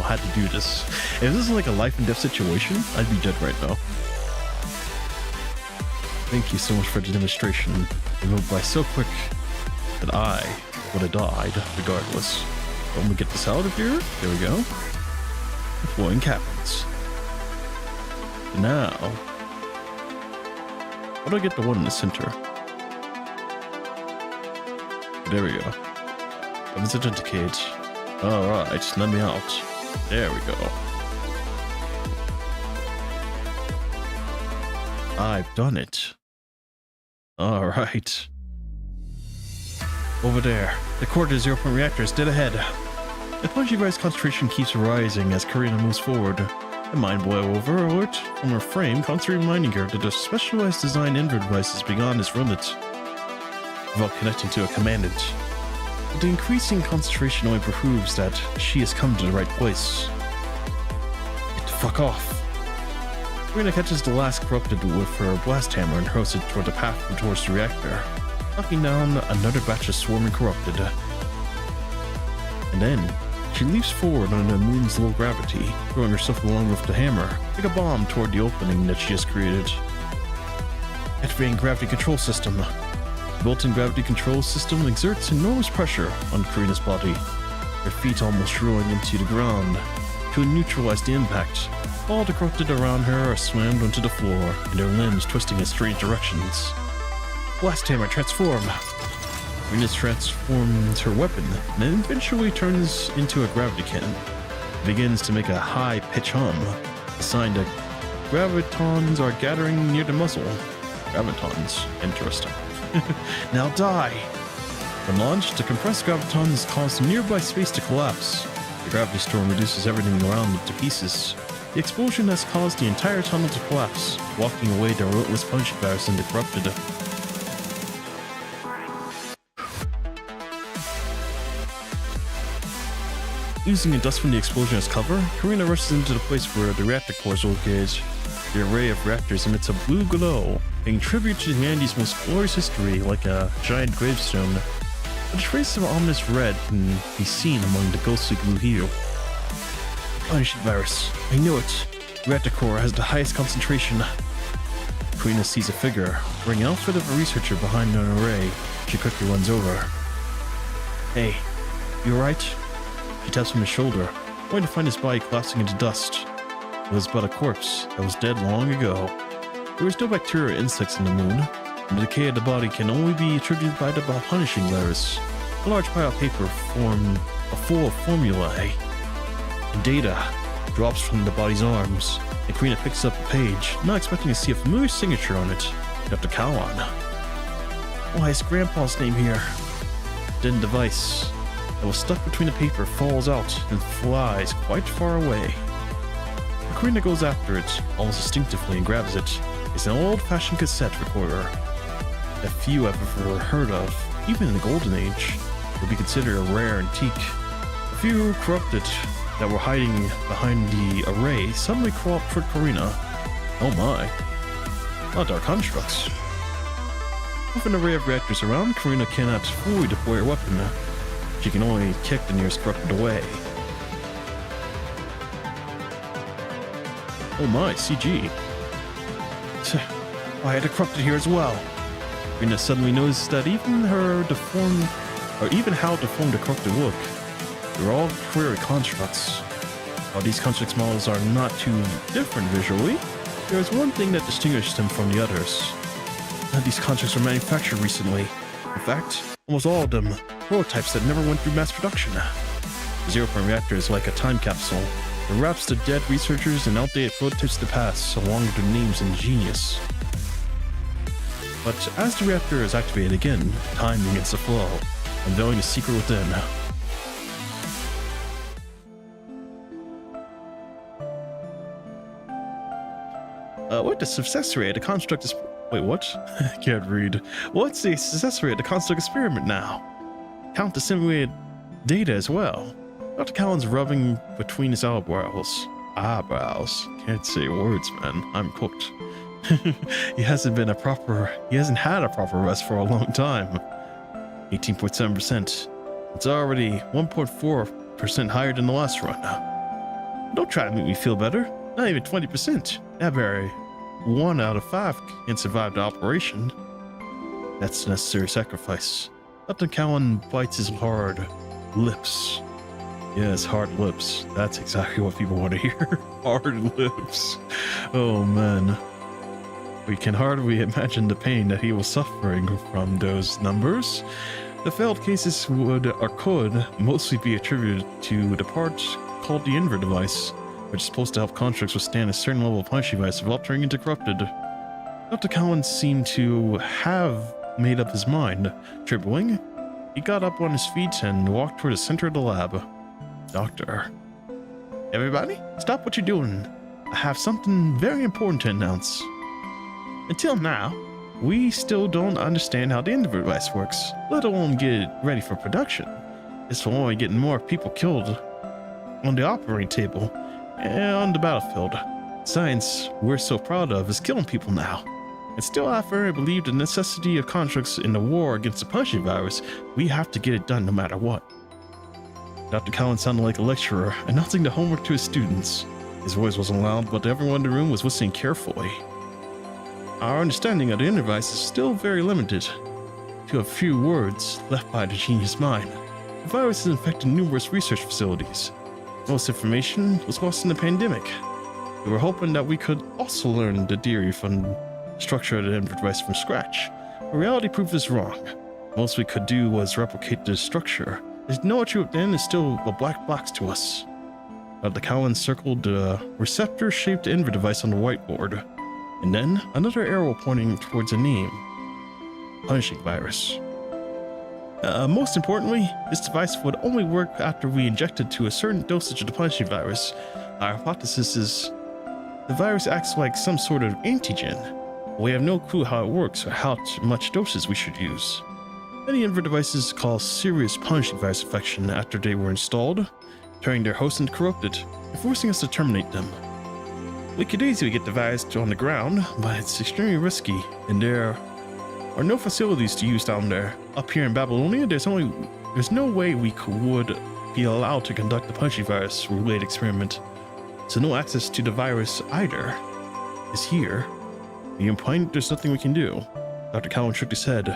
had to do this. If this is like a life and death situation, I'd be dead right now. Thank you so much for the demonstration. It moved by so quick that I would have died regardless. When we get this out of here, there we go. Deploying cabins. Now, how do I get the one in the center? There we go. Let's authenticate. Alright, let me out. There we go. I've done it. Alright. Over there. The core to the 0-point reactor is dead ahead. The Punchibri's concentration keeps rising as Karina moves forward. A mind boil over alert from her frame constantly reminding her that a specialized design Ender device is beyond its remnant, without connecting to a Commandant. But the increasing concentration only proves that she has come to the right place. Get the fuck off. Karina catches the last corrupted with her blast hammer and hurls it toward the path towards the reactor, knocking down another batch of swarming corrupted. And then, she leaps forward under the moon's low gravity, throwing herself along with the hammer, like a bomb toward the opening that she has created. Activating gravity control system. The built-in gravity control system exerts enormous pressure on Karina's body, her feet almost drilling into the ground. To neutralize the impact, all the corrupted around her are slammed onto the floor, and their limbs twisting in strange directions. Blast hammer transform. Karina transforms her weapon, and then eventually turns into a gravity cannon. It begins to make a high-pitched hum, a sign that gravitons are gathering near the muzzle. Gravitons, interesting. Now die! When launched, the compressed gravitons cause nearby space to collapse. The gravity storm reduces everything around it to pieces. The explosion has caused the entire tunnel to collapse, walking away the relentless punch bars and the corrupted. Using the dust from the explosion as cover, Karina rushes into the place where the reactor core is located. The array of reactors emits a blue glow, paying tribute to humanity's most glorious history like a giant gravestone. A trace of ominous red can be seen among the ghostly blue hue. Punishing virus. I know it. Reactor core has the highest concentration. Karina sees a figure, wearing an outfit of a researcher behind an array. She quickly runs over. Hey, you alright? She taps on his shoulder, only to find his body collapsing into dust. It was but a corpse that was dead long ago. There was no bacteria or insects in the moon, and the decay of the body can only be attributed by the punishing virus. A large pile of paper formed full of formulae and data drops from the body's arms, and Karina picks up a page, not expecting to see a familiar signature on it. Dr. Kawan. Why is Grandpa's name here? Then the device that was stuck between the paper falls out and flies quite far away. Karina goes after it, almost instinctively, and grabs it. It's an old-fashioned cassette recorder that few have ever heard of, even in the Golden Age. It would be considered a rare antique. A few corrupted that were hiding behind the array suddenly crawl up toward Karina. Oh my. Not our constructs. With an array of reactors around, Karina cannot fully deploy her weapon. She can only kick the nearest corrupted away. Oh my, CG. I had a corrupted here as well. Karina suddenly noticed that even how deformed the corrupted look, they're all query constructs. While these constructs models are not too different visually, there is one thing that distinguishes them from the others. These constructs were manufactured recently. In fact, almost all of them prototypes that never went through mass production. The zero-point reactor is like a time capsule. It wraps the dead researchers and outdated prototypes of the past, along with their names and genius. But as the reactor is activated again, time begins to flow, unveiling the secret within. What the success rate of the construct is... Wait, what? Can't read. What's the success rate of the construct experiment now? Count the simulated data as well. Dr. Callan's rubbing between his eyebrows. Can't say words, man. I'm cooked. He hasn't had a proper rest for a long time. 18.7%. It's already 1.4% higher than the last run. Don't try to make me feel better. Not even 20%. That very 1 out of 5 can survive the operation. That's a necessary sacrifice. Dr. Callan bites his hard lips. Yes, hard lips. That's exactly what people want to hear. Hard lips. Oh man. We can hardly imagine the pain that he was suffering from those numbers. The failed cases would or could mostly be attributed to the part called the Inver device, which is supposed to help constructs withstand a certain level of punishing device without turning into corrupted. Dr. Collins seemed to have made up his mind. Dribbling, he got up on his feet and walked toward the center of the lab. Doctor. Everybody, stop what you're doing. I have something very important to announce. Until now, we still don't understand how the Inver device works, let alone get it ready for production. This will only get more people killed on the operating table and on the battlefield. Science we're so proud of is killing people now. And still, I firmly believe the necessity of constructs in the war against the punishing virus. We have to get it done no matter what. Dr. Collins sounded like a lecturer, announcing the homework to his students. His voice wasn't loud, but everyone in the room was listening carefully. Our understanding of the Inver device is still very limited to a few words left by the genius mind. The virus has infected numerous research facilities. Most information was lost in the pandemic. We were hoping that we could also learn the theory from the structure of the Inver device from scratch. But reality proved us wrong. Most we could do was replicate the structure. There's no truth then, is still a black box to us. Dr. Cowan circled the receptor-shaped Inver device on the whiteboard, and then another arrow pointing towards a name. Punishing virus. Most importantly, this device would only work after we injected to a certain dosage of the punishing virus. Our hypothesis is the virus acts like some sort of antigen. We have no clue how it works or how much doses we should use. Many Inver devices cause serious punishing virus infection after they were installed. turning their host into corrupted and forcing us to terminate them. We could easily get the virus on the ground, but it's extremely risky, and there are no facilities to use down there. Up here in Babylonia, there's no way we would be allowed to conduct the punchy virus related experiment, so no access to the virus either is here. At the point, there's nothing we can do. Dr. Cowan shook his head.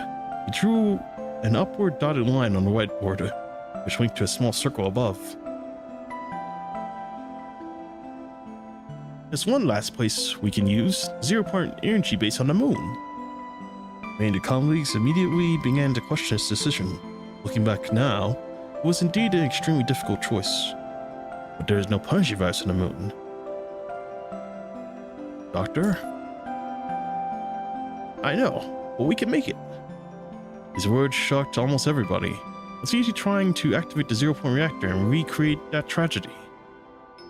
He drew an upward dotted line on the whiteboard, which linked to a small circle above. There's one last place we can use, zero-point energy base on the moon. Many of the colleagues immediately began to question his decision. Looking back now, it was indeed an extremely difficult choice. But there is no punchy virus on the moon. Doctor? I know, but we can make it. His words shocked almost everybody. It's easy trying to activate the zero-point reactor and recreate that tragedy.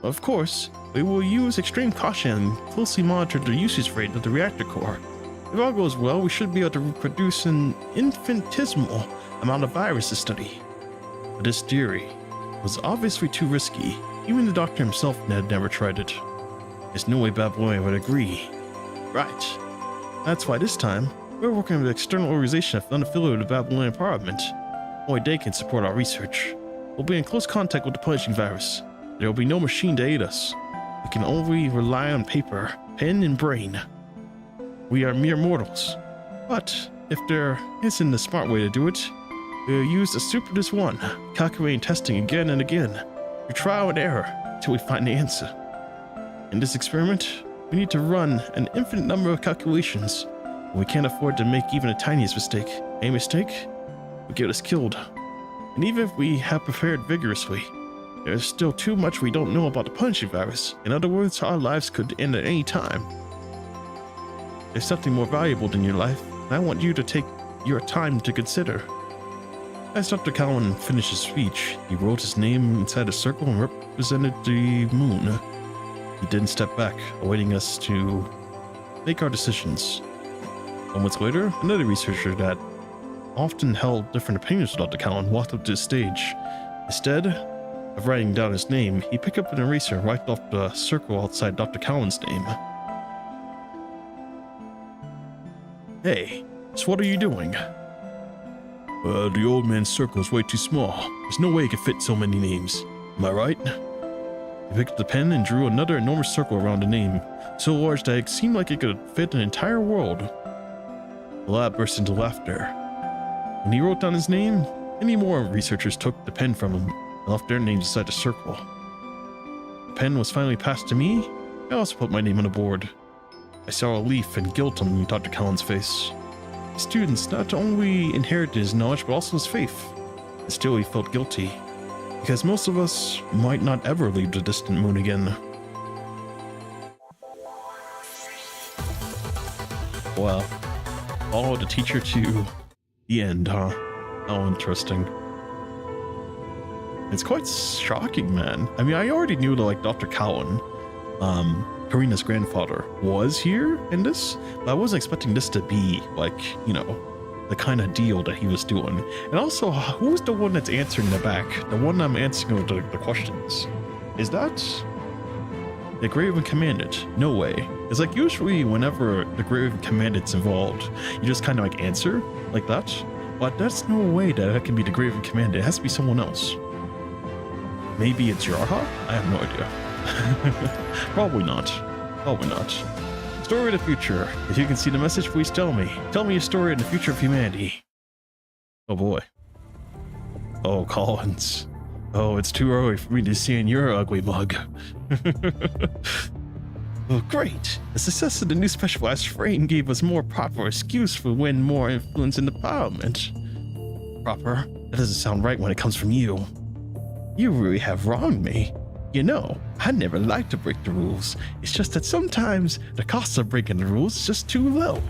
Of course, we will use extreme caution and closely monitor the usage rate of the reactor core. If all goes well, we should be able to produce an infinitesimal amount of virus to study. But this theory was obviously too risky. Even the doctor himself had never tried it. There's no way Babylonia would agree. Right. That's why this time, we're working with an external organization unaffiliated with the Babylonian Parliament. Only they can support our research. We'll be in close contact with the punishing virus. There will be no machine to aid us. We can only rely on paper, pen, and brain. We are mere mortals. But if there isn't a smart way to do it, we'll use the stupidest one, calculating testing again and again, through trial and error, until we find the answer. In this experiment, we need to run an infinite number of calculations, and we can't afford to make even the tiniest mistake. A mistake will get us killed. And even if we have prepared vigorously, there's still too much we don't know about the punishing virus. In other words, our lives could end at any time. There's something more valuable than your life, and I want you to take your time to consider. As Dr. Cowan finished his speech, he wrote his name inside a circle and represented the moon. He didn't step back, awaiting us to make our decisions. Moments later, another researcher that often held different opinions with Dr. Cowan walked up to the stage. Instead of writing down his name, he picked up an eraser and wiped off the circle outside Dr. Cowan's name. Hey, so what are you doing? The old man's circle is way too small. There's no way he could fit so many names. Am I right? He picked up the pen and drew another enormous circle around the name, so large that it seemed like it could fit an entire world. The lab burst into laughter. When he wrote down his name, many more researchers took the pen from him and left their names inside the circle. The pen was finally passed to me. I also put my name on the board. I saw relief and guilt on Dr. Cowan's face. The students not only inherited his knowledge, but also his faith. And still he felt guilty, because most of us might not ever leave the distant moon again. Wow. Follow the teacher to the end, huh? How interesting. It's quite shocking, man. I mean, I already knew that, like, Dr. Cowan, Karina's grandfather, was here in this, but I wasn't expecting this to be, like, you know, the kind of deal that he was doing. And also, who's the one that's answering the back? The one I'm answering the questions. Is that the Graven Commandant? No way. It's like usually whenever the Graven Commandant's involved, you just kind of like answer like that. But that's no way that can be the Graven Commandant. It has to be someone else. Maybe it's Yarha? I have no idea. Probably not. Probably not. Story of the future. If you can see the message, please tell me. Tell me a story of the future of humanity. Oh boy. Oh, Collins. Oh, it's too early for me to see in your ugly mug. Oh, great. The success of the new specialized frame gave us more proper excuse for win more influence in the parliament. Proper? That doesn't sound right when it comes from you. You really have wronged me. You know, I never like to break the rules. It's just that sometimes the cost of breaking the rules is just too low.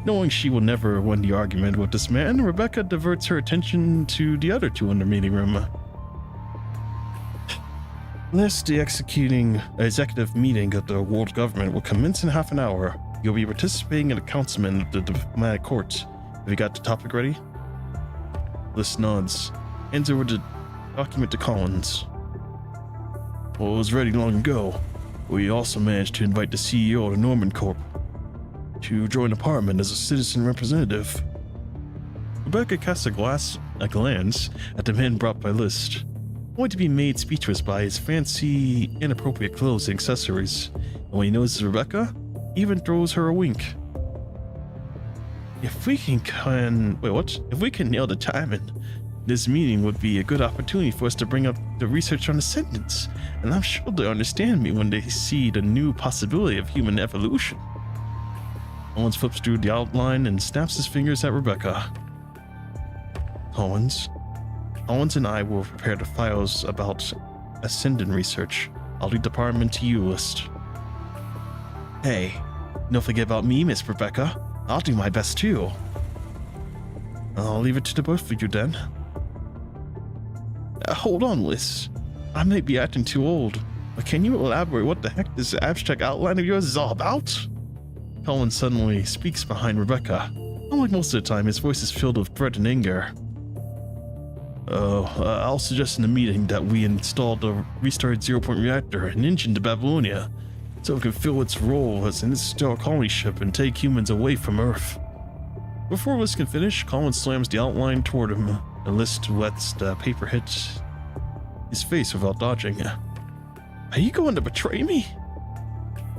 Knowing she will never win the argument with this man, Rebecca diverts her attention to the other two in the meeting room. Lest the executive meeting of the world government will commence in half an hour. You'll be participating in the councilman of the diplomatic court. Have you got the topic ready? Liz nods, hands over the document to Collins. Well, it was ready long ago. We also managed to invite the CEO of the Norman Corp to join the Parliament as a citizen representative. Rebecca cast a glance at the man brought by List, only to be made speechless by his fancy, inappropriate clothes and accessories. And when he notices Rebecca, he even throws her a wink. If we can nail the timing, this meeting would be a good opportunity for us to bring up the research on ascendants, and I'm sure they'll understand me when they see the new possibility of human evolution. Collins flips through the outline and snaps his fingers at Rebecca. Collins and I will prepare the files about ascendant research. I'll lead the department to you, List. Hey, don't forget about me, Miss Rebecca. I'll do my best too. I'll leave it to the both of you then. Hold on, Liz. I might be acting too old, but can you elaborate what the heck this abstract outline of yours is all about? Colin suddenly speaks behind Rebecca. Unlike most of the time, his voice is filled with dread and anger. I'll suggest in the meeting that we install the restarted zero-point reactor and engine to Babylonia, so it can fill its role as an interstellar colony ship and take humans away from Earth. Before List can finish, Colin slams the outline toward him, and List lets the paper hit his face without dodging. Are you going to betray me?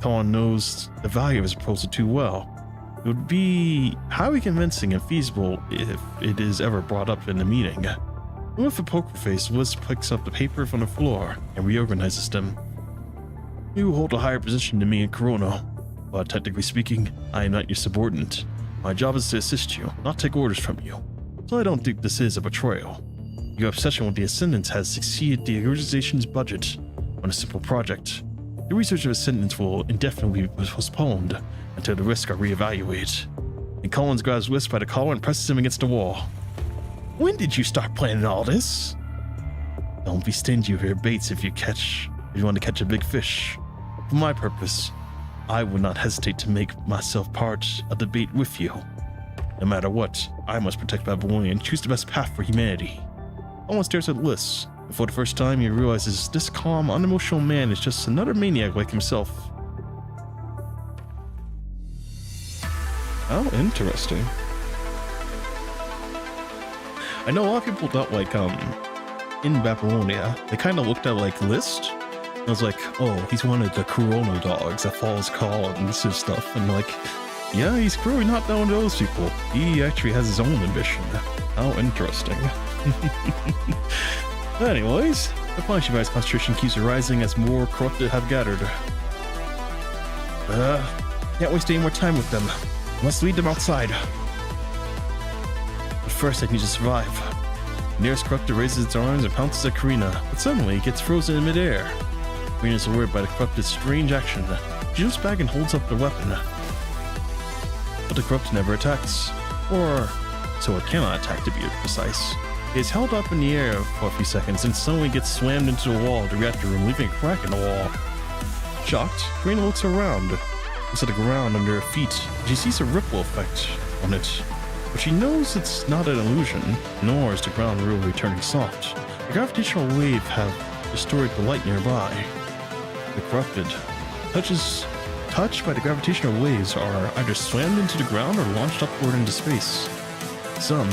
Colin knows the value of his proposal too well. It would be highly convincing and feasible if it is ever brought up in the meeting. With a poker face, List picks up the paper from the floor and reorganizes them. You hold a higher position than me in Corona, but technically speaking, I am not your subordinate. My job is to assist you, not take orders from you. So I don't think this is a betrayal. Your obsession with the Ascendants has exceeded the organization's budget on a simple project. The research of Ascendants will indefinitely be postponed until the risks are reevaluated. And Collins grabs List by the collar and presses him against the wall. When did you start planning all this? Don't be stingy with your baits if you want to catch a big fish. For my purpose, I would not hesitate to make myself part of the bait with you. No matter what, I must protect Babylonia and choose the best path for humanity. Almost stares at Lys, and for the first time he realizes this calm, unemotional man is just another maniac like himself. Oh, interesting. I know a lot of people thought in Babylonia, they kind of looked at List. I was like, oh, he's one of the Corona dogs that follows Collins and stuff. And yeah, he's clearly not one of those people. He actually has his own ambition. How interesting. Anyways, the Punisher Vice concentration keeps rising as more corrupted have gathered. Can't waste any more time with them. Must lead them outside. But first I need to survive. The nearest corrupted raises its arms and pounces at Karina, but suddenly it gets frozen in midair. Karina is alert by the corrupted's strange action. She jumps back and holds up the weapon. But the corrupt never attacks. Or so it cannot attack, to be precise. It is held up in the air for a few seconds and suddenly gets slammed into the wall of the reactor room, leaving a crack in the wall. Shocked, Karina looks around. Looks at the ground under her feet. She sees a ripple effect on it. But she knows it's not an illusion, nor is the ground really turning soft. The gravitational wave have destroyed the light nearby. The corrupted, touched by the gravitational waves, are either slammed into the ground or launched upward into space. Some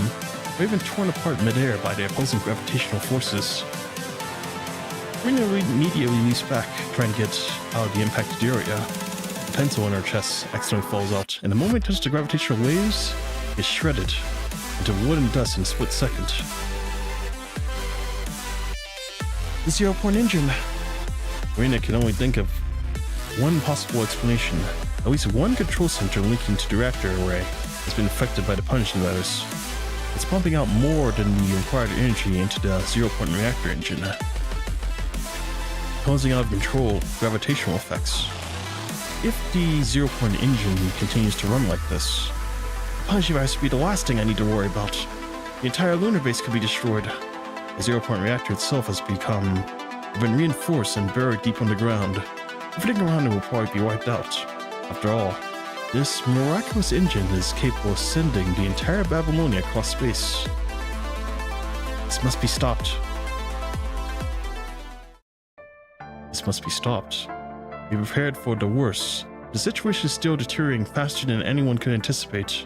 are even torn apart midair by the opposing gravitational forces. Karina immediately leaps back, trying to get out of the impacted area. The pencil in her chest accidentally falls out, and the moment it touches the gravitational waves, is shredded into wood and dust in a split second. The zero-point engine. Karina can only think of one possible explanation. At least one control center linking to the reactor array has been affected by the punishing virus. It's pumping out more than the required energy into the zero-point reactor engine, causing out of control gravitational effects. If the zero-point engine continues to run like this, the punishing virus would be the last thing I need to worry about. The entire lunar base could be destroyed. The zero-point reactor itself has been reinforced and buried deep underground. Everything around it will probably be wiped out. After all, this miraculous engine is capable of sending the entire Babylonia across space. This must be stopped. This must be stopped. Be prepared for the worst. The situation is still deteriorating faster than anyone could anticipate.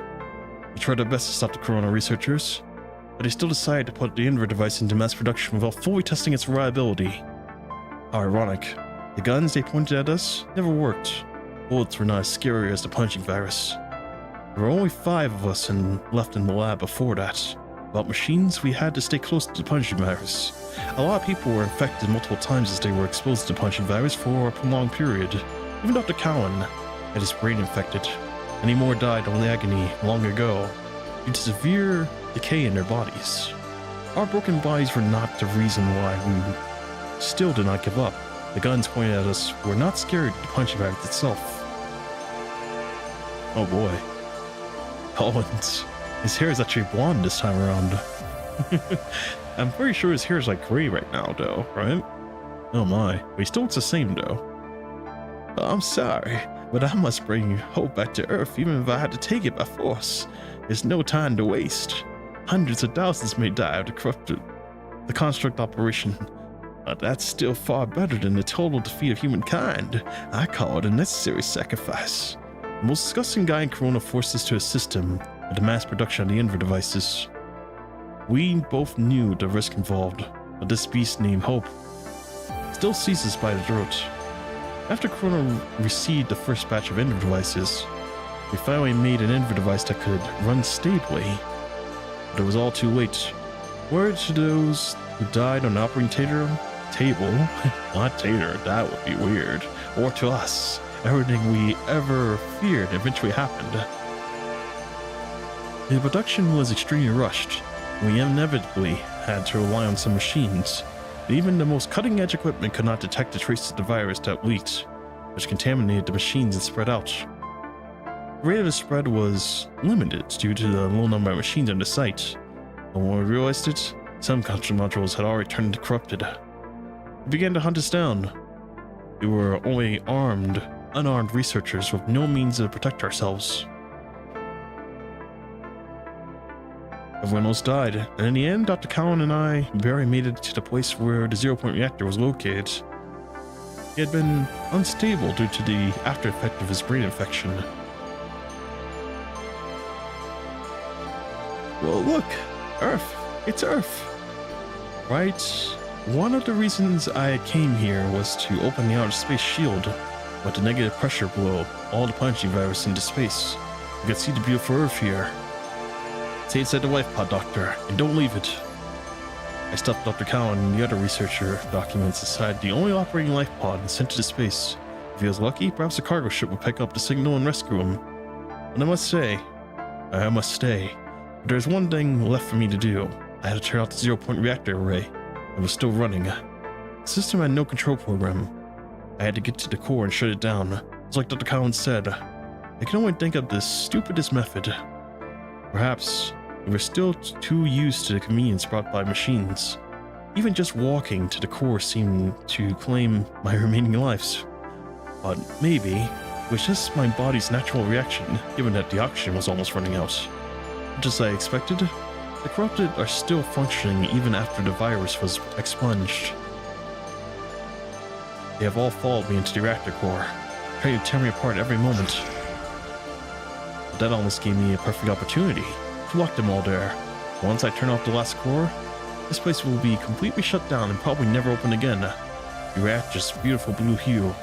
We tried our best to stop the corona researchers, but they still decided to put the Inver device into mass production without fully testing its reliability. How ironic. The guns they pointed at us never worked. Bullets were not as scary as the punching virus. There were only 5 of us left in the lab before that. About machines, we had to stay close to the punching virus. A lot of people were infected multiple times as they were exposed to the punching virus for a prolonged period. Even Dr. Cowan had his brain infected. Many more died on the agony long ago due to severe decay in their bodies. Our broken bodies were not the reason why we still did not give up. The guns pointed at us were not scared of the punching virus itself. Oh boy. Collins. His hair is actually blonde this time around. I'm pretty sure his hair is like gray right now though, right? Oh my, but he still looks the same though. I'm sorry, but I must bring hope back to Earth even if I had to take it by force. There's no time to waste. Hundreds of thousands may die of the construct operation, but that's still far better than the total defeat of humankind. I call it a necessary sacrifice. The most disgusting guy in Corona forced us to assist him with the mass production of the Inver devices. We both knew the risk involved, but this beast named Hope still seized us by the throat. After Corona received the first batch of Inver devices, we finally made an Inver device that could run stably. But it was all too late. Word to those who died on the operating table, not tater, that would be weird, or to us, everything we ever feared eventually happened. The production was extremely rushed, and we inevitably had to rely on some machines. Even the most cutting-edge equipment could not detect the traces of the virus that leaked, which contaminated the machines and spread out. The rate of the spread was limited due to the low number of machines on the site, but when we realized it, some control modules had already turned corrupted. We began to hunt us down. We were only unarmed researchers with no means to protect ourselves. Everyone else died, and in the end, Dr. Cowan and I barely made it to the place where the zero-point reactor was located. He had been unstable due to the after effect of his brain infection. Well, look, Earth. It's Earth. Right? One of the reasons I came here was to open the outer space shield, but the negative pressure blew all the punching virus into space. You could see the beautiful Earth here. Stay inside the life pod, Doctor, and don't leave it. I stuffed Dr. Cowan and the other researcher documents inside the only operating life pod and sent it to space. If he was lucky, perhaps a cargo ship would pick up the signal and rescue him. And I must stay. But there's one thing left for me to do. I had to turn out the zero-point reactor array. It was still running. The system had no control program. I had to get to the core and shut it down. It's like Dr. Cowan said. I can only think of the stupidest method. Perhaps we were still too used to the convenience brought by machines. Even just walking to the core seemed to claim my remaining lives. But maybe it was just my body's natural reaction, given that the oxygen was almost running out. Just as I expected, the corrupted are still functioning even after the virus was expunged. They have all followed me into the reactor core, trying to tear me apart every moment. But that almost gave me a perfect opportunity to lock them all there. Once I turn off the last core, this place will be completely shut down and probably never open again. The reactor's beautiful blue hue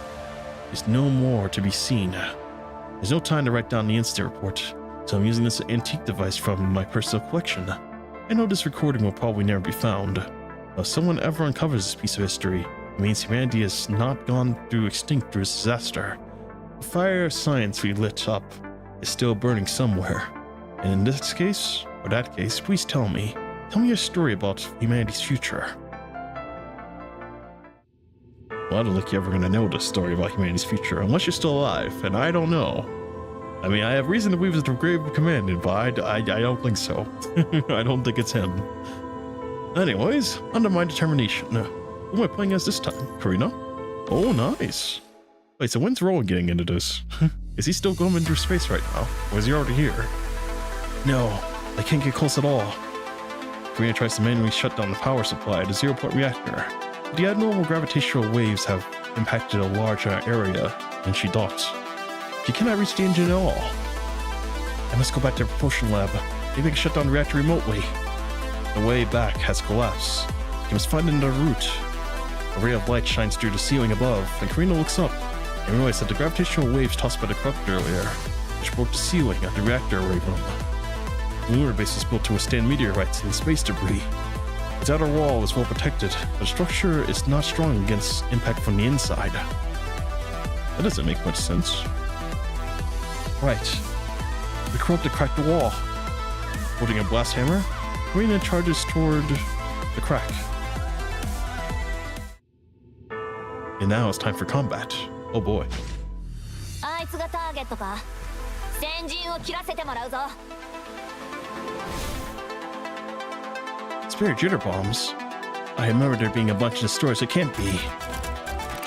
is no more to be seen. There's no time to write down the incident report, so I'm using this antique device from my personal collection. I know this recording will probably never be found. If someone ever uncovers this piece of history, it means humanity has not gone extinct through this disaster. The fire of science we lit up is still burning somewhere. And in this case, or that case, please tell me your story about humanity's future. Well, I don't think you're ever going to know the story about humanity's future, unless you're still alive, and I don't know. I mean, I have reason to believe it's the grave of Commandant, but I don't think so. I don't think it's him. Anyways, under my determination. Who am I playing as this time? Karina? Oh, nice. Wait, so when's Rowan getting into this? Is he still going through space right now? Or is he already here? No, I can't get close at all. Karina tries to manually shut down the power supply at the zero-point reactor. The abnormal gravitational waves have impacted a large area, and she docks. She cannot reach the engine at all. I must go back to the propulsion lab. Maybe I can shut down the reactor remotely. The way back has collapsed. You must find another route. A ray of light shines through the ceiling above, and Karina looks up and realizes that the gravitational waves tossed by the corruptor earlier, which broke the ceiling of the reactor array room. The lunar base was built to withstand meteorites and space debris. Its outer wall is well protected, but the structure is not strong against impact from the inside. That doesn't make much sense. Right. The corruptor cracked the wall. Holding a blast hammer, Karina charges toward the crack. And now it's time for combat. Oh boy. Spare jitter bombs. I remember there being a bunch in the stores. It can't be.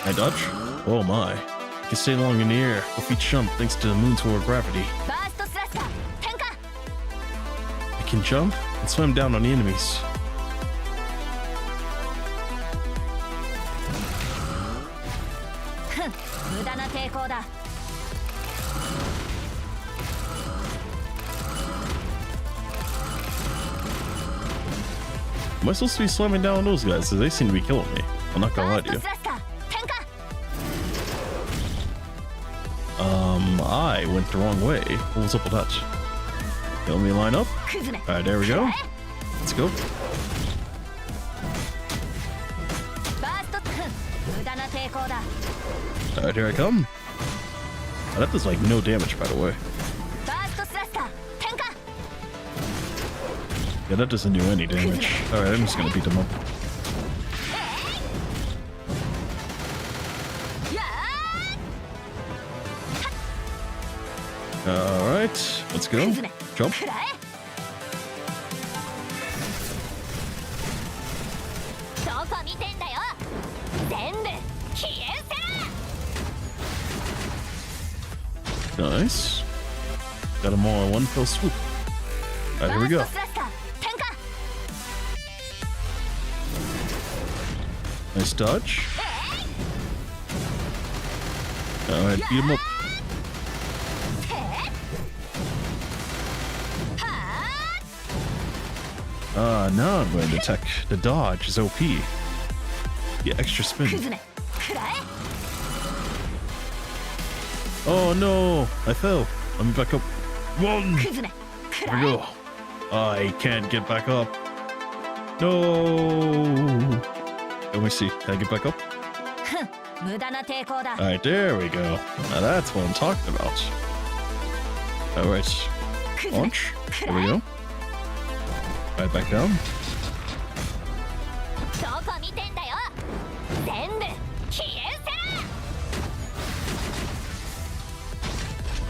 I dodge? Oh my. I can stay long in the air with each jump thanks to the moon's lower gravity. I can jump and slam down on the enemies. Am I supposed to be slamming down on those guys? Because they seem to be killing me. I'm not gonna lie to you. I went the wrong way. What was up with that? Okay, let me line up. Alright, there we go. Let's go. Alright, here I come. Oh, that does like no damage, by the way. Yeah, that doesn't do any damage. Alright, I'm just gonna beat them up. Alright, let's go. Jump. Nice. Got them all in one fell swoop. Alright, here we go. Nice dodge. Alright, beat him up. Now I'm going to attack. The dodge is OP. Yeah, extra spin. Oh no! I fell. Let me back up. One! There we go. I can't get back up. No! Let me see. Can I get back up? Alright, there we go. Now that's what I'm talking about. Alright. Launch. There we go. Alright, back down.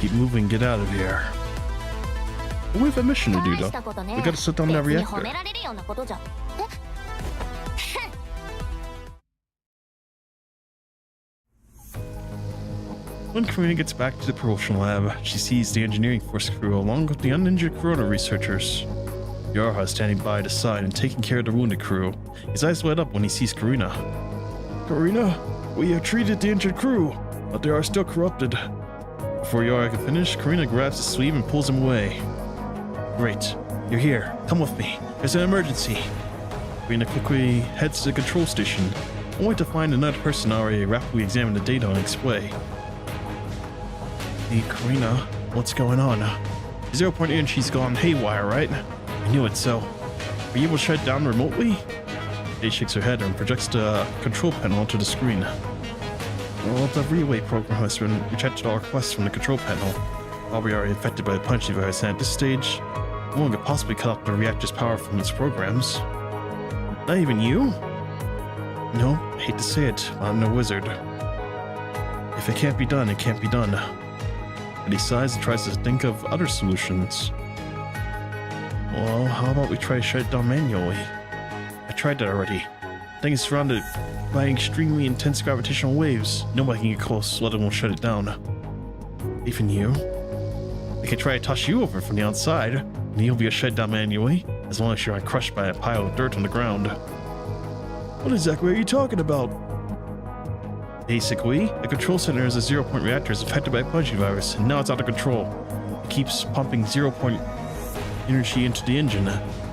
Keep moving, get out of here. We have a mission to do though. We gotta sit down that reactor. When Karina gets back to the propulsion lab, she sees the engineering force crew along with the uninjured corona researchers. Yarha is standing by the side and taking care of the wounded crew. His eyes light up when he sees Karina. Karina, we have treated the injured crew, but they are still corrupted. Before Yarha can finish, Karina grabs his sleeve and pulls him away. Great, you're here. Come with me. There's an emergency. Karina quickly heads to the control station, only to find another person already rapidly examine the data on display. Hey, Karina, what's going on? 0.8 and she's gone haywire, right? I knew it, so. Are you able to shut it down remotely? Kay shakes her head and projects the control panel onto the screen. Well, the relay program has been rejected all requests from the control panel. Probably already infected by the punchy virus, and at this stage, no one could possibly cut off the reactor's power from its programs. Not even you? No, I hate to say it, but I'm no wizard. If it can't be done, it can't be done. But he sighs and tries to think of other solutions. Well, how about we try to shut it down manually? I tried that already. The thing is surrounded by extremely intense gravitational waves. Nobody can get close, let alone shut it down. Even you? I can try to toss you over from the outside, and you'll be shut down manually, as long as you're not crushed by a pile of dirt on the ground. What exactly are you talking about? Basically, the control center is a zero-point reactor is affected by a punchy virus, and now it's out of control. It keeps pumping zero-point energy into the engine,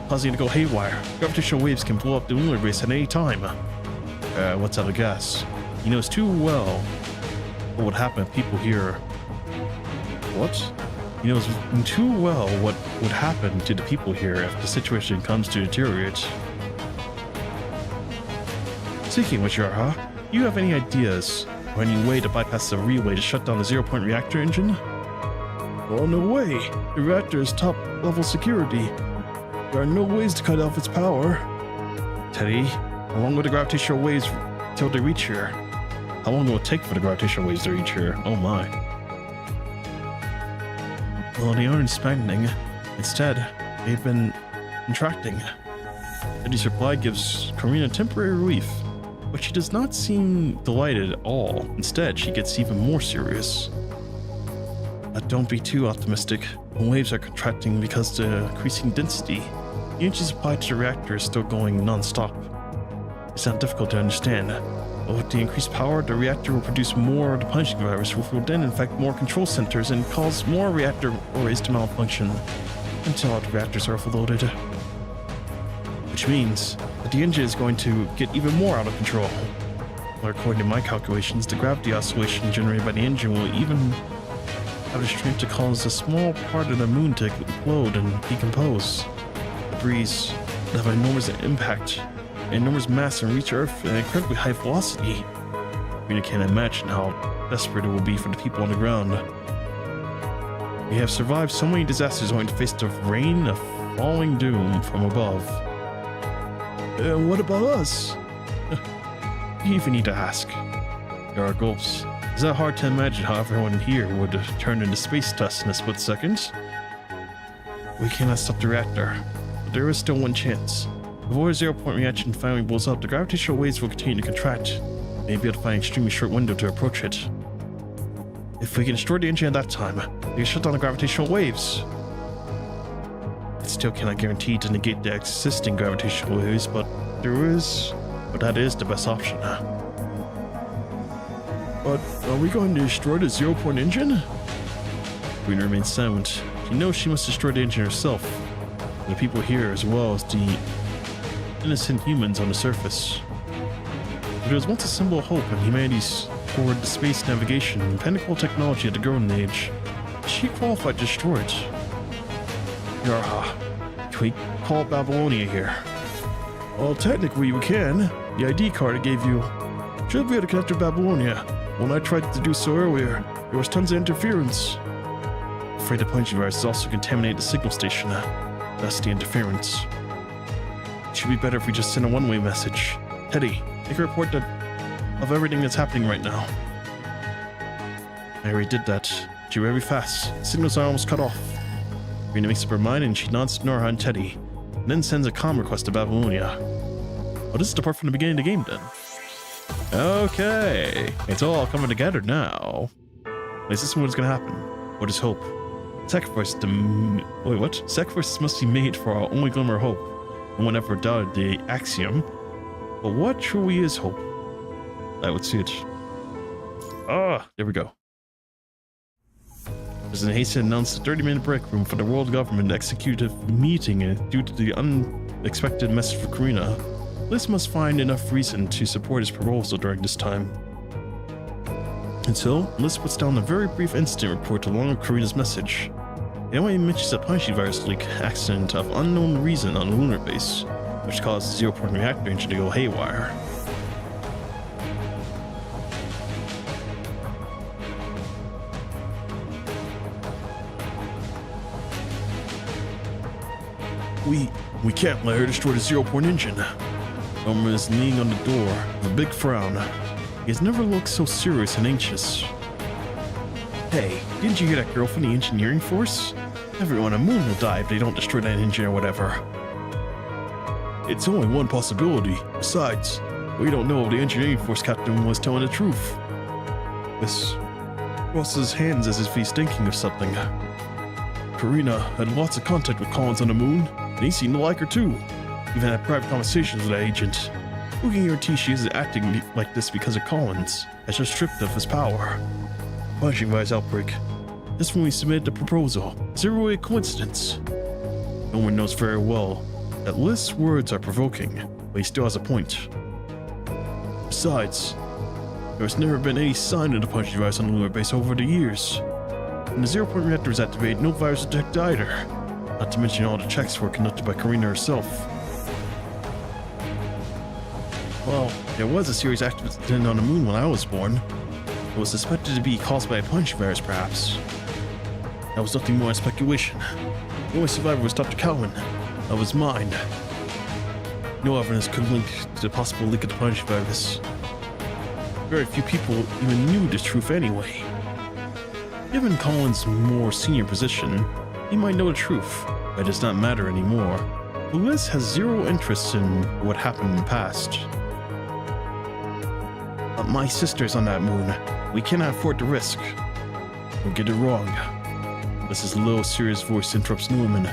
causing it to go haywire. Gravitational waves can blow up the lunar base at any time. What's out of gas? He knows too well what would happen if people here... What? He knows too well what would happen to the people here if the situation comes to deteriorate. Speaking of which, Yarha, do you have any ideas or any way to bypass the relay to shut down the zero-point reactor engine? Oh, no way. The reactor is top-level security. There are no ways to cut off its power. Teddy, how long will the gravitational waves till they reach here? How long will it take for the gravitational waves to reach here? Oh my. Well, they aren't expanding. Instead, they've been contracting. Teddy's reply gives Karina temporary relief, but she does not seem delighted at all. Instead, she gets even more serious. But don't be too optimistic. The waves are contracting because of the increasing density. The energy supply to the reactor is still going non-stop. It's not difficult to understand. But with the increased power, the reactor will produce more of the punching virus, which will then infect more control centers and cause more reactor arrays to malfunction until all the reactors are overloaded. Which means that the engine is going to get even more out of control. Well, according to my calculations, the gravity oscillation generated by the engine will even have the strength to cause a small part of the moon to explode and decompose. The breeze will have an enormous impact, an enormous mass, and reach Earth at an incredibly high velocity. You can't imagine how desperate it will be for the people on the ground. We have survived so many disasters only to face the rain of falling doom from above. What about us? You even need to ask. There are gulps. Is that hard to imagine how everyone here would turn into space dust in a split second? We cannot stop the reactor, but there is still one chance. Before a zero-point reaction finally blows up, the gravitational waves will continue to contract. Maybe able to find an extremely short window to approach it. If we can destroy the engine at that time, we can shut down the gravitational waves. I still cannot guarantee to negate the existing gravitational waves, but that is the best option. But are we going to destroy the zero-point engine? Queen remains silent. She knows she must destroy the engine herself. The people here, as well as the innocent humans on the surface. It was once a symbol of hope in humanity's toward the space navigation and pinnacle technology of the golden age. She qualified to destroy it. Yarha, can we call Babylonia here? Well, technically we can. The ID card I gave you should be able to connect to Babylonia. When I tried to do so earlier, there was tons of interference. I'm afraid the punchy virus has also contaminated the signal station. That's the interference. It should be better if we just send a one-way message. Teddy, make a report of everything that's happening right now. I already did that. She very fast. Signals are almost cut off. Rena makes up her mind and she nods to Nora and Teddy, and then sends a comm request to Babylonia. Well, this is the part from the beginning of the game then. Okay, it's all coming together now. Is this what's gonna happen? What is hope? Sacrifices must be made for our only glimmer of hope. No one ever doubted the axiom. But what truly is hope? Let's see it. There we go. President Haston announced a 30-minute break room for the world government executive meeting due to the unexpected message for Karina. Liz must find enough reason to support his proposal during this time. Until Liz puts down a very brief incident report along with Karina's message. It only mentions a punchy virus leak accident of unknown reason on the lunar base, which caused the zero-point reactor engine to go haywire. We can't let her destroy the zero-point engine. Norman is leaning on the door with a big frown. He has never looked so serious and anxious. Hey, didn't you hear that girl from the engineering force? Everyone on the moon will die if they don't destroy that engine or whatever. It's only one possibility. Besides, we don't know if the engineering force captain was telling the truth. This crosses his hands as if he's thinking of something. Karina had lots of contact with Collins on the moon, and he seemed to like her too. Even had private conversations with that agent. Who can guarantee she isn't acting like this because of Collins has just stripped of his power? Punching virus outbreak. Just when we submitted the proposal. Is it really a coincidence? No one knows very well that List's words are provoking, but he still has a point. Besides, there's never been any sign of the punching virus on the lunar base over the years. When the zero-point reactor was activated, no virus detected either. Not to mention all the checks were conducted by Karina herself. Well, there was a serious accident on the moon when I was born. It was suspected to be caused by a punching virus, perhaps. That was nothing more than speculation. The only survivor was Dr. Cowan. That was mine. No evidence could link to the possible leak of the punching virus. Very few people even knew the truth anyway. Given Collins' more senior position, he might know the truth, but it does not matter anymore. The list has zero interest in what happened in the past. But my sister's on that moon. We cannot afford the risk. Don't get it wrong. Liz's low, serious voice interrupts Norman.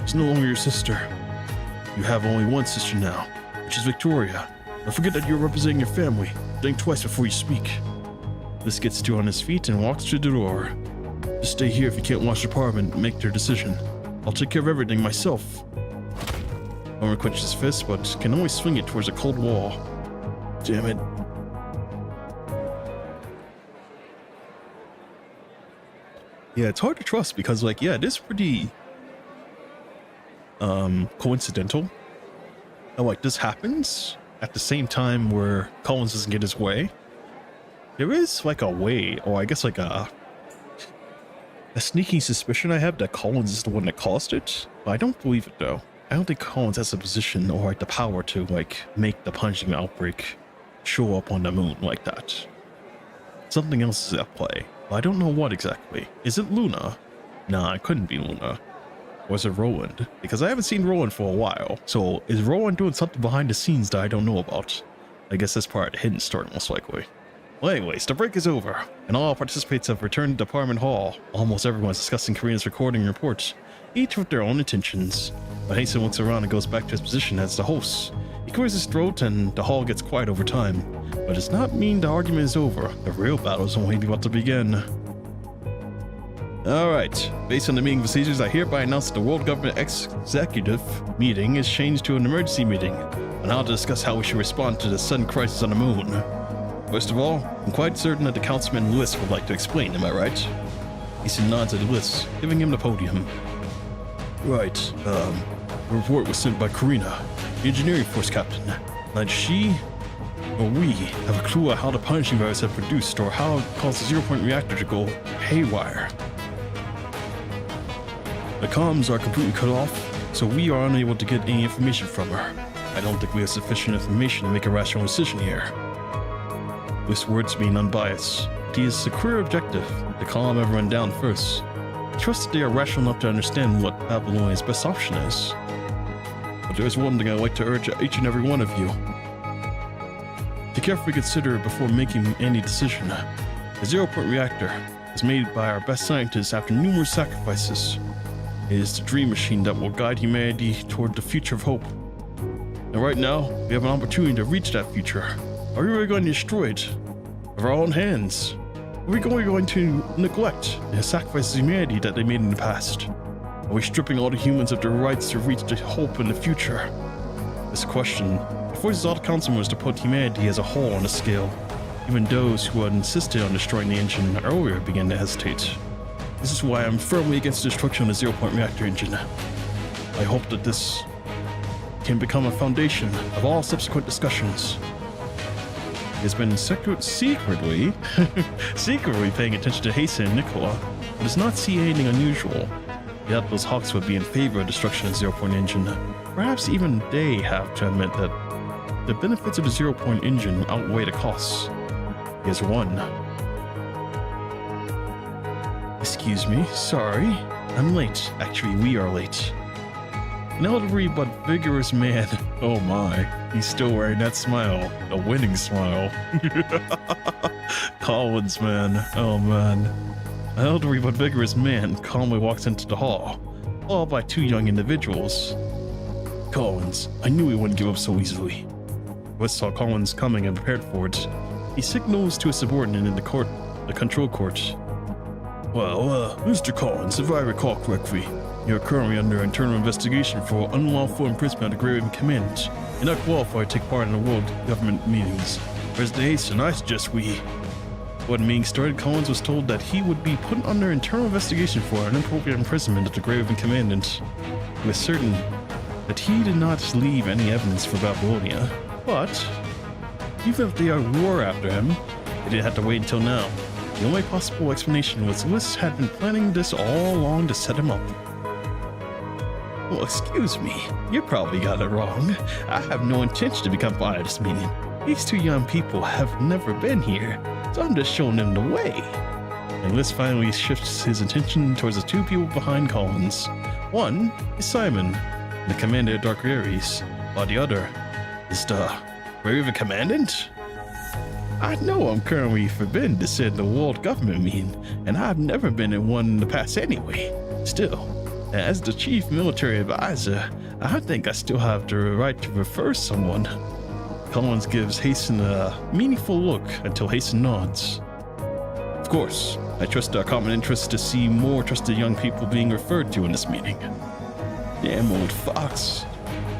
She's no longer your sister. You have only one sister now, which is Victoria. Don't forget that you're representing your family. Think twice before you speak. Liz gets to on his feet and walks to the door. Just stay here if you can't watch the apartment and make their decision. I'll take care of everything myself. Norman clenches his fist, but can only swing it towards a cold wall. Damn it. Yeah, it's hard to trust because, like, yeah, it is pretty coincidental. And, like, this happens at the same time where Collins doesn't get his way. There is, like, a way, or I guess, like, a sneaking suspicion I have that Collins is the one that caused it. But I don't believe it, though. I don't think Collins has the position or, like, the power to, like, make the punching outbreak show up on the moon like that. Something else is at play. I don't know what exactly. Is it Luna? Nah, it couldn't be Luna. Or is it Roland? Because I haven't seen Roland for a while. So is Roland doing something behind the scenes that I don't know about? I guess that's part of the hidden story, most likely. Well, anyways, the break is over, and all participants have returned to Department Hall. Almost everyone's discussing Karina's recording reports, each with their own intentions. But Hasten looks around and goes back to his position as the host. He clears his throat and the hall gets quiet over time. But it does not mean the argument is over. The real battle is only about to begin. Alright, based on the meeting procedures, I hereby announce that the World Government Executive Meeting is changed to an emergency meeting, and I'll discuss how we should respond to the sudden crisis on the moon. First of all, I'm quite certain that the Councilman List would like to explain, am I right? Easton nods at List, giving him the podium. Right, the report was sent by Karina, the engineering force captain. Neither she or we have a clue on how the punishing virus have produced or how it caused the zero-point reactor to go haywire. The comms are completely cut off, so we are unable to get any information from her. I don't think we have sufficient information to make a rational decision here. This words being unbiased, it is the clear objective to calm everyone down first. I trust that they are rational enough to understand what Babylonia's best option is. But there is one thing I'd like to urge each and every one of you. To carefully consider before making any decision. The zero-point reactor was made by our best scientists after numerous sacrifices. It is the dream machine that will guide humanity toward the future of hope. And right now, we have an opportunity to reach that future. Are we really going to destroy it with our own hands? Are we going to neglect and sacrifice humanity that they made in the past? Are we stripping all the humans of their rights to reach the hope in the future? This question forces all the councilmen to put humanity as a whole on the scale. Even those who had insisted on destroying the engine earlier began to hesitate. This is why I'm firmly against the destruction of the zero-point reactor engine. I hope that this can become a foundation of all subsequent discussions. He has been secretly paying attention to Hasten and Nicola, but does not see anything unusual. Yet those hawks would be in favor of destruction of the zero-point engine. Perhaps even they have to admit that the benefits of the zero-point engine outweigh the costs. He has won. Excuse me, sorry. I'm late. Actually, we are late. An elderly but vigorous man. Oh my, he's still wearing that smile. A winning smile. Collins, man. Oh man. An elderly but vigorous man calmly walks into the hall, followed by two young individuals. Collins, I knew he wouldn't give up so easily. West saw Collins coming and prepared for it. He signals to a subordinate in the control court. Well, Mr. Collins, if I recall correctly, you're currently under internal investigation for unlawful imprisonment of Grave Commandant. You're not qualified to take part in the world government meetings. President Hasten, I suggest we... When the meeting started, Collins was told that he would be put under internal investigation for inappropriate imprisonment of the Grave Commandant. He was certain that he did not leave any evidence for Babylonia, but even if they were after him, they didn't have to wait until now. The only possible explanation was Liz had been planning this all along to set him up. Well, excuse me, you probably got it wrong. I have no intention to become part of this meeting. These two young people have never been here, so I'm just showing them the way. And Liz finally shifts his attention towards the two people behind Collins. One is Simon, the commander of Dark Ares, while the other is the Grave Commandant? I know I'm currently forbidden to sit in the world government meeting, and I've never been in one in the past anyway. Still, as the chief military advisor, I think I still have the right to refer someone. Collins gives Hasten a meaningful look until Hasten nods. Of course, I trust our common interest to see more trusted young people being referred to in this meeting. Damn old fox.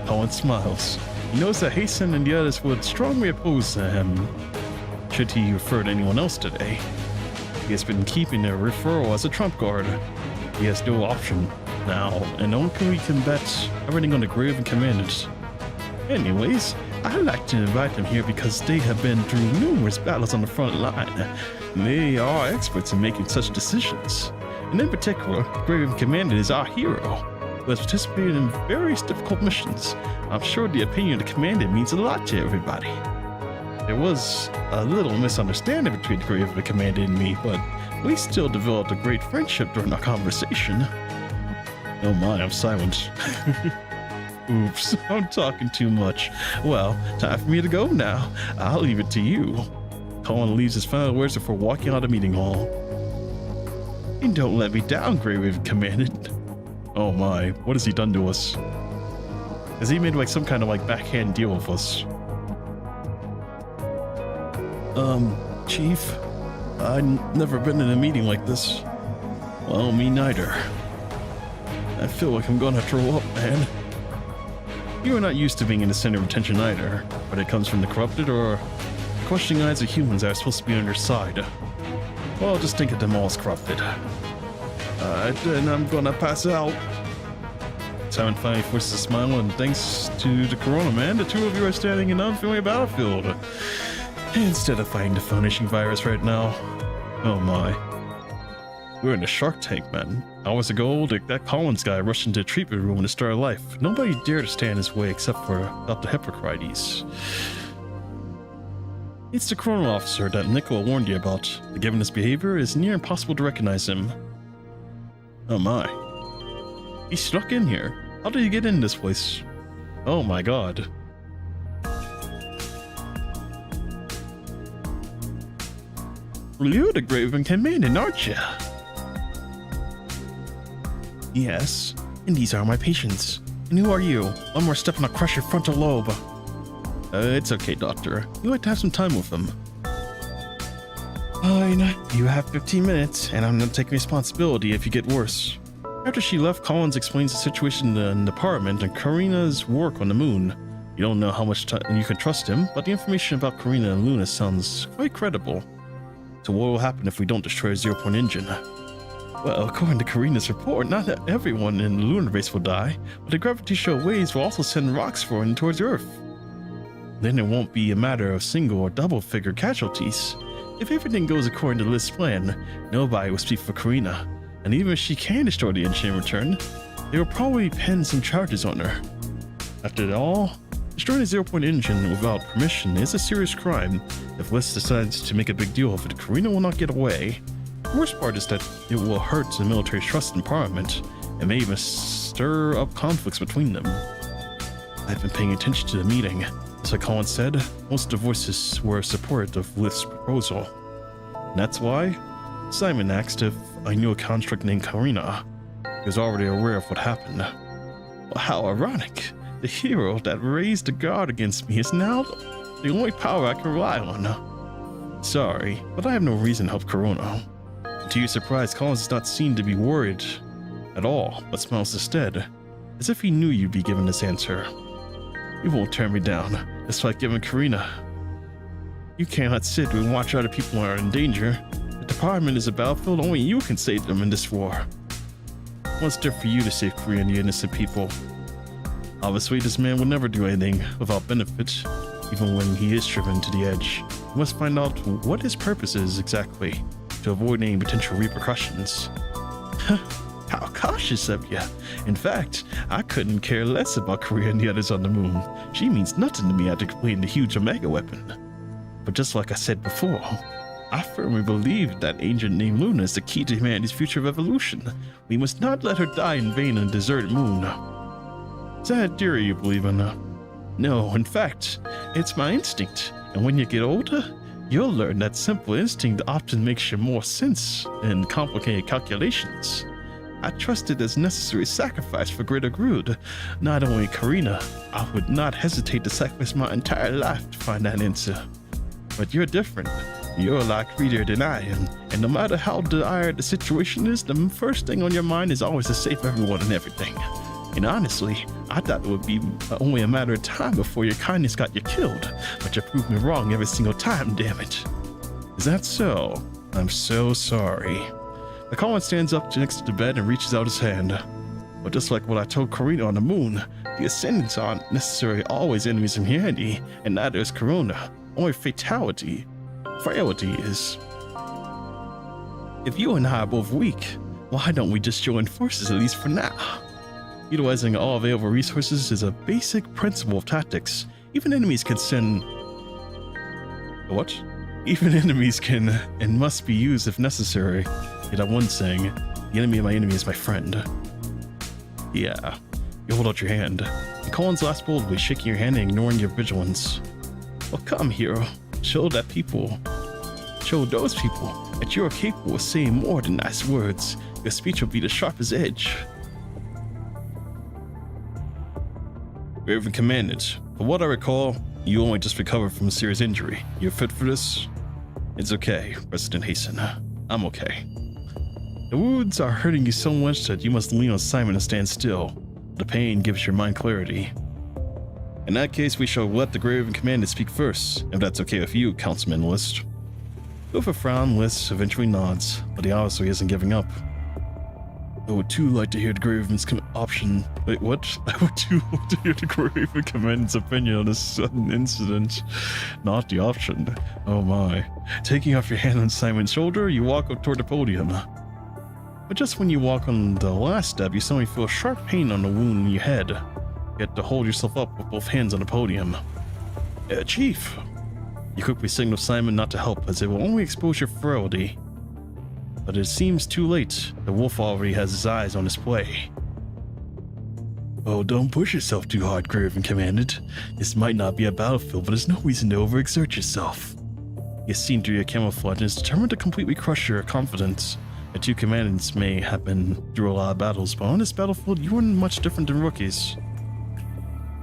Collins smiles. He knows that Hasten and the others would strongly oppose him should he refer to anyone else today. He has been keeping a referral as a trump card. He has no option now, and only we can bet everything on the Grave Commandant. Anyways, I'd like to invite them here because they have been through numerous battles on the front line. They are experts in making such decisions. And in particular, Grave Commandant is our hero, who has participated in various difficult missions. I'm sure the opinion of the Commandant means a lot to everybody. There was a little misunderstanding between the Grave Commandant and me, but we still developed a great friendship during our conversation. Oh my, I'm silent. Oops, I'm talking too much. Well, time for me to go now. I'll leave it to you. Colin leaves his final words before walking out of the meeting hall. And don't let me down, Grave Commandant. Oh my, what has he done to us? Has he made like some kind of like backhand deal with us? Chief, I've never been in a meeting like this. Well, me neither. I feel like I'm gonna throw up, man. You are not used to being in the center of attention either, but it comes from the corrupted or the questioning eyes of humans that are supposed to be on your side. Well, just think of them all as corrupted. Then I'm gonna pass out. Simon finally forces a smile, and thanks to the Corona Man, the two of you are standing in an unfamiliar battlefield. Instead of fighting the Foundation virus right now. Oh my. We're in a shark tank, man. Hours ago, that Collins guy rushed into a treatment room to start life. Nobody dared to stand in his way except for Dr. Hippocrates. It's the Corona officer that Nicola warned you about. Given his behavior, it is near impossible to recognize him. Oh my. He snuck in here. How did he get in this place? Oh my god. You're the Grave Commandant, aren't you? Yes, and these are my patients. And who are you? One more step and I'll crush your frontal lobe. It's okay, Doctor. You like to have some time with them. Fine. You have 15 minutes, and I'm not taking responsibility if you get worse. After she left, Collins explains the situation in the apartment and Karina's work on the moon. You don't know how much you can trust him, but the information about Karina and Luna sounds quite credible. So what will happen if we don't destroy a zero-point engine? Well, according to Karina's report, not everyone in the lunar base will die, but the gravitational waves will also send rocks falling towards Earth. Then it won't be a matter of single or double figure casualties. If everything goes according to Liz's plan, nobody will speak for Karina, and even if she can destroy the engine in return, they will probably pen some charges on her. After all, destroying a zero-point engine without permission is a serious crime. If Liz decides to make a big deal of it, Karina will not get away. The worst part is that it will hurt the military's trust in Parliament, and may even stir up conflicts between them. I've been paying attention to the meeting. As like Colin said, most of the voices were supportive of Liz's proposal. And that's why Simon asked if I knew a construct named Karina. He was already aware of what happened. Well, how ironic. The hero that raised the guard against me is now the only power I can rely on. Sorry, but I have no reason to help Corona. To your surprise, Collins does not seem to be worried at all, but smiles instead, as if he knew you'd be given this answer. You won't turn me down, despite giving Karina. You cannot sit and watch other people are in danger. The department is a battlefield, only you can save them in this war. What's there for you to save Korea and the innocent people? Obviously, this man will never do anything without benefit, even when he is driven to the edge. You must find out what his purpose is exactly, to avoid any potential repercussions. How cautious of you. In fact, I couldn't care less about Korea and the others on the moon. She means nothing to me after completing the huge Omega weapon. But just like I said before, I firmly believe that ancient named Luna is the key to humanity's future revolution. We must not let her die in vain on a deserted moon. Is that a theory you believe in? No, in fact, it's my instinct. And when you get older, you'll learn that simple instinct often makes you more sense in complicated calculations. I trust it as necessary sacrifice for greater good. Not only Karina, I would not hesitate to sacrifice my entire life to find that answer. But you're different. You're a lot greedier than I am, and no matter how dire the situation is, the first thing on your mind is always to save everyone and everything. And honestly, I thought it would be only a matter of time before your kindness got you killed, but you proved me wrong every single time, damn it. Is that so? I'm so sorry. The Commandant stands up next to the bed and reaches out his hand. But just like what I told Karina on the moon, the Ascendants aren't necessarily always enemies of humanity, and neither is Corona. Only frailty is. If you and I are both weak, why don't we just join forces at least for now? Utilizing all available resources is a basic principle of tactics. Even enemies can send... What? Even enemies can and must be used if necessary. Yet that one saying, the enemy of my enemy is my friend. Yeah, you hold out your hand. And Colin's last boldly shaking your hand and ignoring your vigilance. Well, come, hero. Show those people that you are capable of saying more than nice words. Your speech will be the sharpest edge. Reverend Commandant, from what I recall, you only just recovered from a serious injury. You're fit for this? It's okay, President Hasten. I'm okay. The wounds are hurting you so much that you must lean on Simon to stand still. The pain gives your mind clarity. In that case, we shall let the Reverend Commandant speak first, if that's okay with you, Councilman List. With a frown, List eventually nods, but he obviously isn't giving up. I would too like to hear the Graven's option. Wait, what? I would too like to hear the Graven Commandant's opinion on this sudden incident. Not the option. Oh my. Taking off your hand on Simon's shoulder, you walk up toward the podium. But just when you walk on the last step, you suddenly feel a sharp pain on the wound in your head. You have to hold yourself up with both hands on the podium. Chief! You quickly signal Simon not to help, as it will only expose your frailty. But it seems too late. The wolf already has his eyes on his prey. Oh, don't push yourself too hard, Graven Commandant. This might not be a battlefield, but there's no reason to overexert yourself. You've seen through your camouflage and is determined to completely crush your confidence. The two commandants may have been through a lot of battles, but on this battlefield, you weren't much different than rookies.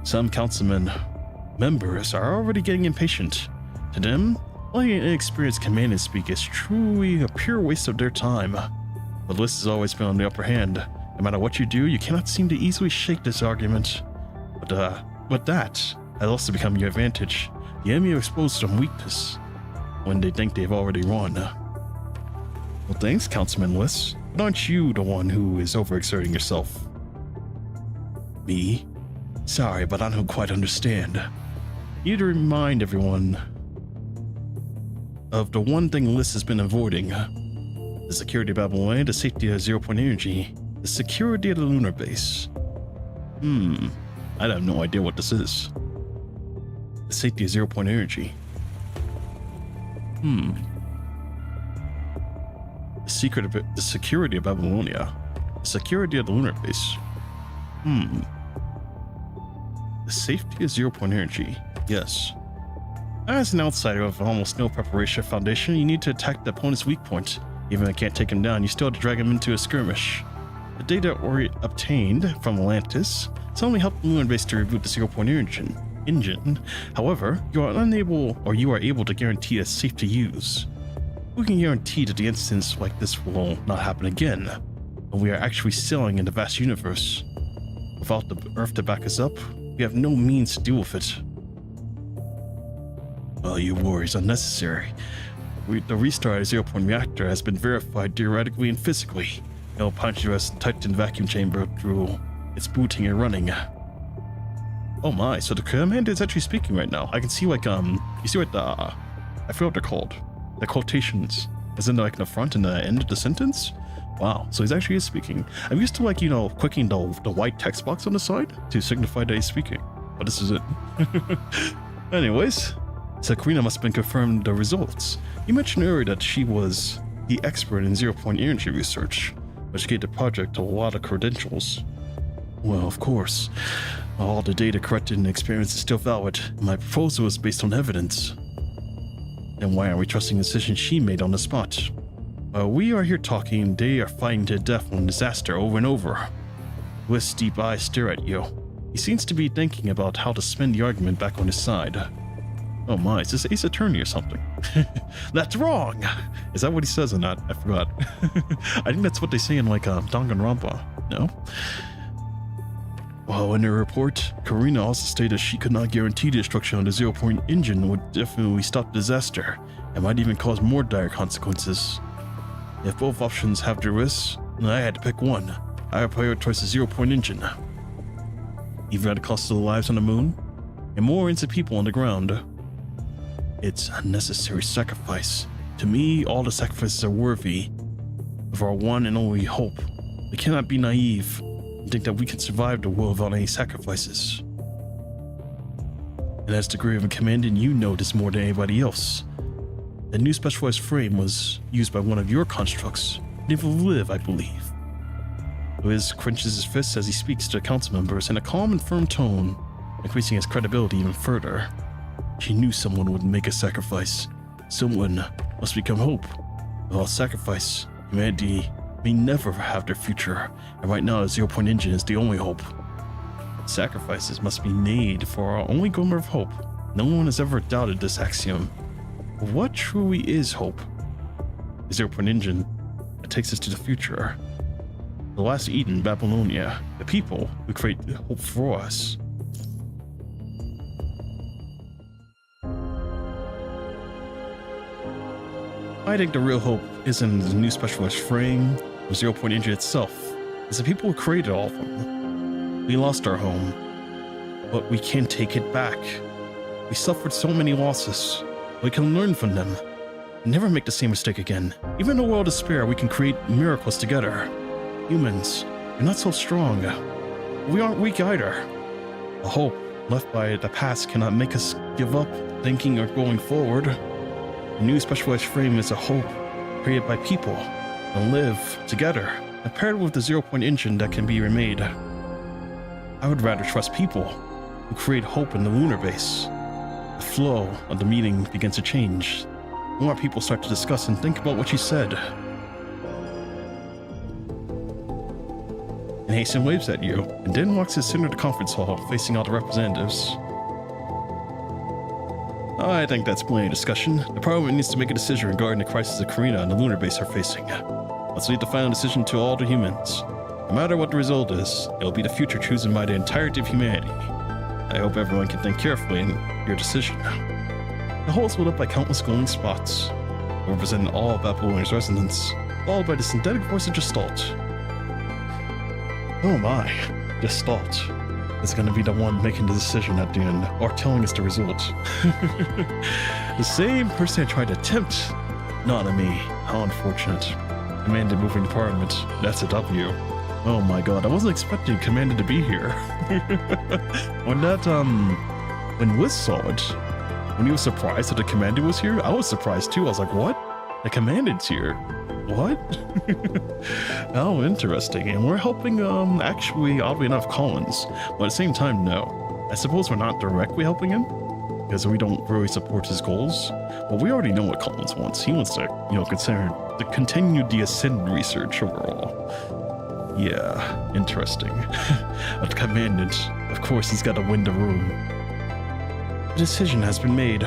Some councilmen members are already getting impatient. To them, letting an inexperienced commandant speak is truly a pure waste of their time. The list has always been on the upper hand. No matter what you do, you cannot seem to easily shake this argument. But that has also become your advantage. The enemy are exposed to some weakness when they think they've already won. Well, thanks, Councilman Liss. But aren't you the one who is overexerting yourself? Me? Sorry, but I don't quite understand. You need to remind everyone of the one thing Liss has been avoiding. The security of Babylonia, the safety of 0 Point Energy, the security of the lunar base. I have no idea what this is. The safety of 0 Point Energy. The security of Babylonia. The security of the lunar base. The safety of 0 Point Energy. Yes. As an outsider with almost no preparation or foundation, you need to attack the opponent's weak point. Even if you can't take him down, you still have to drag him into a skirmish. The data obtained from Atlantis has only helped the lunar base to reboot the 0 Point Energy. engine. However, you are able to guarantee it's safe to use. We can guarantee that the instance like this will not happen again, and we are actually sailing in the vast universe. Without the Earth to back us up, we have no means to deal with it. Well, your worry is unnecessary. The restart of the zero-point reactor has been verified theoretically and physically. No punch us tucked in the vacuum chamber through its booting and running. Oh my, so the Commandant is actually speaking right now. I can see like, you see what I forget what they're called. The quotations. Is it like in the front and the end of the sentence? Wow, so he's actually speaking. I'm used to like, you know, clicking the white text box on the side to signify that he's speaking. But this is it. Anyways, so Karina must have been confirmed the results. You mentioned earlier that she was the expert in zero-point energy research, which gave the project a lot of credentials. Well, of course. All the data collected in the experiments is still valid. My proposal is based on evidence. Then why aren't we trusting the decision she made on the spot? We are here talking, they are fighting to death on disaster over and over. With deep eyes stare at you. He seems to be thinking about how to spin the argument back on his side. Oh my, is this Ace Attorney or something? That's wrong! Is that what he says or not? I forgot. I think that's what they say in like Danganronpa. No? Well, in her report, Karina also stated she could not guarantee the destruction of the zero-point engine would definitely stop the disaster, and might even cause more dire consequences. If both options have their risks, I had to pick one. I would prioritize the zero-point engine. Even at the cost of the lives on the moon, and more innocent people on the ground. It's a necessary sacrifice. To me, all the sacrifices are worthy of our one and only hope. We cannot be naive and think that we can survive the world without any sacrifices. And as the Grave Commandant, you know this more than anybody else. The new specialized frame was used by one of your constructs. It will live, I believe. Wiz clenches his fists as he speaks to the council members in a calm and firm tone, increasing his credibility even further. She knew someone would make a sacrifice. Someone must become hope. Without sacrifice, humanity may never have their future, and right now the zero-point engine is the only hope. Sacrifices must be made for our only glimmer of hope. No one has ever doubted this axiom. But what truly is hope? The zero-point engine that takes us to the future. The last Eden, Babylonia, the people who create hope for us. I think the real hope isn't the new specialized frame or zero-point engine itself. It's the people who created all of them. We lost our home, but we can take it back. We suffered so many losses. We can learn from them. Never make the same mistake again. Even in a world of despair, we can create miracles together. Humans, we're not so strong. We aren't weak either. A hope left by the past cannot make us give up thinking or going forward. The new specialized frame is a hope created by people and live together, and paired with the zero-point engine that can be remade. I would rather trust people who create hope in the lunar base. The flow of the meeting begins to change. More people start to discuss and think about what she said. And Hasten waves at you, and then walks to the center of the conference hall, facing all the representatives. I think that's plenty of discussion. The Parliament needs to make a decision regarding the crisis that Karina and the lunar base are facing. Let's leave the final decision to all the humans. No matter what the result is, it will be the future chosen by the entirety of humanity. I hope everyone can think carefully in your decision. The hall is lit up by countless glowing spots, representing all of Babylonia's residents, followed by the synthetic voice of Gestalt. Oh my, Gestalt is going to be the one making the decision at the end, or telling us the result. The same person I tried to tempt, not me. How unfortunate. Commandant moving to Parliament, that's a W. Oh my god, I wasn't expecting Commandant to be here. When Wiz saw it, when he was surprised that the Commandant was here, I was surprised too. I was like, what? The Commandant's here? What? Oh, interesting. And we're helping, actually, oddly enough, Collins. But at the same time, no. I suppose we're not directly helping him, because we don't really support his goals. But we already know what Collins wants. He wants to, continue the Ascend research overall. Yeah, interesting. But the Commandant, of course, he's got to win the room. A decision has been made.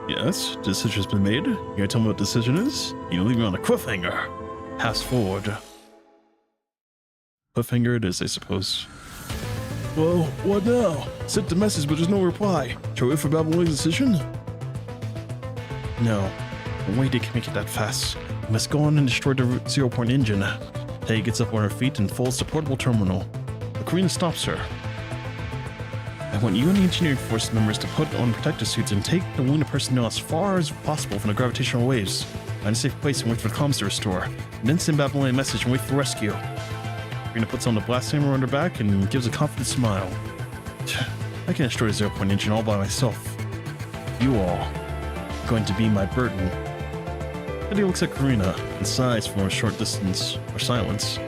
Yes, decision has been made. You gonna tell me what decision is? You gonna leave me on a cliffhanger. Pass forward. Cliffhanger it is, I suppose. Well, what now? Sent the message, but there's no reply. Shall we wait for Babylonia's decision? No. No way they can make it that fast. We must go on and destroy the 0-point engine. Tay gets up on her feet and folds the portable terminal. But Karina stops her. I want you and the engineering force members to put on protective suits and take the wounded personnel as far as possible from the gravitational waves. Find a safe place and wait for the comms to restore. And then send Babylonia a message and wait for rescue. Karina puts on the blast hammer on her back and gives a confident smile. I can destroy the 0-point engine all by myself. You all are going to be my burden. Eddie looks at Karina and sighs from a short distance, or silence.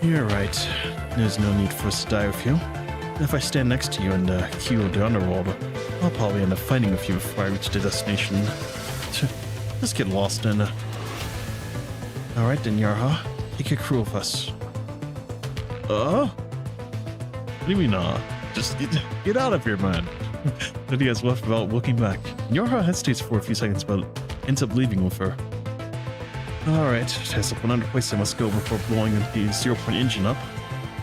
You're right. There's no need for us to die with you. If I stand next to you in the queue of the underworld, I'll probably end up fighting with you before I reach the destination. Let's get lost in. Alright then, Yarha. Take your crew with us. What do you mean, Just get out of here, man. Then he has left without looking back. Yarha hesitates for a few seconds, but ends up leaving with her. Alright, has up another place I must go before blowing the 0-point engine up.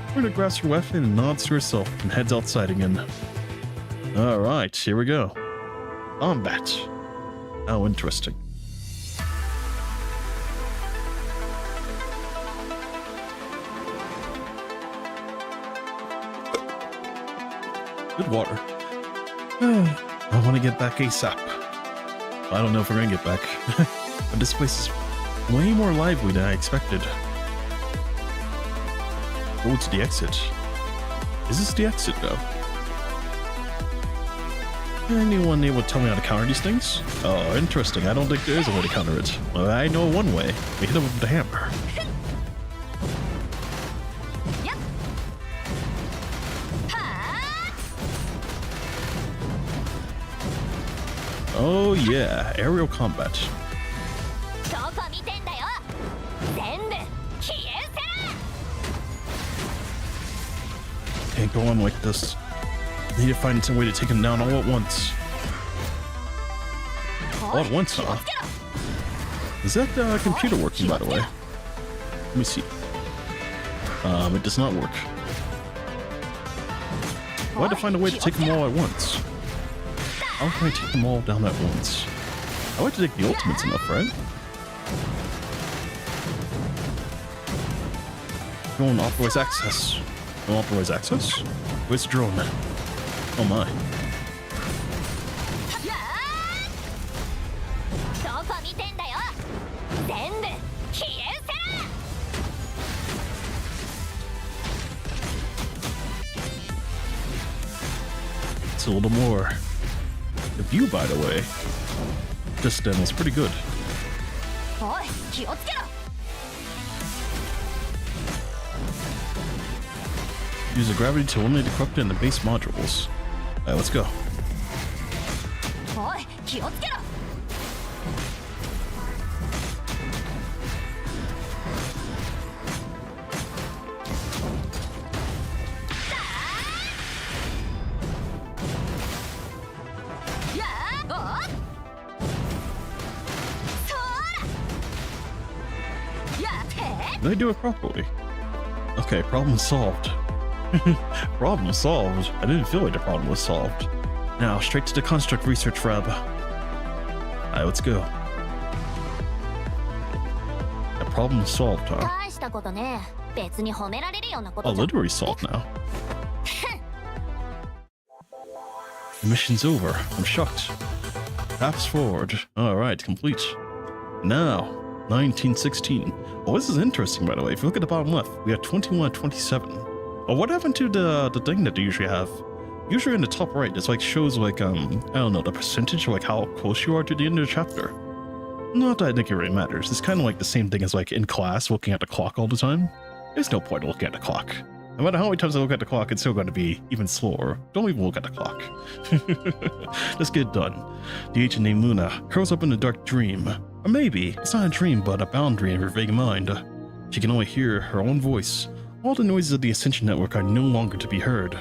Karina grabs her weapon and nods to herself and heads outside again. Alright, here we go. Combat. How interesting. Good water. I want to get back ASAP. I don't know if we're gonna get back. But this place is way more lively than I expected. Go to the exit. Is this the exit though? Anyone able to tell me how to counter these things? Oh, interesting. I don't think there is a way to counter it. Well, I know one way. We hit them with the hammer. Oh yeah, aerial combat. Can't go on like this. Need to find some way to take him down all at once. All at once, huh? Is that the computer working, by the way? Let me see. It does not work. I had to find a way to take them all at once. How can I take them all down at once? I like to take the ultimates enough, right? Go on authorized access. No authorized access? Where's the drone? Oh my. It's a little more. The view, by the way, just then was pretty good. Use the gravity to eliminate the corrupted in the base modules. Alright, let's go. Did I do it properly? Okay, problem solved. Problem solved? I didn't feel like the problem was solved. Now, straight to the construct research lab. Alright, let's go. The problem solved, huh? Oh, literally solved now. The mission's over. I'm shocked. Paths forward. Alright, complete. Now, 1916. Oh, this is interesting, by the way. If you look at the bottom left, we have 21 and 27. Oh, what happened to the thing that they usually have? Usually in the top right, it's like shows like, I don't know, the percentage of like how close you are to the end of the chapter. Not that I think it really matters. It's kind of like the same thing as like in class, looking at the clock all the time. There's no point in looking at the clock. No matter how many times I look at the clock, it's still going to be even slower. Don't even look at the clock. Let's get it done. The agent named Luna curls up in a dark dream. Or maybe, it's not a dream, but a boundary in her vague mind. She can only hear her own voice, All the noises of the Ascension Network are no longer to be heard.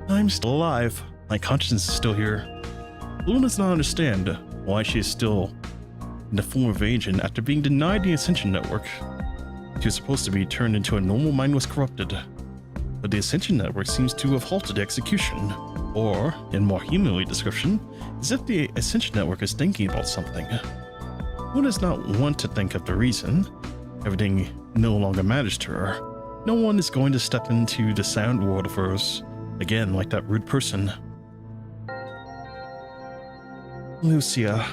I'm still alive. My conscience is still here. Luna does not understand why she is still in the form of an agent after being denied the Ascension Network. She was supposed to be turned into a normal mind was corrupted, but the Ascension Network seems to have halted the execution, or, in more humanly description, as if the Ascension Network is thinking about something. Luna does not want to think of the reason. Everything no longer matters to her. No one is going to step into the sound world of hers again like that rude person. Lucia.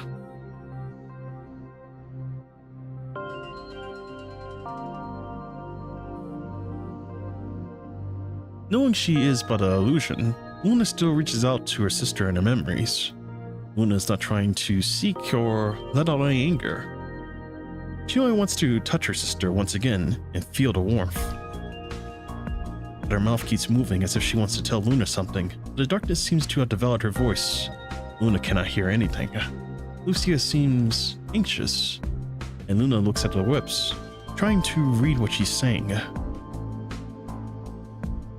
Knowing she is but an illusion, Luna still reaches out to her sister in her memories. Luna is not trying to seek or let out any anger. She only wants to touch her sister once again and feel the warmth. But her mouth keeps moving as if she wants to tell Luna something. The darkness seems to have developed her voice. Luna cannot hear anything. Lucia seems anxious, and Luna looks at the lips, trying to read what she's saying.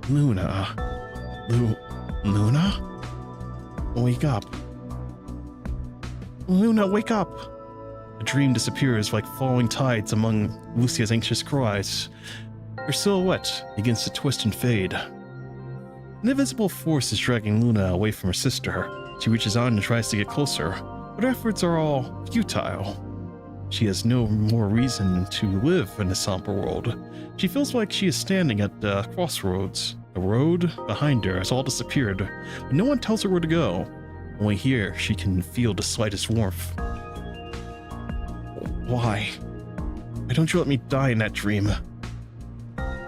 Luna. Luna? Wake up. Luna, wake up! The dream disappears like falling tides among Lucia's anxious cries. Her silhouette begins to twist and fade. An invisible force is dragging Luna away from her sister. She reaches on and tries to get closer, but her efforts are all futile. She has no more reason to live in this somber world. She feels like she is standing at the crossroads. The road behind her has all disappeared, but no one tells her where to go. Only here she can feel the slightest warmth. Why? Why don't you let me die in that dream?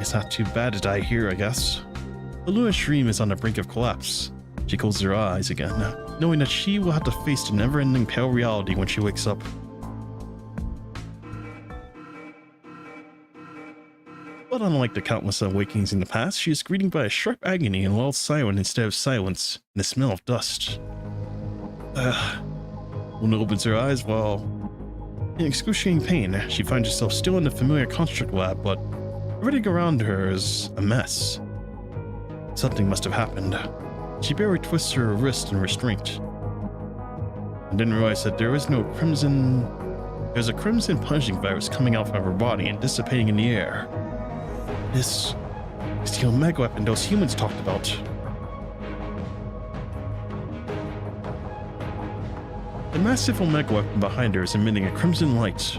It's not too bad to die here, I guess. The Luna's dream is on the brink of collapse. She closes her eyes again, knowing that she will have to face the never-ending pale reality when she wakes up. But unlike the countless awakenings in the past, she is greeted by a sharp agony and loud siren instead of silence, and the smell of dust. Luna opens her eyes while, in excruciating pain, she finds herself still in the familiar construct lab, but everything around her is a mess. Something must have happened. She barely twists her wrist in restraint, and then realizes that there's a crimson punching virus coming out from her body and dissipating in the air. This is the Omega weapon those humans talked about. The massive Omega weapon behind her is emitting a crimson light.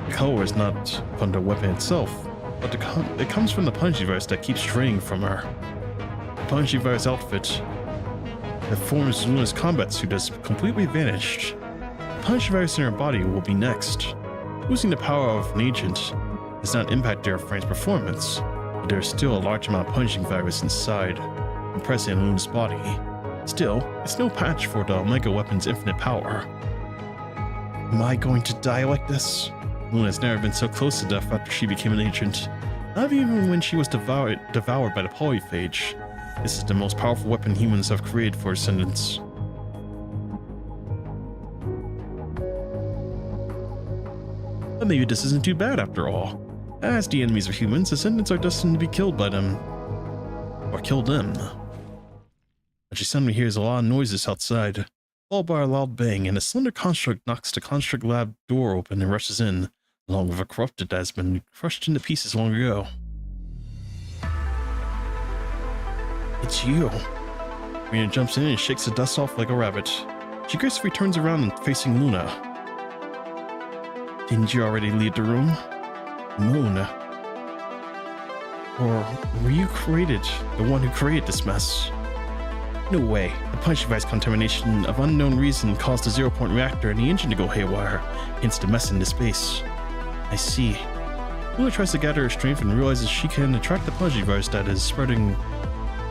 The color is not from the weapon itself, but it comes from the punching virus that keeps draining from her. The punching virus outfit that forms Luna's combat suit has completely vanished. The punching virus in her body will be next. Losing the power of an agent does not impact their frame's performance, but there is still a large amount of punching virus inside and present in Luna's body. Still, it's no patch for the Omega weapon's infinite power. Am I going to die like this? Luna has never been so close to death after she became an agent, not even when she was devoured by the polyphage. This is the most powerful weapon humans have created for descendants. But maybe this isn't too bad after all. As the enemies of humans, descendants are destined to be killed by them. Or kill them. But she suddenly hears a lot of noises outside, followed by a loud bang, and a slender construct knocks the construct lab door open and rushes in, along with a corrupted that has been crushed into pieces long ago. It's you. Rena jumps in and shakes the dust off like a rabbit. She gracefully turns around and facing Luna. Didn't you already leave the room? Moon. Or were you the one who created this mess? No way. The punch device contamination of unknown reason caused the 0-point reactor and the engine to go haywire, hence the mess into space. I see. Luna tries to gather her strength and realizes she can attract the punch virus that is spreading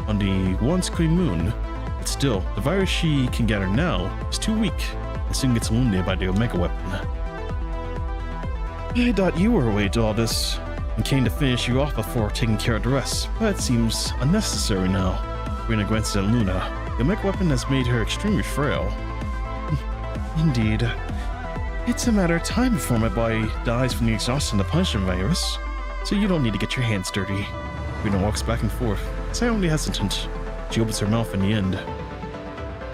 on the once clean moon. But still, the virus she can gather now is too weak and soon gets eliminated by the Omega weapon. I thought you were away to all this and came to finish you off before taking care of the rest, but it seems unnecessary now. Rena glances at Luna. The Omega weapon has made her extremely frail. Indeed. It's a matter of time before my body dies from the exhaustion of the punishment virus. so you don't need to get your hands dirty. Karina walks back and forth, silently hesitant. She opens her mouth in the end.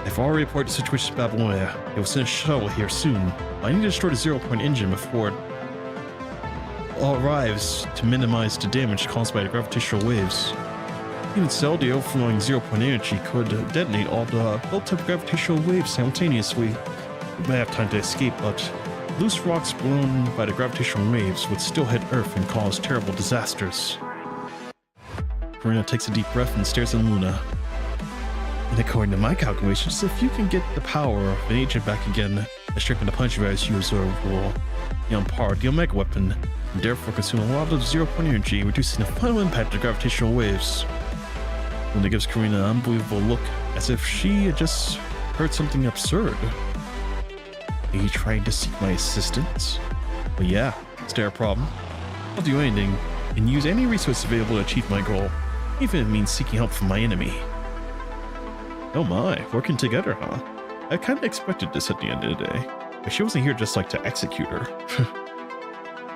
I've already reported the situation to Babylonia. It will send a shuttle here soon, but I need to destroy the zero-point engine before it all arrives to minimize the damage caused by the gravitational waves. Even so, the overflowing zero-point energy could detonate all the built-up gravitational waves simultaneously. We may have time to escape, but loose rocks blown by the gravitational waves would still hit Earth and cause terrible disasters. Karina takes a deep breath and stares at Luna. And according to my calculations, if you can get the power of an agent back again, the strength of the punch virus user will be on par with the Omega weapon, and therefore consume a lot of zero-point energy, reducing the final impact of gravitational waves. Luna gives Karina an unbelievable look, as if she had just heard something absurd. Are you trying to seek my assistance? Well, yeah, is there a problem? I'll do anything, and use any resource available to achieve my goal, even if it means seeking help from my enemy. Oh my, working together, huh? I kinda expected this at the end of the day, but she wasn't here just like to execute her.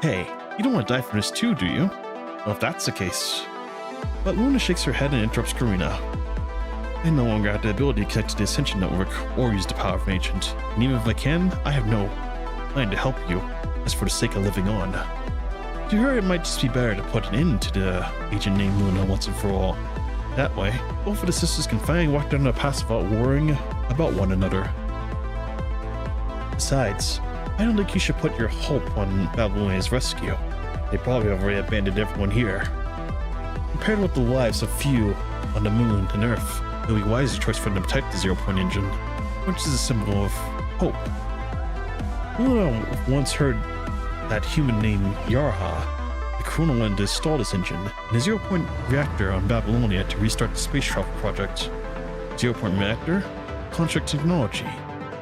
Hey, you don't want to die for this too, do you? Well, if that's the case. But Luna shakes her head and interrupts Karina. I no longer have the ability to connect to the Ascension Network or use the power of an agent, and even if I can, I have no plan to help you, just for the sake of living on. To her, it might just be better to put an end to the agent named Luna once and for all. That way, both of the sisters can finally walk down the path without worrying about one another. Besides, I don't think you should put your hope on Babylonia's rescue. They probably already abandoned everyone here. Compared with the lives of few on the moon and Earth, it would be a wiser choice for them to protect the zero-point engine, which is a symbol of hope. Luna once heard that human named Yarha. The Colonel wanted to install this engine and a zero-point reactor on Babylonia to restart the space travel project. Zero-point reactor, construct technology,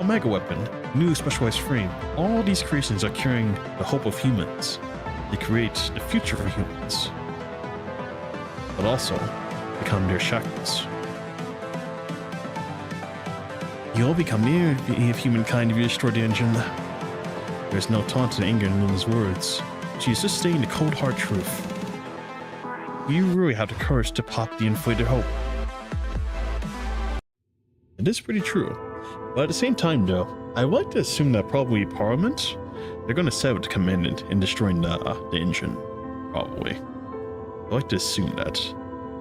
Omega weapon, new specialized frame. All these creations are carrying the hope of humans. They create the future for humans, but also become their shackles. You'll become the enemy of humankind if you destroy the engine. There's no taunt and anger in Luna's words. She's just stating the cold hard truth. You really have the courage to pop the inflated hope. It is pretty true. But at the same time though, I would like to assume that probably Parliament, they're going to side with the Commandant in destroying the engine. Probably. I'd like to assume that.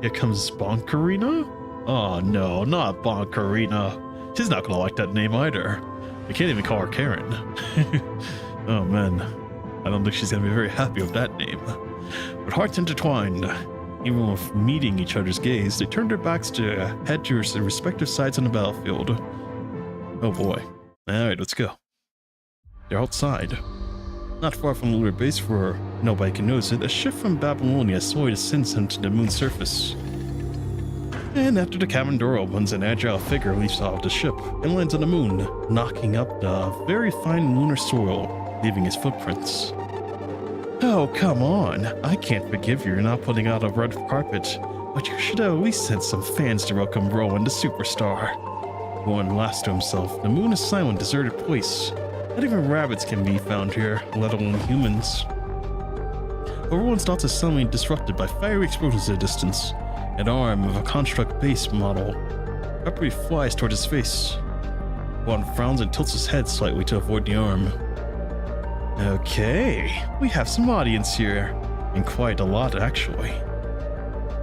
Here comes Bonkarina? Oh no, not Bonkarina. She's not going to like that name either. I can't even call her Karen. Oh man, I don't think she's going to be very happy with that name. But hearts intertwined. Even with meeting each other's gaze, they turned their backs to head to their respective sides on the battlefield. Oh boy. Alright, let's go. They're outside. Not far from the lunar base where nobody can notice it, a ship from Babylonia slowly descends into the moon's surface. And after the cabin door opens, an agile figure leaps out of the ship and lands on the moon, knocking up the very fine lunar soil, leaving his footprints. Oh, come on. I can't forgive you for not putting out a red carpet, but you should have at least sent some fans to welcome Rowan, the superstar. Rowan laughs to himself. The moon is a silent, deserted place. Not even rabbits can be found here, let alone humans. But Rowan's thoughts are suddenly disrupted by fiery explosions in the distance. An arm of a construct base model rapidly flies toward his face. Rowan frowns and tilts his head slightly to avoid the arm. Okay, we have some audience here, and quite a lot actually.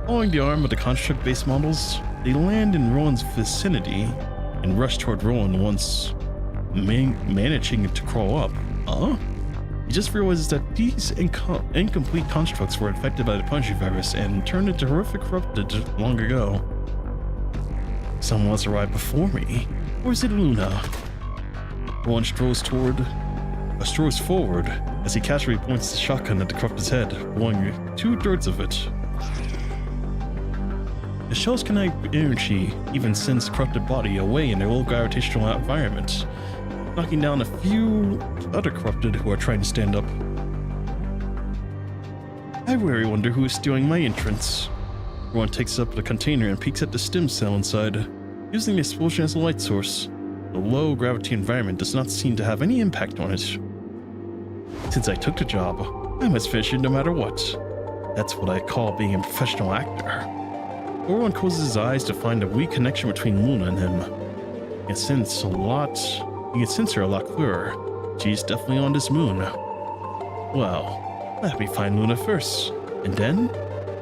Following the arm of the construct base models, they land in Rowan's vicinity and rush toward Rowan once managing to crawl up. He just realizes that these incomplete constructs were infected by the Punchy virus and turned into horrific corrupted long ago. Someone else arrived before me. Or is it Luna? Rowan strolls forward as he casually points the shotgun at the corrupted's head, blowing 2/3 of it. The shell's kinetic energy even sends the corrupted body away in a low gravitational environment, knocking down a few other corrupted who are trying to stand up. I really wonder who is stealing my entrance. Rowan takes up the container and peeks at the stem cell inside. Using the explosion as a light source, the low gravity environment does not seem to have any impact on it. Since I took the job, I must finish it no matter what. That's what I call being a professional actor. Overrun closes his eyes to find a weak connection between Luna and him. He can sense her a lot clearer. She's definitely on this moon. Well, let me find Luna first, and then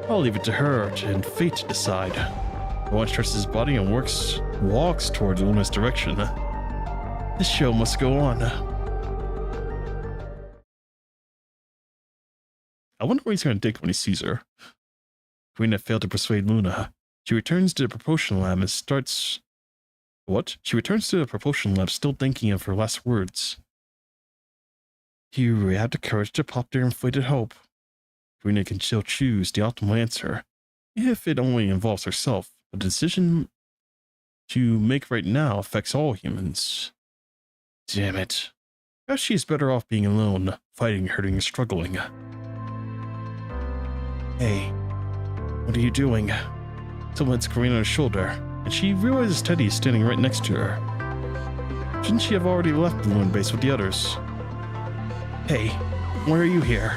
I'll leave it to her and fate to decide. Overrun stretches his body and walks towards Luna's direction. This show must go on. I wonder what he's going to think when he sees her. Karina failed to persuade Luna. She returns to the propulsion lab and starts... What? She returns to the propulsion lab still thinking of her last words. You have the courage to pop their inflated hope. Karina can still choose the optimal answer, if it only involves herself. But the decision to make right now affects all humans. Damn it. Perhaps she's better off being alone, fighting, hurting, and struggling. Hey, what are you doing? Someone hits Karina on her shoulder, and she realizes Teddy is standing right next to her. Shouldn't she have already left the moon base with the others? Hey, why are you here?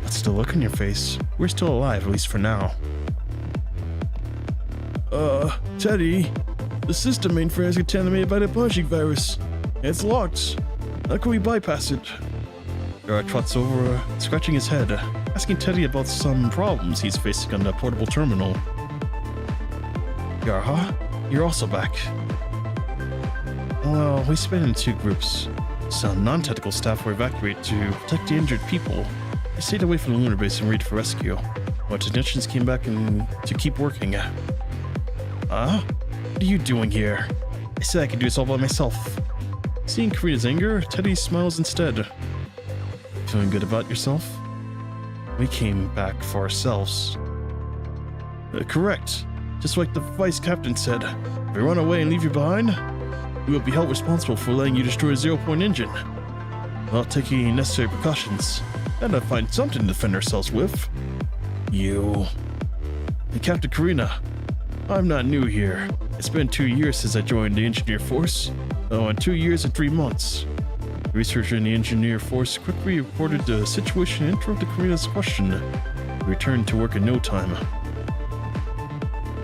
What's the look on your face? We're still alive, at least for now. Teddy, the system mainframe is contaminated by the Pajik virus. It's locked. How can we bypass it? Yara trots over, scratching his head, asking Teddy about some problems he's facing on the portable terminal. Yara, you're also back. Well, we split into two groups. Some non-technical staff were evacuated to protect the injured people. They stayed away from the lunar base and waited for rescue, while technicians came back to keep working. What are you doing here? I said I could do this all by myself. Seeing Karina's anger, Teddy smiles instead. Feeling good about yourself? We came back for ourselves. Correct. Just like the vice captain said, if we run away and leave you behind, we will be held responsible for letting you destroy a zero-point engine. Without taking any necessary precautions, and to find something to defend ourselves with. You... And Captain Karina, I'm not new here. It's been 2 years since I joined the engineer force. Oh, and 2 years and 3 months. The researcher in the engineer force quickly reported the situation and interrupted Karina's question. We returned to work in no time.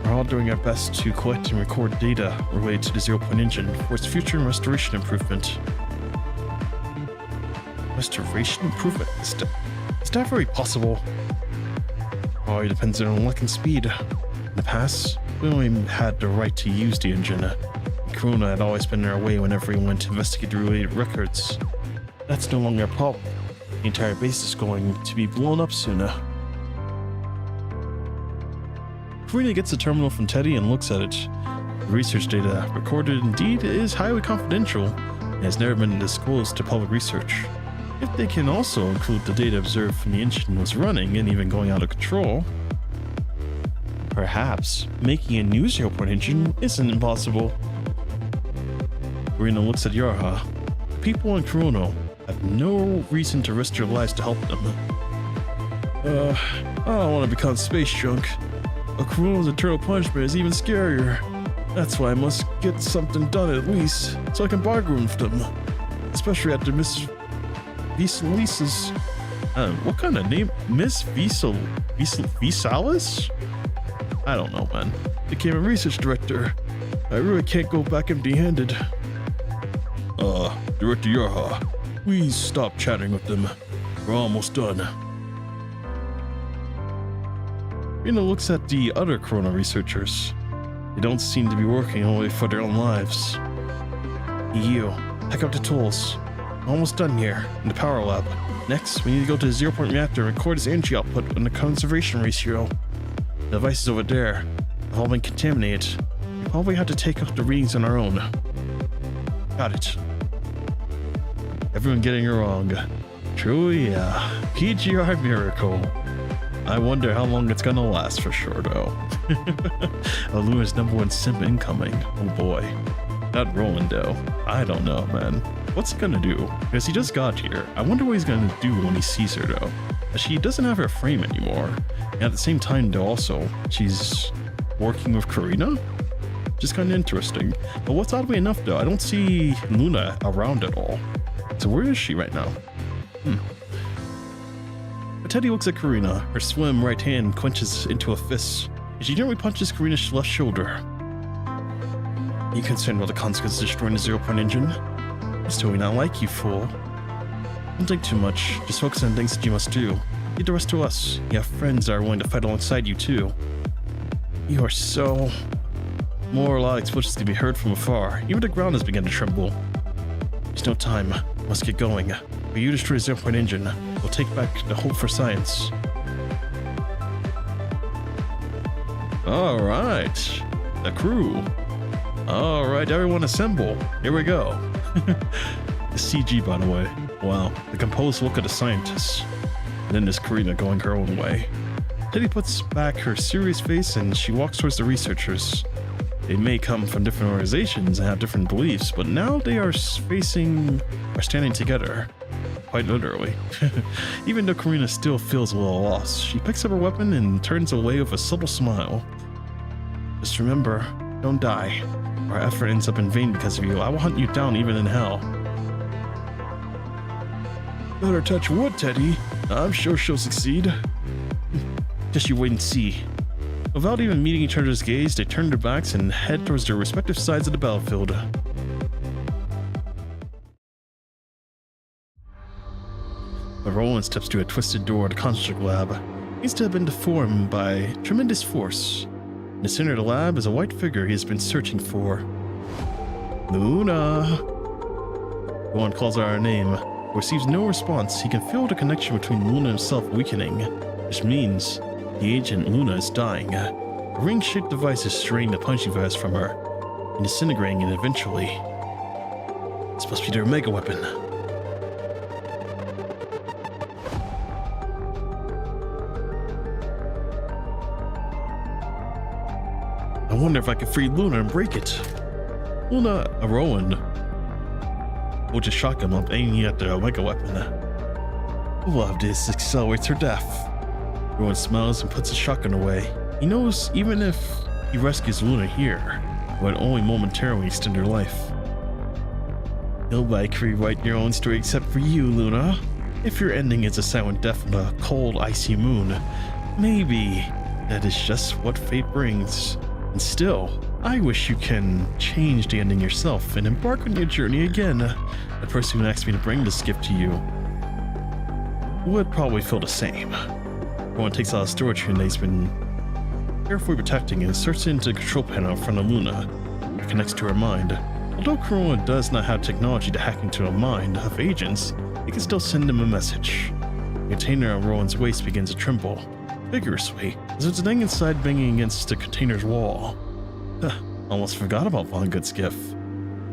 We're all doing our best to collect and record data related to the zero-point engine for its future restoration improvement. Restoration improvement? Is that very possible? Probably depends on unlocking speed. In the past, we only had the right to use the engine. Corona had always been in our way whenever we went to investigate the related records. That's no longer a problem. The entire base is going to be blown up soon. Karina gets the terminal from Teddy and looks at it. The research data recorded indeed is highly confidential and has never been disclosed to public research. If they can also include the data observed when the engine was running and even going out of control, perhaps making a new zero-point engine isn't impossible. Karina looks at Yarha. The people in Chrono have no reason to risk their lives to help them. I don't want to become space junk. A Chrono's eternal punishment is even scarier. That's why I must get something done at least, so I can bargain with them. Especially after Miss Visalis. What kind of name? Miss Visalis? I don't know, man. Became a research director. I really can't go back empty-handed. Director Yarha, please stop chatting with them. We're almost done. Rina looks at the other Corona researchers. They don't seem to be working only for their own lives. You, pack up the tools. Almost done here, in the power lab. Next, we need to go to the zero-point reactor and record its energy output and the conservation ratio. The device is over there. They've all been contaminated. We probably have to take up the readings on our own. Got it. Everyone getting it wrong. Truly, PGR miracle. I wonder how long it's gonna last for sure, though. Aluna's #1 simp incoming. Oh boy. That Rolando. I don't know, man. What's he gonna do? Because he just got here. I wonder what he's gonna do when he sees her, though. She doesn't have her frame anymore. And at the same time, though, also, she's working with Karina? Just kind of interesting. But what's oddly enough, though, I don't see Luna around at all. So where is she right now? Teddy looks at Karina. Her slim right hand clenches into a fist, and she gently punches Karina's left shoulder. Are you concerned about the consequences of destroying the 0-point engine? It's totally not like you, fool. Don't think too much. Just focus on things that you must do. Leave the rest to us. You have friends that are willing to fight alongside you, too. You are so... More loud explosions can be heard from afar. Even the ground has begun to tremble. There's no time. We must get going. When you destroy the 0-point engine, we'll take back the hope for science. Alright. The crew. Alright, everyone assemble. Here we go. The CG, by the way. Wow. The composed look of the scientists. And then there's Karina going her own way. Teddy puts back her serious face and she walks towards the researchers. They may come from different organizations and have different beliefs, but now they are standing together. Quite literally. Even though Karina still feels a little lost, she picks up her weapon and turns away with a subtle smile. Just remember, don't die. Our effort ends up in vain because of you. I will hunt you down even in hell. Better touch wood, Teddy. I'm sure she'll succeed. Just you wait and see. Without even meeting each other's gaze, they turn their backs and head towards their respective sides of the battlefield. But Roland steps to a twisted door at the construct lab. It seems to have been deformed by tremendous force. In the center of the lab is a white figure he has been searching for. Luna! Roland calls out her name, but receives no response. He can feel the connection between Luna and himself weakening, which means the agent Luna is dying. A ring-shaped device is straining the punching vest from her and disintegrating it eventually. It's supposed to be their mega weapon. I wonder if I can free Luna and break it. Luna, Rowan, will just shotgun up aiming at the mega weapon. Love this accelerates her death. Rowan smiles and puts his shotgun away. He knows even if he rescues Luna here, it would only momentarily extend her life. Nobody can rewrite your own story except for you, Luna. If your ending is a silent death on a cold, icy moon, maybe that is just what fate brings. And still, I wish you can change the ending yourself and embark on your journey again. The person who asked me to bring this gift to you would probably feel the same. Rowan takes out a storage unit he's been carefully protecting and inserts it into the control panel in front of Luna. It connects to her mind. Although Corona does not have technology to hack into the mind of agents, it can still send them a message. The container on Rowan's waist begins to tremble, vigorously, as if the thing inside banging against the container's wall. Almost forgot about Von Good's gift,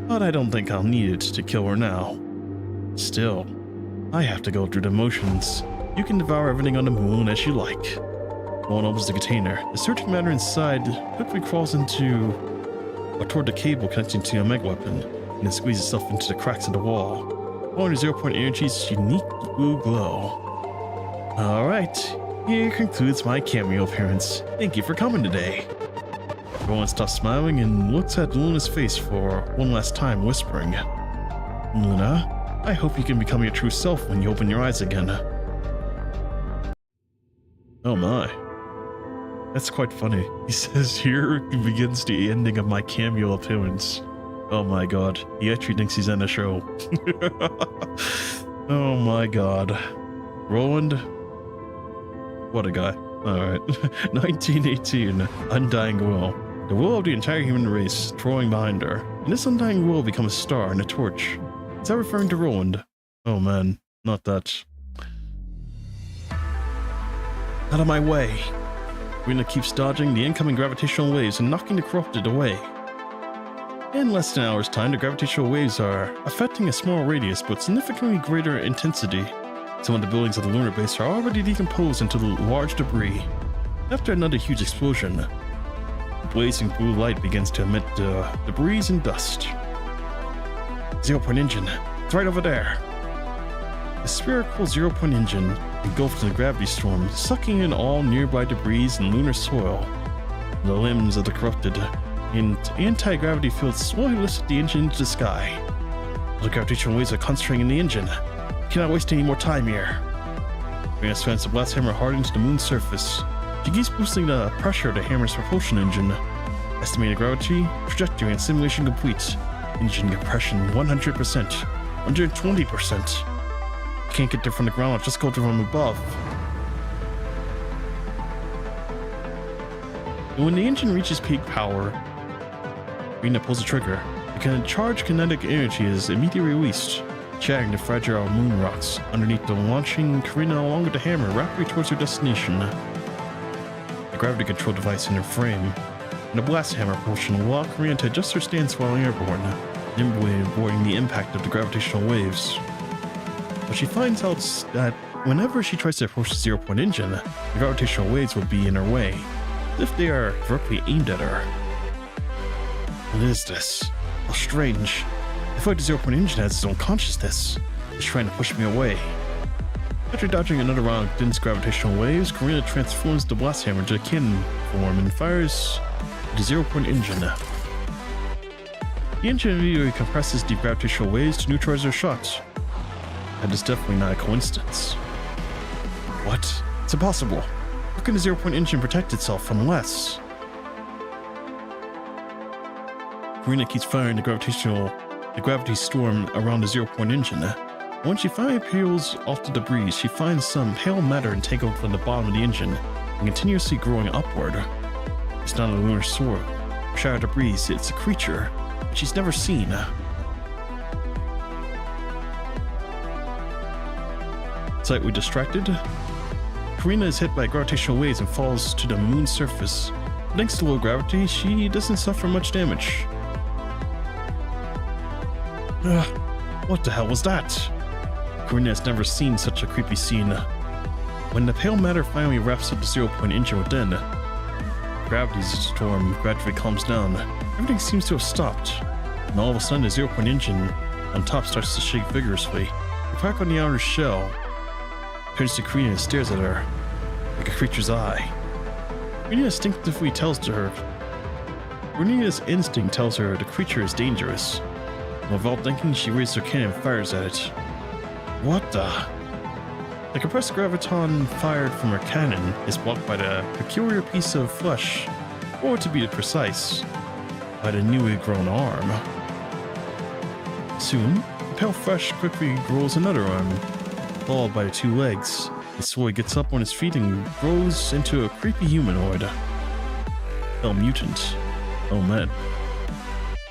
but I don't think I'll need it to kill her now. Still, I have to go through the motions. You can devour everything on the moon as you like. Rowan opens the container. The searching matter inside quickly crawls into or toward the cable connecting to a mega weapon, and then squeezes itself into the cracks of the wall, following the 0-point energy's unique blue glow. Alright, here concludes my cameo appearance. Thank you for coming today. Rowan stops smiling and looks at Luna's face for one last time, whispering, Luna, I hope you can become your true self when you open your eyes again. Oh my. That's quite funny. He says here begins the ending of my cameo appearance. Oh my god. He actually thinks he's in a show. Oh my god. Roland. What a guy. Alright. 1918. Undying Will. The will of the entire human race throwing behind her. And this undying will becomes a star and a torch. Is that referring to Roland? Oh man. Not that. Out of my way. Rena keeps dodging the incoming gravitational waves and knocking the corrupted away. In less than an hour's time, the gravitational waves are affecting a small radius but significantly greater intensity. Some of the buildings of the lunar base are already decomposed into large debris. After another huge explosion, the blazing blue light begins to emit debris and dust. 0-point engine, it's right over there. The spherical 0-point engine engulfed in the gravity storm, sucking in all nearby debris and lunar soil. The limbs of the corrupted and anti-gravity fields slowly lifted the engine into the sky. The gravitational waves are concentrating in the engine. We cannot waste any more time here. Karina slams the blast hammer hard into the moon's surface. She keeps boosting the pressure of the hammer's propulsion engine. Estimated gravity, trajectory, and simulation complete. Engine compression 100%, 120%. Can't get there from the ground, I'll just go there from above. And when the engine reaches peak power, Karina pulls the trigger. The charged kinetic energy is immediately released, shattering the fragile moon rocks underneath the launching Karina along with the hammer rapidly towards her destination. The gravity control device in her frame and the blast hammer propulsion allow Karina to adjust her stance while airborne, nimbly avoiding the impact of the gravitational waves. But she finds out that whenever she tries to approach the 0-point engine, the gravitational waves will be in her way, as if they are directly aimed at her. What is this? How strange. I feel like the 0-point engine has its own consciousness. It's trying to push me away. After dodging another round of dense gravitational waves, Karina transforms the blast hammer into a cannon form and fires the 0-point engine. The engine immediately compresses the gravitational waves to neutralize their shot. That is definitely not a coincidence. What? It's impossible. How can the 0-point engine protect itself unless... Karina keeps firing the gravity storm around the 0-point engine. When she finally peels off the debris, she finds some pale matter entangled from the bottom of the engine and continuously growing upward. It's not a lunar sword or shattered debris, it's a creature that she's never seen. Slightly distracted, Karina is hit by gravitational waves and falls to the moon's surface. Thanks to low gravity, she doesn't suffer much damage. What the hell was that? Karina has never seen such a creepy scene. When the pale matter finally wraps up the 0-point engine within, gravity's storm gradually calms down. Everything seems to have stopped, and all of a sudden the 0-point engine on top starts to shake vigorously. The crack on the outer shell turns to Karina and stares at her like a creature's eye. Karina's instinct tells her the creature is dangerous. Without thinking, she raises her cannon and fires at it. What the? The compressed graviton fired from her cannon is blocked by the peculiar piece of flesh, or to be precise, by the newly grown arm. Soon, the pale flesh quickly grows another arm, followed by the 2 legs. It slowly gets up on its feet and grows into a creepy humanoid. Hell mutant. Oh man.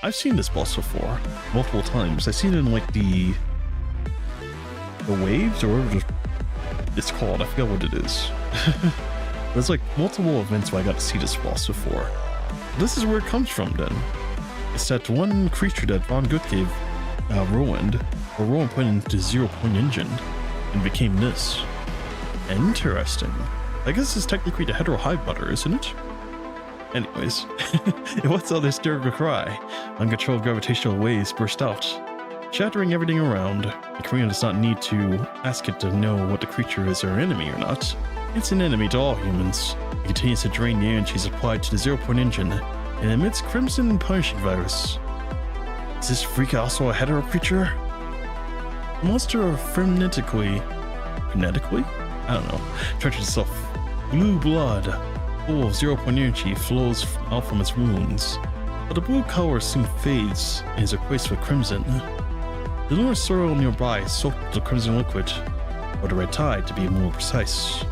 I've seen this boss before, multiple times. I've seen it in like the waves, or whatever it's called. I forget what it is. There's like multiple events where I got to see this boss before. This is where it comes from then. It's that one creature that Von Gut gave Roland put into 0-point engine and became this. Interesting. I guess it's technically the hetero hive butter, isn't it? Anyways, it lets out a hysterical cry. Uncontrolled gravitational waves burst out, shattering everything around. And Karina does not need to ask it to know what the creature is her enemy or not. It's an enemy to all humans. It continues to drain the energy supplied to the 0-point engine and emits crimson punishing virus. Is this freak also a hetero creature? The monster frenetically? I don't know. Trenches itself. Blue blood, full of 0-point energy, flows out from its wounds. But the blue color soon fades and is replaced with crimson. The lunar soil nearby is soaked with the crimson liquid, or the red tide to be more precise.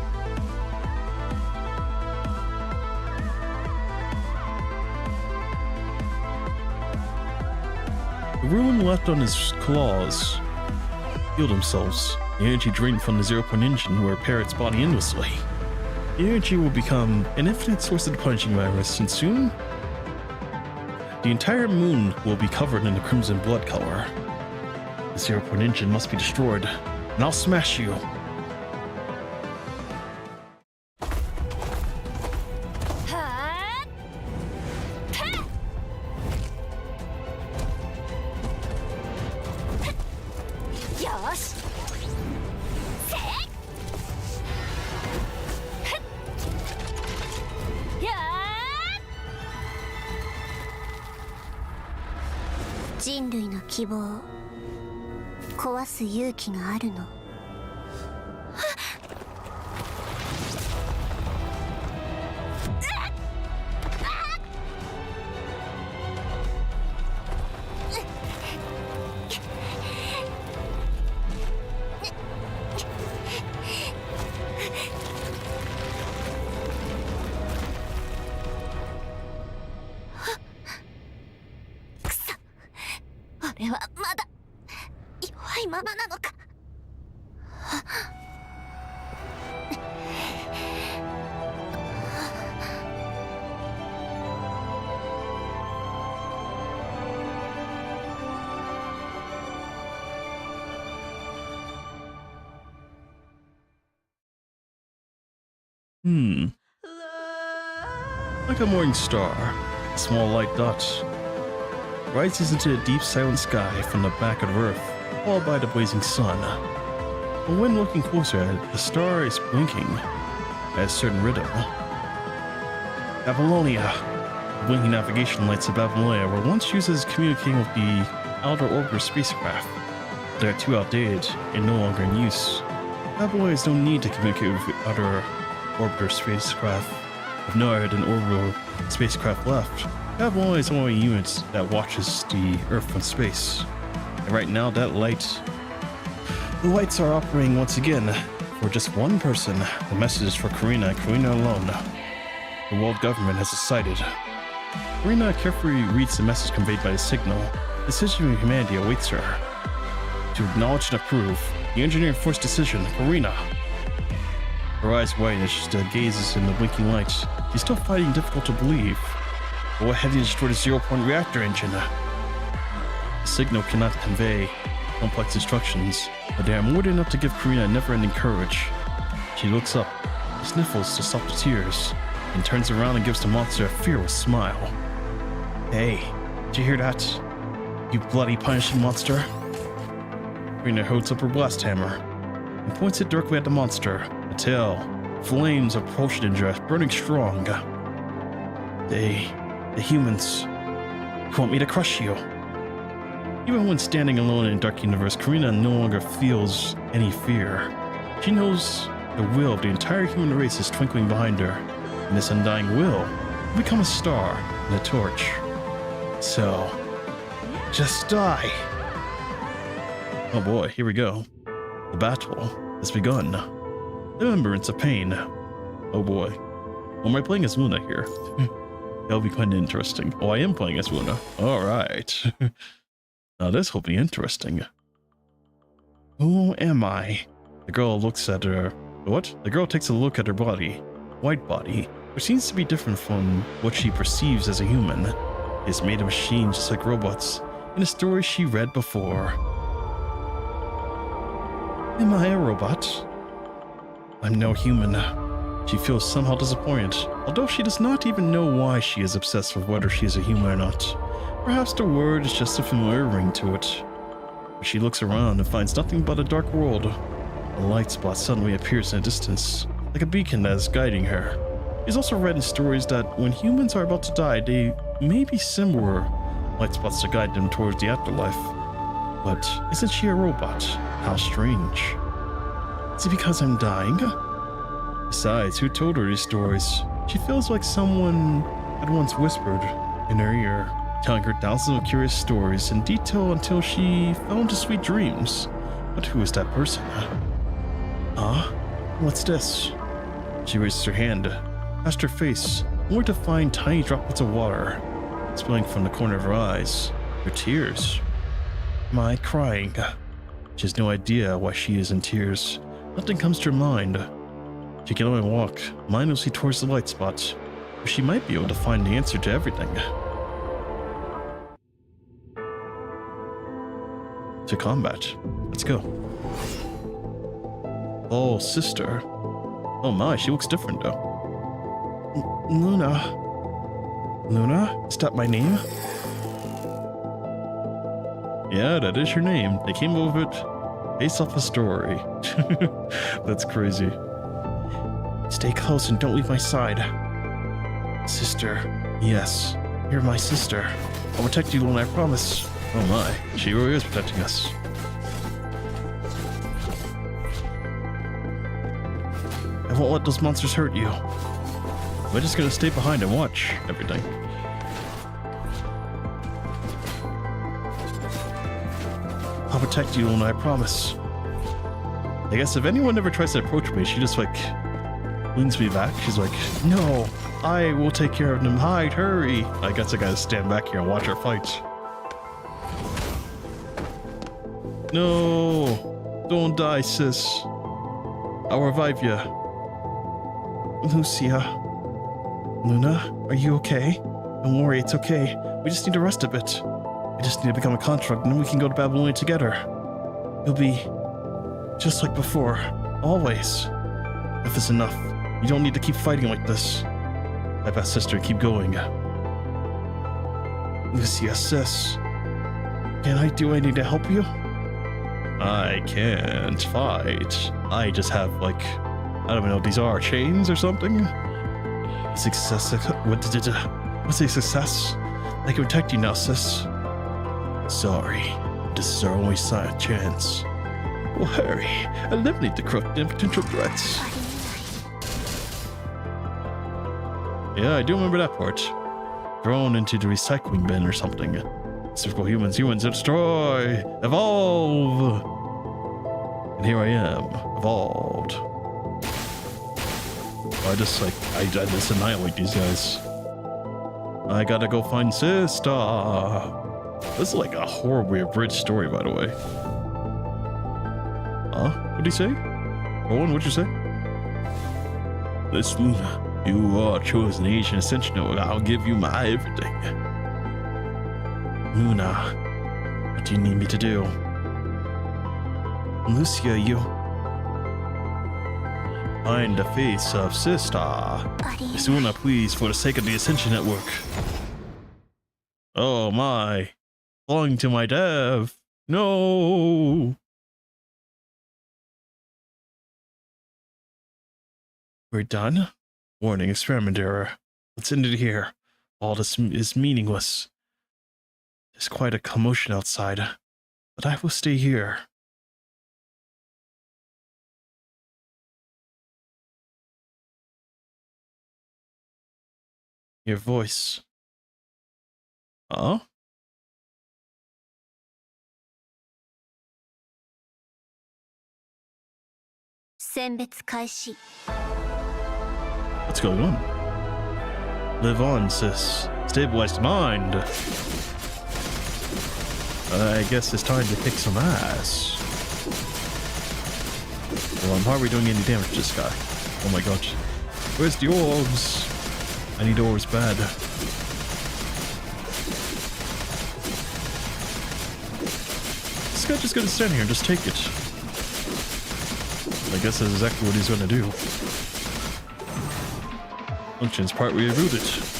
The ruin left on his claws healed themselves. The energy drained from the 0-point engine will repair its body endlessly. The energy will become an infinite source of the punishing virus, and soon, the entire moon will be covered in the crimson blood color. The 0-point engine must be destroyed, and I'll smash you. 俺はまだ弱いままなのか。Like a morning star, a small light dot rises into the deep silent sky from the back of Earth, followed by the blazing sun. But when looking closer at it, the star is blinking at a certain rhythm. Babylonia. The blinking navigation lights of Babylonia were once used as communicating with the outer orbiter spacecraft. They are too outdated and no longer in use. Babylonia don't need to communicate with other orbiter spacecraft. With no other than orbital spacecraft left, Babylonia is the only unit that watches the Earth from space. And right now, the lights are operating once again for just one person. The message is for Karina and Karina alone. The world government has decided. Karina carefully reads the message conveyed by the signal. The decision of humanity awaits her. To acknowledge and approve, the engineering force decision, Karina. Her eyes widen as she gazes in the blinking light. She's still finding difficult to believe. But what have you destroyed a zero-point reactor engine? The signal cannot convey complex instructions, but they are more than enough to give Karina never-ending courage. She looks up, sniffles to stop the tears, and turns around and gives the monster a fearless smile. Hey, did you hear that? You bloody punishing monster? Karina holds up her blast hammer and points it directly at the monster. The tail, flames of propulsion engine burning strong. The humans want me to crush you. Even when standing alone in a dark universe, Karina no longer feels any fear. She knows the will of the entire human race is twinkling behind her, and this undying will become a star and a torch. So, just die. Oh boy, here we go. The battle has begun. The remembrance of pain. Oh boy. Am I playing as Luna here? That'll be kind of interesting. Oh, I am playing as Luna. Alright. Now this will be interesting. Who am I? The girl looks at her... What? The girl takes a look at her body. White body. Which seems to be different from what she perceives as a human. It's made of machines just like robots. In a story she read before. Am I a robot? I'm no human. She feels somehow disappointed, although she does not even know why she is obsessed with whether she is a human or not. Perhaps the word is just a familiar ring to it. But she looks around and finds nothing but a dark world. A light spot suddenly appears in the distance, like a beacon that is guiding her. She's also read in stories that when humans are about to die, they may be similar light spots to guide them towards the afterlife. But isn't she a robot? How strange. Is it because I'm dying? Besides, who told her these stories? She feels like someone had once whispered in her ear, telling her thousands of curious stories in detail until she fell into sweet dreams. But who is that person? Huh? What's this? She raises her hand, past her face, only to find tiny droplets of water spilling from the corner of her eyes. Her tears. Am I crying? She has no idea why she is in tears. Nothing comes to her mind. She can only walk mindlessly towards the light spot, where she might be able to find the answer to everything. To combat. Let's go. Oh, sister. Oh my, she looks different though. Luna. Luna? Is that my name? Yeah, that is your name. They came over it based off a story. That's crazy. Stay close and don't leave my side. Sister. Yes, you're my sister. I'll protect you, Luna, I promise. Oh my, she really is protecting us. I won't let those monsters hurt you. We're just gonna stay behind and watch everything. I'll protect you, Luna, I promise. I guess if anyone ever tries to approach me, she just like leans me back. She's like, no, I will take care of them. Hide, hurry. I guess I gotta stand back here and watch her fight. No, don't die, sis. I'll revive you. Lucia. Luna, are you okay? Don't worry, it's okay. We just need to rest a bit. I just need to become a contract, and then we can go to Babylonia together. You'll be just like before, always. If it's enough, you don't need to keep fighting like this. My best sister, keep going. Lucia, sis. Can I do anything to help you? I can't fight. I just have, like, I don't know what these are, chains or something? Success. What's a success? I can protect you now, sis. Sorry, this is our only chance. Well, hurry. Eliminate the corrupt and potential threats. Yeah, I do remember that part. Thrown into the recycling bin or something. Typical humans destroy, evolve. And here I am, evolved. I just annihilate these guys. I gotta go find sister. This is like a horribly abridged story, by the way. Huh? What'd he say? Owen, what'd you say? This Luna, you are chosen ancient ascension. I'll give you my everything. Luna, what do you need me to do? Lucia, you find the face of sister. Miss Luna, please, for the sake of the Ascension Network. Oh my. Belonging to my dev. No. We're done? Warning, experiment error. Let's end it here. All this is meaningless. There's quite a commotion outside, but I will stay here. Your voice. Huh? What's going on? Live on, sis. Stabilize the mind. I guess it's time to kick some ass. Well, I'm hardly doing any damage to this guy. Oh my god. Where's the orbs? I need orbs bad. This guy just gonna stand here and just take it. I guess that's exactly what he's gonna do. Functions partly rebooted.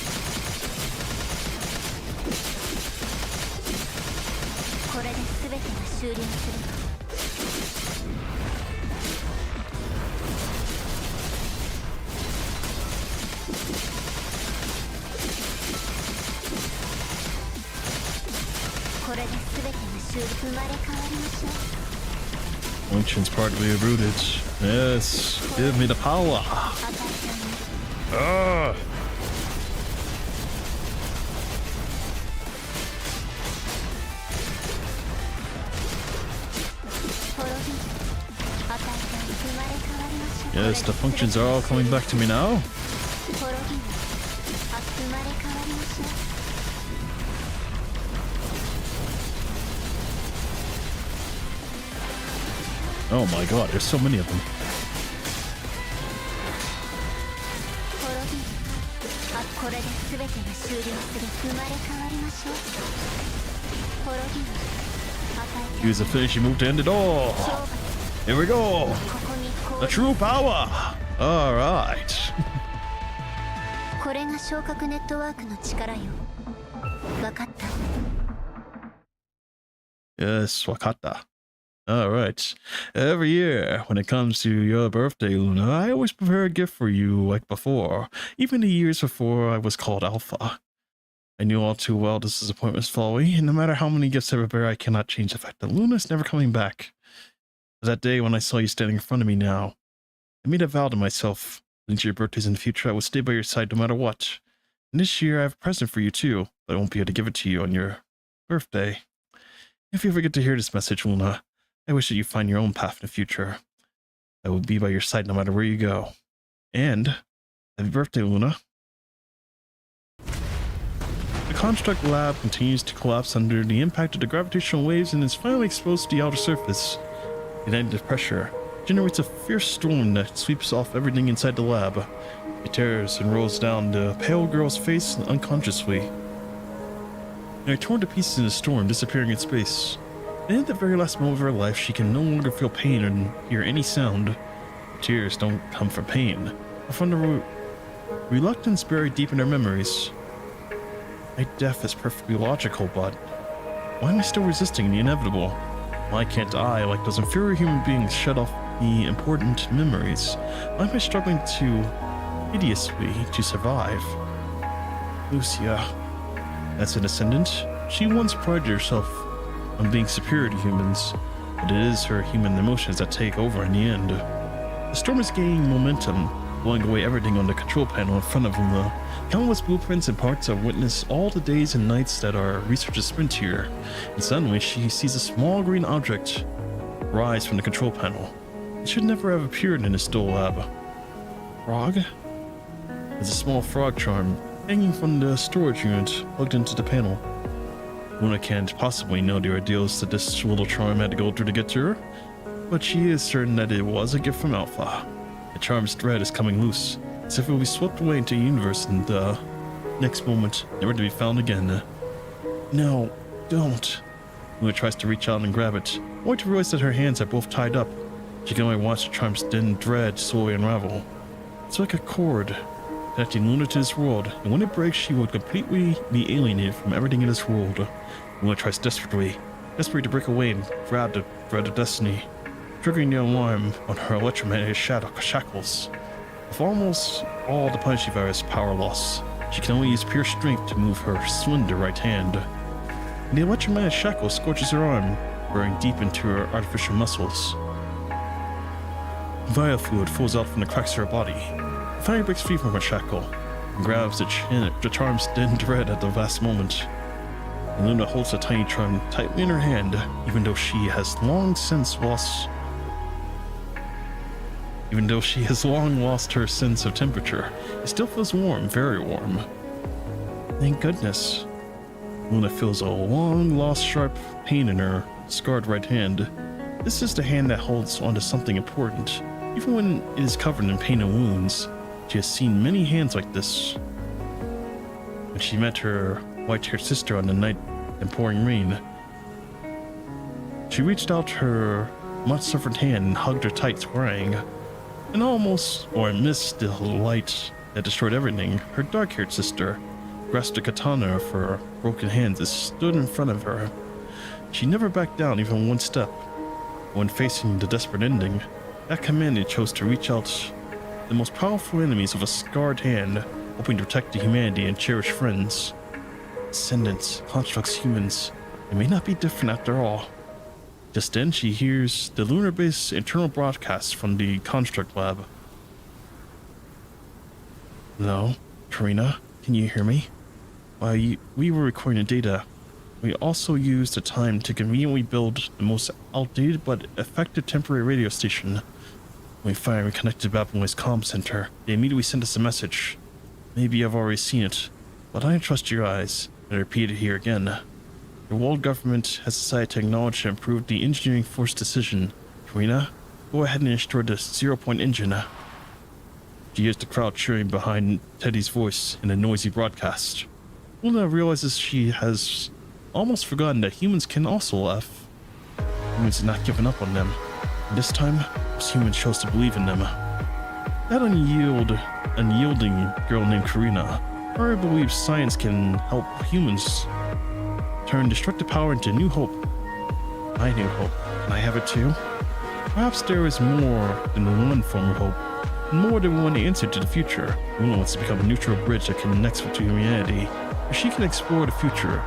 Functions partly rooted. Yes, give me the power. Ah. Yes, the functions are all coming back to me now. Oh my god, there's so many of them. Use a finishing move to end it all. Here we go. The true power. All right. Yes, wakata. All right. Every year, when it comes to your birthday, Luna, I always prepare a gift for you like before. Even the years before I was called Alpha. I knew all too well this disappointment's folly, and no matter how many gifts I prepare, I cannot change the fact that Luna's never coming back. That day when I saw you standing in front of me now, I made a vow to myself. Since your birthday's in the future, I will stay by your side no matter what. And this year, I have a present for you too, but I won't be able to give it to you on your birthday. If you ever get to hear this message, Luna, I wish that you find your own path in the future. I will be by your side no matter where you go. And happy birthday, Luna. construct lab continues to collapse under the impact of the gravitational waves and is finally exposed to the outer surface. The negative pressure generates a fierce storm that sweeps off everything inside the lab. It tears and rolls down the pale girl's face unconsciously. They are torn to pieces in the storm, disappearing in space. And at the very last moment of her life, she can no longer feel pain or hear any sound. Tears don't come from pain, but from the reluctance buried deep in her memories. My death is perfectly logical, but why am I still resisting the inevitable? Why can't I, like those inferior human beings, shut off the important memories? Why am I struggling hideously to survive? Lucia, as an ascendant, she once prided herself on being superior to humans, but it is her human emotions that take over in the end. The storm is gaining momentum, blowing away everything on the control panel in front of them. The countless blueprints and parts have witnessed all the days and nights that our researchers spent here, and suddenly she sees a small green object rise from the control panel. It should never have appeared in this dull lab. Frog? There's a small frog charm hanging from the storage unit plugged into the panel. Luna can't possibly know the ordeals that this little charm had to go through to get to her, but she is certain that it was a gift from Alpha. The charm's thread is coming loose, as if it will be swept away into the universe and the next moment, never to be found again. No, don't. Luna tries to reach out and grab it, only to realize that her hands are both tied up. She can only watch the charm's thin thread slowly unravel. It's like a cord connecting Luna to this world, and when it breaks, she will completely be alienated from everything in this world. Luna tries desperate to break away and grab the thread of destiny, triggering the alarm on her electromagnetic shackles. With almost all the Punishy virus power loss, she can only use pure strength to move her slender right hand. And the electromagnetic shackle scorches her arm, burrowing deep into her artificial muscles. Vital fluid flows out from the cracks of her body. Finally breaks free from her shackle and grabs the charm's thin thread at the last moment. And Luna holds the tiny charm tightly in her hand, even though she has long lost her sense of temperature. It still feels warm, very warm. Thank goodness. Luna feels a long-lost sharp pain in her scarred right hand. This is the hand that holds onto something important. Even when it is covered in pain and wounds, she has seen many hands like this. When she met her white-haired sister on the night in pouring rain, she reached out her much-suffered hand and hugged her tight, crying. And amidst the light that destroyed everything, her dark-haired sister grasped a katana of her broken hands and stood in front of her. She never backed down even one step. When facing the desperate ending, that Commandant chose to reach out the most powerful enemies with a scarred hand, hoping to protect the humanity and cherish friends. Ascendants, constructs, humans, it may not be different after all. Just then she hears the lunar base internal broadcast from the construct lab. Hello, Karina, can you hear me? While we were recording the data, we also used the time to conveniently build the most outdated but effective temporary radio station. When we finally connected Babylonia's comm center, they immediately sent us a message. Maybe I've already seen it, but I trust your eyes, and I repeat it here again. The world government has decided to acknowledge and approve the engineering force decision. Karina, go ahead and destroy the 0-point engine. She hears the crowd cheering behind Teddy's voice in a noisy broadcast. Luna realizes she has almost forgotten that humans can also laugh. Humans have not given up on them. And this time, those humans chose to believe in them. That unyielding girl named Karina already believes science can help humans turn destructive power into new hope. My new hope. Can I have it too? Perhaps there is more than one form of hope, and more than one answer to the future. Luna wants to become a neutral bridge that connects with humanity, where she can explore the future,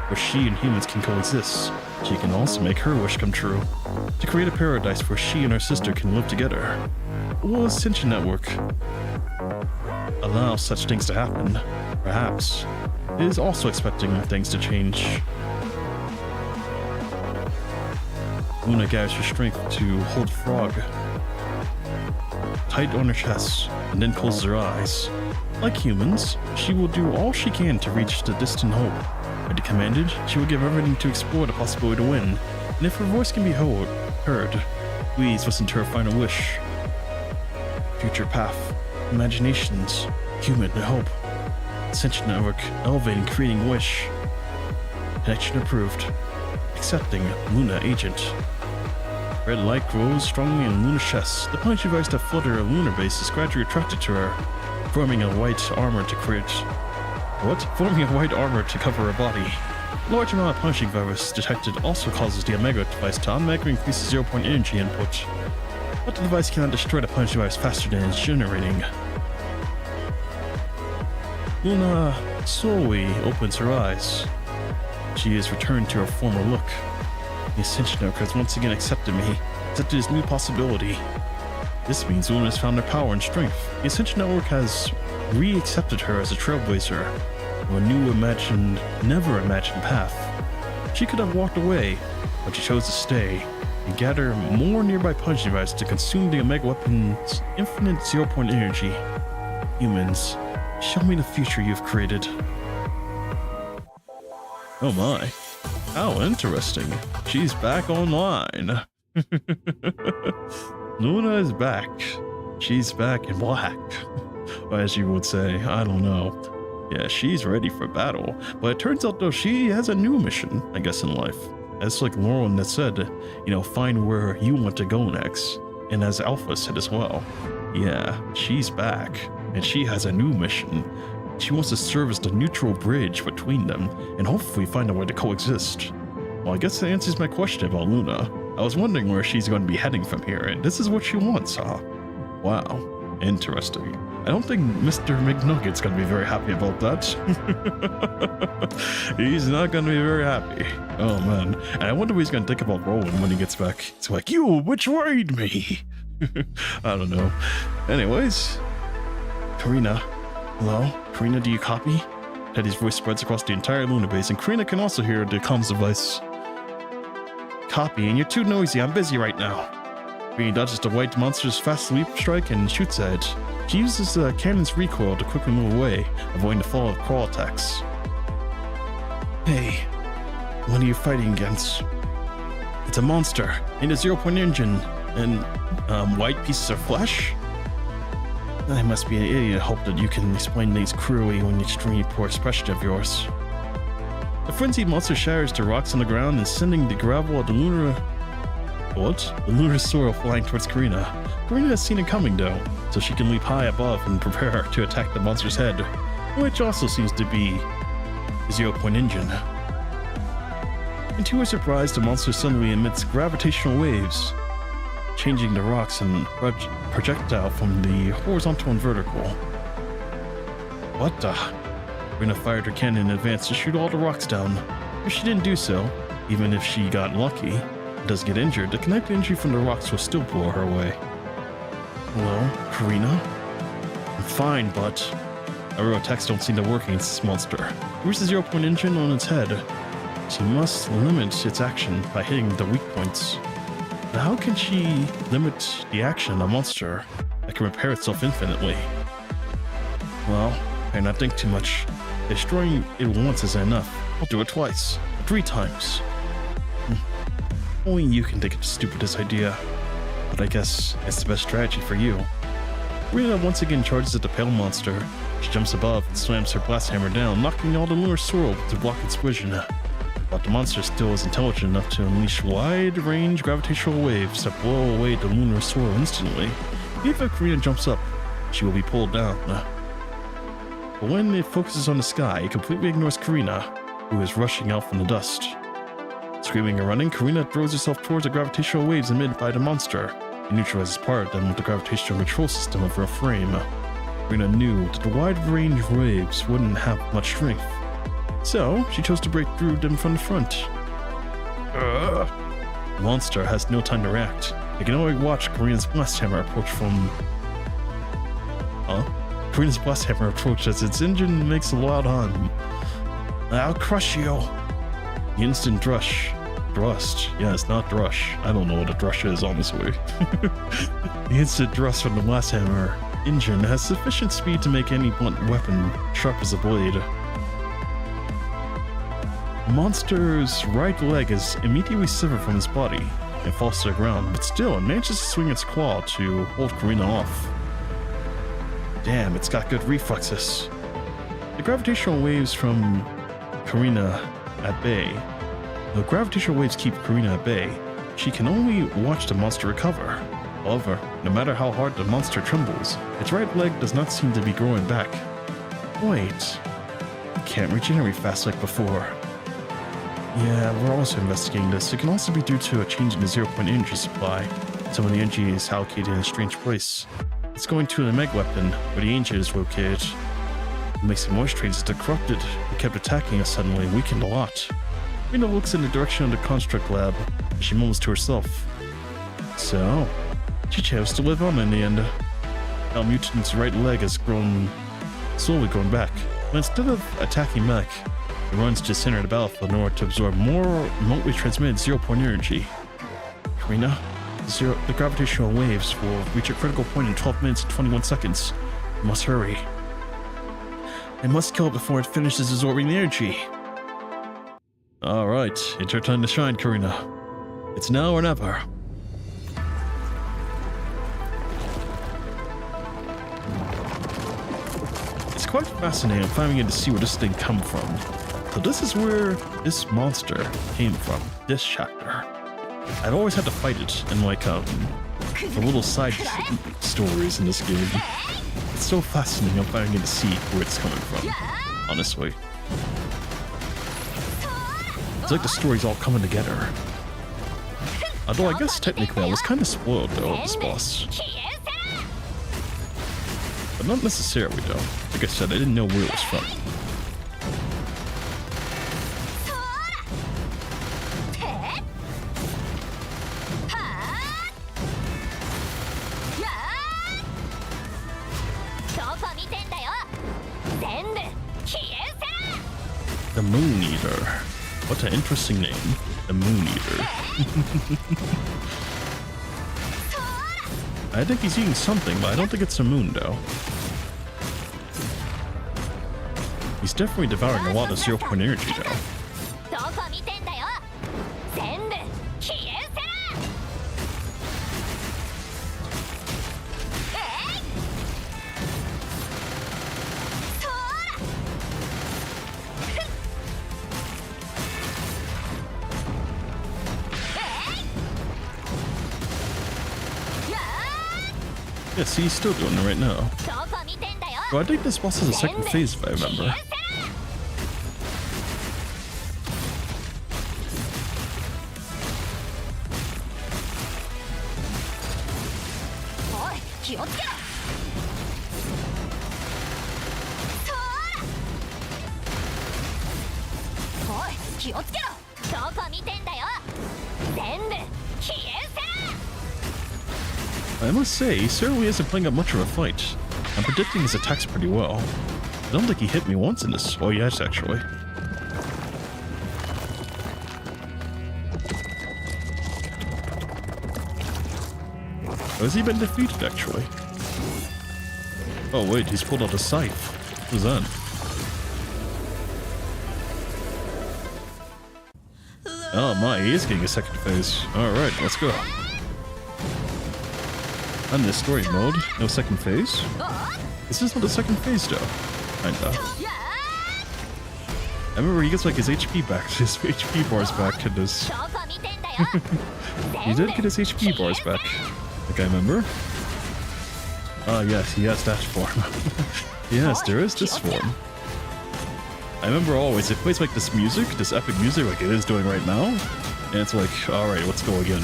where she and humans can coexist. She can also make her wish come true, to create a paradise where she and her sister can live together. Will Ascension Network allow such things to happen? Perhaps. It is also expecting things to change. Luna gathers her strength to hold Frog tight on her chest, and then closes her eyes. Like humans, she will do all she can to reach the distant hope. At the Commandant, she will give everything to explore the possibility to win, and if her voice can be heard, please listen to her final wish. Future path, imaginations, human hope. Ascension network, elevating, creating wish. Connection approved. Accepting Luna agent. Red light glows strongly in Luna's chest. The punch device that flooded her lunar base is gradually attracted to her, forming a white armor to Forming a white armor to cover her body. A large amount of punching virus detected also causes the Omega device to automatically increase the 0-point energy input, but the device cannot destroy the punch device faster than it's generating. Luna slowly opens her eyes. She is returned to her former look. The Ascension Network has once again accepted me, accepted this new possibility. This means Luna has found her power and strength. The Ascension Network has re-accepted her as a trailblazer, or a new never imagined path. She could have walked away, but she chose to stay and gather more nearby punch devices to consume the Omega weapon's infinite 0-point energy. Humans, show me the future you've created. Oh my. How interesting. She's back online. Luna is back. She's back in black. Or as you would say, I don't know. Yeah, she's ready for battle. But it turns out though she has a new mission, I guess, in life. As like Lauren that said, find where you want to go next. And as Alpha said as well. Yeah, she's back. And she has a new mission. She wants to serve as the neutral bridge between them, and hopefully find a way to coexist. Well, I guess that answers my question about Luna. I was wondering where she's going to be heading from here, and this is what she wants, huh? Wow, interesting. I don't think Mr. McNugget's going to be very happy about that. He's not going to be very happy. Oh man, and I wonder what he's going to think about Rowan when he gets back. It's like, you betrayed me! I don't know. Anyways, Karina. Hello? Karina, do you copy? Teddy's voice spreads across the entire lunar base, and Karina can also hear the comms device. Copy, and you're too noisy. I'm busy right now. Karina dodges the white monster's fast leap strike and shoots at it. She uses the cannon's recoil to quickly move away, avoiding the fall of crawl attacks. Hey, what are you fighting against? It's a monster, and a 0-point engine, and white pieces of flesh? I must be an idiot to hope that you can explain things clearly with an extremely poor expression of yours. The frenzied monster shatters to rocks on the ground and sending the gravel of the lunar... The lunar soil flying towards Karina. Karina has seen it coming though, so she can leap high above and prepare to attack the monster's head, which also seems to be a 0-point engine. And to her surprise, the monster suddenly emits gravitational waves, changing the rocks and projectile from the horizontal and vertical. What the? Karina fired her cannon in advance to shoot all the rocks down. If she didn't do so, even if she got lucky and does get injured, the kinetic energy from the rocks will still blow her away. Hello, Karina? I'm fine, but aerial attacks don't seem to work against this monster. Here's the 0-point engine on its head. She must limit its action by hitting the weak points. But how can she limit the action of a monster that can repair itself infinitely? Well, I not think too much. Destroying it once isn't enough. I'll do it twice, 3 times. Only you can think of the stupidest idea, but I guess it's the best strategy for you. Karina once again charges at the pale monster. She jumps above and slams her blast hammer down, knocking all the lunar soil to block its collision. But the monster still is intelligent enough to unleash wide-range gravitational waves that blow away the lunar soil instantly. Even if Karina jumps up, she will be pulled down. But when it focuses on the sky, it completely ignores Karina, who is rushing out from the dust. Screaming and running, Karina throws herself towards the gravitational waves emitted by the monster, and neutralizes part of them with the gravitational control system of her frame. Karina knew that the wide-range waves wouldn't have much strength, so she chose to break through them from the front. The monster has no time to react. It can only watch Karina's blast hammer approach from... Karina's blast hammer approach as its engine makes a loud hum. I'll crush you. The instant thrust. Yeah, it's not thrush. I don't know what a thrush is, honestly. The instant thrust from the blast hammer engine has sufficient speed to make any blunt weapon sharp as a blade. The monster's right leg is immediately severed from his body and falls to the ground, but still it manages to swing its claw to hold Karina off. Damn, it's got good reflexes. The gravitational waves from Karina at bay. The gravitational waves keep Karina at bay. She can only watch the monster recover. However, no matter how hard the monster trembles, its right leg does not seem to be growing back. Wait, it can't regenerate fast like before. Yeah, we're also investigating this. It can also be due to a change in the 0-point energy supply. Some of the energy is allocated in a strange place. It's going to the meg weapon, where the ancient is located. The Mixing Moist Trades is corrupted. It kept attacking us suddenly and weakened a lot. Rena looks in the direction of the construct lab. She mumbles to herself. So, she chose to live on in the end. Now Mutant's right leg has slowly grown back. But instead of attacking mech, it runs to the center of the battlefield in order to absorb more remotely transmitted 0-point energy. Karina, the gravitational waves will reach a critical point in 12 minutes and 21 seconds. You must hurry. I must kill it before it finishes absorbing the energy. Alright, it's your time to shine, Karina. It's now or never. It's quite fascinating finding out to see where this thing come from. So this is where this monster came from, this chapter. I've always had to fight it in like the little side stories in this game. It's so fascinating finding out to see where it's coming from, honestly. It's like the story's all coming together. Although I guess technically I was kind of spoiled though of this boss. But not necessarily though. Like I said, I didn't know where it was from. The Moon Eater. What an interesting name. The Moon Eater. I think he's eating something, but I don't think it's a moon though. He's definitely devouring a lot of 0-point energy though. Yeah, see, he's still doing it right now. Well, I think this boss has a second phase if I remember. I must say, he certainly isn't playing up much of a fight. I'm predicting his attacks pretty well. I don't think he hit me once in this. Oh yes, actually. Has he been defeated, actually? Oh wait, he's pulled out a scythe. Who's that? Oh my, he is getting a second phase. Alright, let's go. I'm in the story mode, no second phase. This is not the second phase though. Kinda. I remember he gets like his HP back, his HP bars back in this. He did get his HP bars back. Like I remember. Ah yes, he has that form. Yes, there is this form. I remember always, it plays like this music, this epic music like it is doing right now. And it's like, alright, let's go again.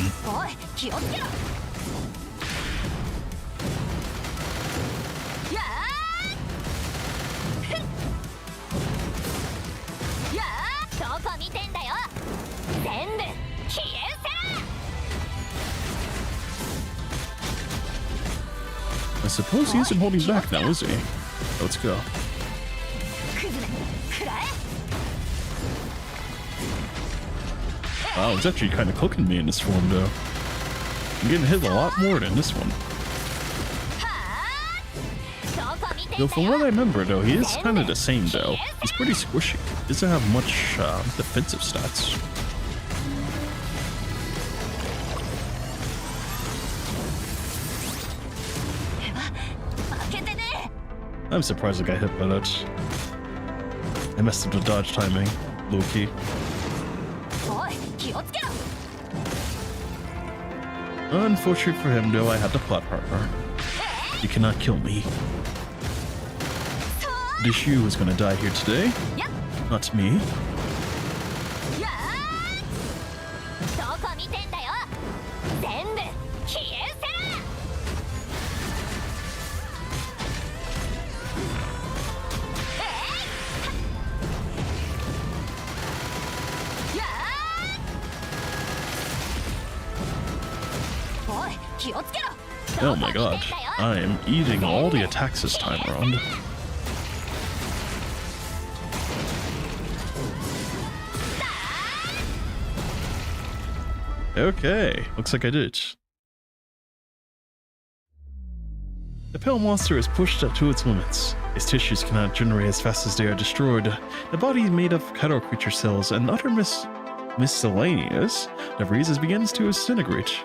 I suppose he isn't holding back now, is he? Let's go. Wow, it's actually kind of cooking me in this form, though. I'm getting hit a lot more than this one. Though from what I remember though, he is kind of the same though. He's pretty squishy. Doesn't have much defensive stats. I'm surprised I got hit by that. I messed up the dodge timing, low-key. Unfortunately for him though, I had the plot partner. You cannot kill me. This you is gonna die here today. Not me. Oh my god, I am eating all the attacks this time around. Okay, looks like I did. The pale monster is pushed to its limits. Its tissues cannot generate as fast as they are destroyed. The body is made of kettle creature cells and other miscellaneous debris as begins to disintegrate.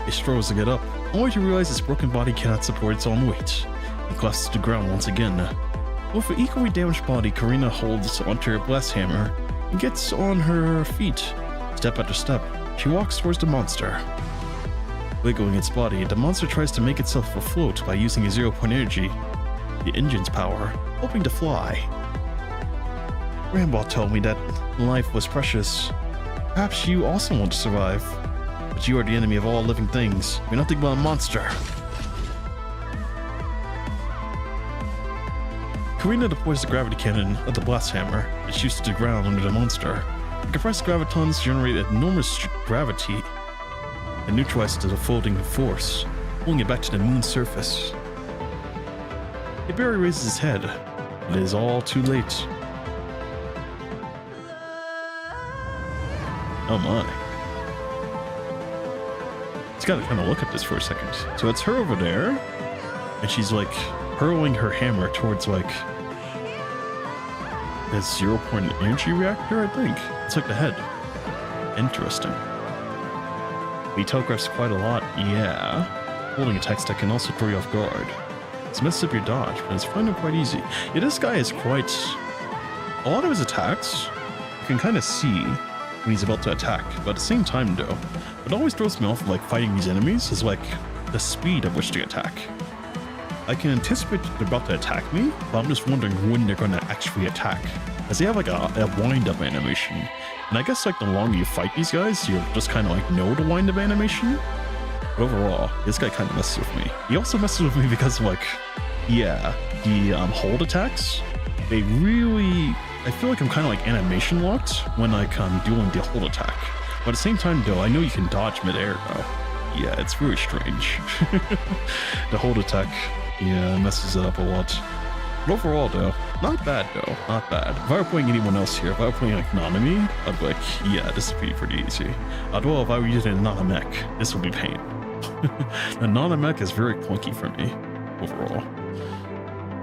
It struggles to get up, only to realize its broken body cannot support its own weight. It collapses to the ground once again. With an equally damaged body, Karina holds onto her blast hammer and gets on her feet. Step after step, she walks towards the monster. Wiggling its body, the monster tries to make itself afloat by using a 0-point energy, the engine's power, hoping to fly. Rambo told me that life was precious. Perhaps you also want to survive. But you are the enemy of all living things. You're nothing but a monster. Karina deploys the gravity cannon of the blast hammer and shoots to the ground under the monster. The compressed gravitons generate enormous gravity and neutralize the folding force, pulling it back to the moon's surface. It barely raises its head. It is all too late. Oh my. Gotta kind of look at this for a second. So it's her over there, and she's like hurling her hammer towards like a 0-point energy reactor, I think. It's like the head. Interesting. He telegraphs quite a lot, yeah. Holding attacks that can also throw you off guard. It's messed up your dodge, but it's finding quite easy. Yeah, this guy is quite... A lot of his attacks, you can kind of see when he's about to attack, but at the same time though, what always throws me off of like fighting these enemies is like the speed at which they attack. I can anticipate that they're about to attack me, but I'm just wondering when they're going to actually attack, as they have like a wind-up animation. And I guess like the longer you fight these guys, you'll just kind of like know the wind-up animation. But overall, this guy kind of messes with me. He also messes with me because of like, yeah, the hold attacks, they really... I feel like I'm kind of like animation locked when like I'm doing the hold attack. But at the same time though, I know you can dodge midair though. Yeah, it's very strange. The hold attack, yeah, messes it up a lot. But overall though, not bad though, not bad. If I were playing anyone else here, if I were playing like Nanami, I'd be like, yeah, this would be pretty easy. Well, if I were using a Nanamech, this would be pain. The Nanamech is very clunky for me, overall.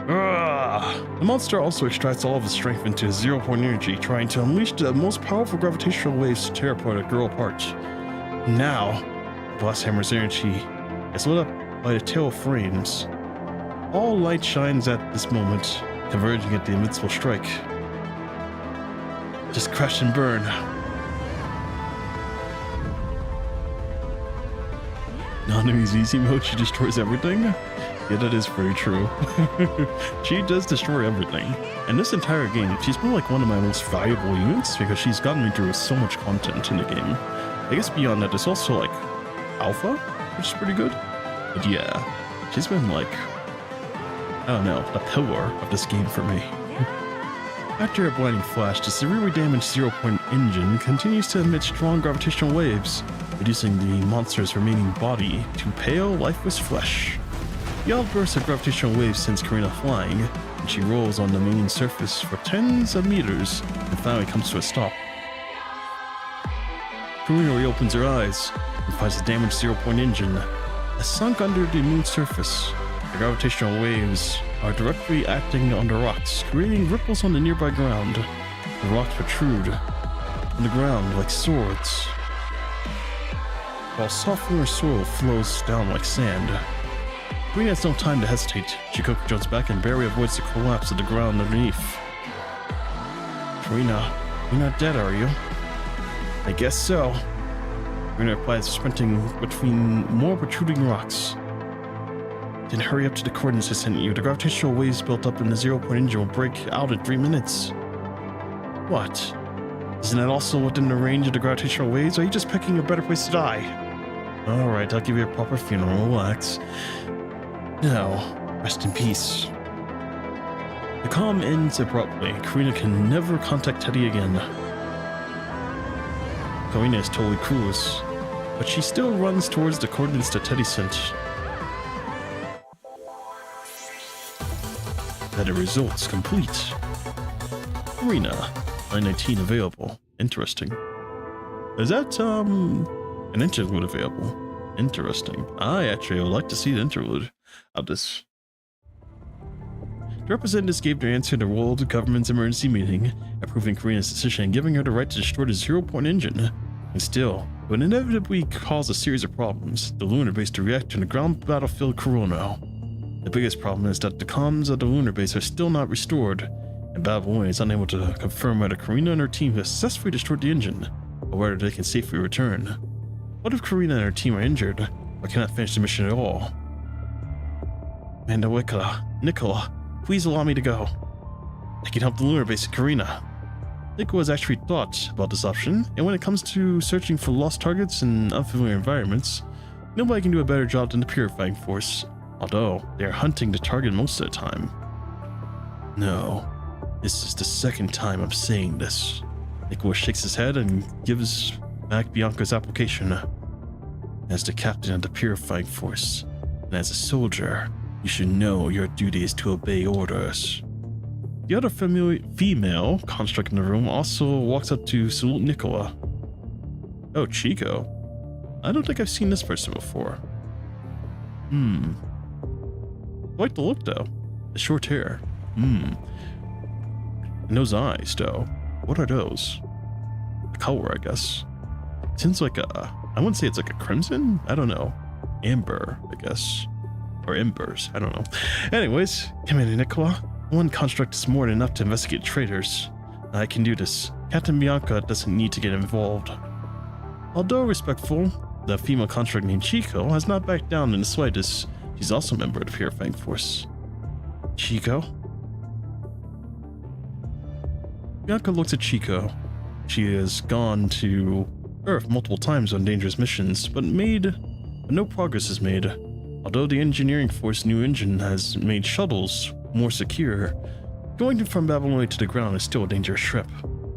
The monster also extracts all of its strength into 0-point energy, trying to unleash the most powerful gravitational waves to tear apart a girl apart. Now, the blast hammer's energy is lit up by the tail frames. All light shines at this moment, converging at the invincible strike. Just crash and burn. Nanami's easy mode, she destroys everything? Yeah, that is very true. She does destroy everything. And this entire game, she's been like one of my most valuable units because she's gotten me through so much content in the game. I guess beyond that, there's also like Alpha, which is pretty good. But yeah, she's been like, I don't know, the pillar of this game for me. After a blinding flash, the severely damaged 0-point engine continues to emit strong gravitational waves, reducing the monster's remaining body to pale, lifeless flesh. The outburst of gravitational waves sends Karina flying, and she rolls on the main surface for tens of meters and finally comes to a stop. Karina reopens her eyes and finds the damaged 0-point engine. has sunk under the moon's surface. The gravitational waves are directly acting on the rocks, creating ripples on the nearby ground. The rocks protrude from the ground like swords, while soft lunar soil flows down like sand. Karina has no time to hesitate. Chikoku jumps back and barely avoids the collapse of the ground underneath. Karina, you're not dead, are you? I guess so. Karina replies, sprinting between more protruding rocks. Then hurry up to the coordinates I sent you. The gravitational waves built up in the 0-point engine will break out in 3 minutes. What? Isn't that also within the range of the gravitational waves? Or are you just picking a better place to die? Alright, I'll give you a proper funeral. Relax. Now, rest in peace. The calm ends abruptly. Karina can never contact Teddy again. Karina is totally clueless, but she still runs towards the coordinates that Teddy sent. Better results complete. Karina, 919 available. Interesting. Is that, an interlude available? Interesting. I actually would like to see the interlude of this. The representatives gave their answer in the world government's emergency meeting, approving Karina's decision and giving her the right to destroy the 0-point engine. And still, it would inevitably cause a series of problems. The lunar base to react in the ground battlefield Corona. The biggest problem is that the comms of the lunar base are still not restored, and Babylonia is unable to confirm whether Karina and her team have successfully destroyed the engine, or whether they can safely return. What if Karina and her team are injured, or cannot finish the mission at all? Nicola, please allow me to go. I can help the lunar base with Karina. Nicola has actually thought about this option, and when it comes to searching for lost targets in unfamiliar environments, nobody can do a better job than the Purifying Force, although they are hunting the target most of the time. No, this is the second time I'm saying this. Nicola shakes his head and gives back Bianca's application. As the captain of the Purifying Force, and as a soldier, you should know your duty is to obey orders. The other female construct in the room also walks up to salute Nicola. Oh, Chico. I don't think I've seen this person before. I like the look though. The short hair. And those eyes though. What are those? The color, I guess. Seems like I wouldn't say it's like a crimson. I don't know. Amber, I guess. Or embers. I don't know. Anyways, come in, Nicola. One construct is more than enough to investigate traitors. I can do this. Captain Bianca doesn't need to get involved. Although respectful, the female construct named Chico has not backed down in the slightest. She's also a member of the Purifying Force. Chico? Bianca looks at Chico. She has gone to Earth multiple times on dangerous missions, but no progress is made. Although the engineering force new engine has made shuttles more secure, going from Babylonia to the ground is still a dangerous trip.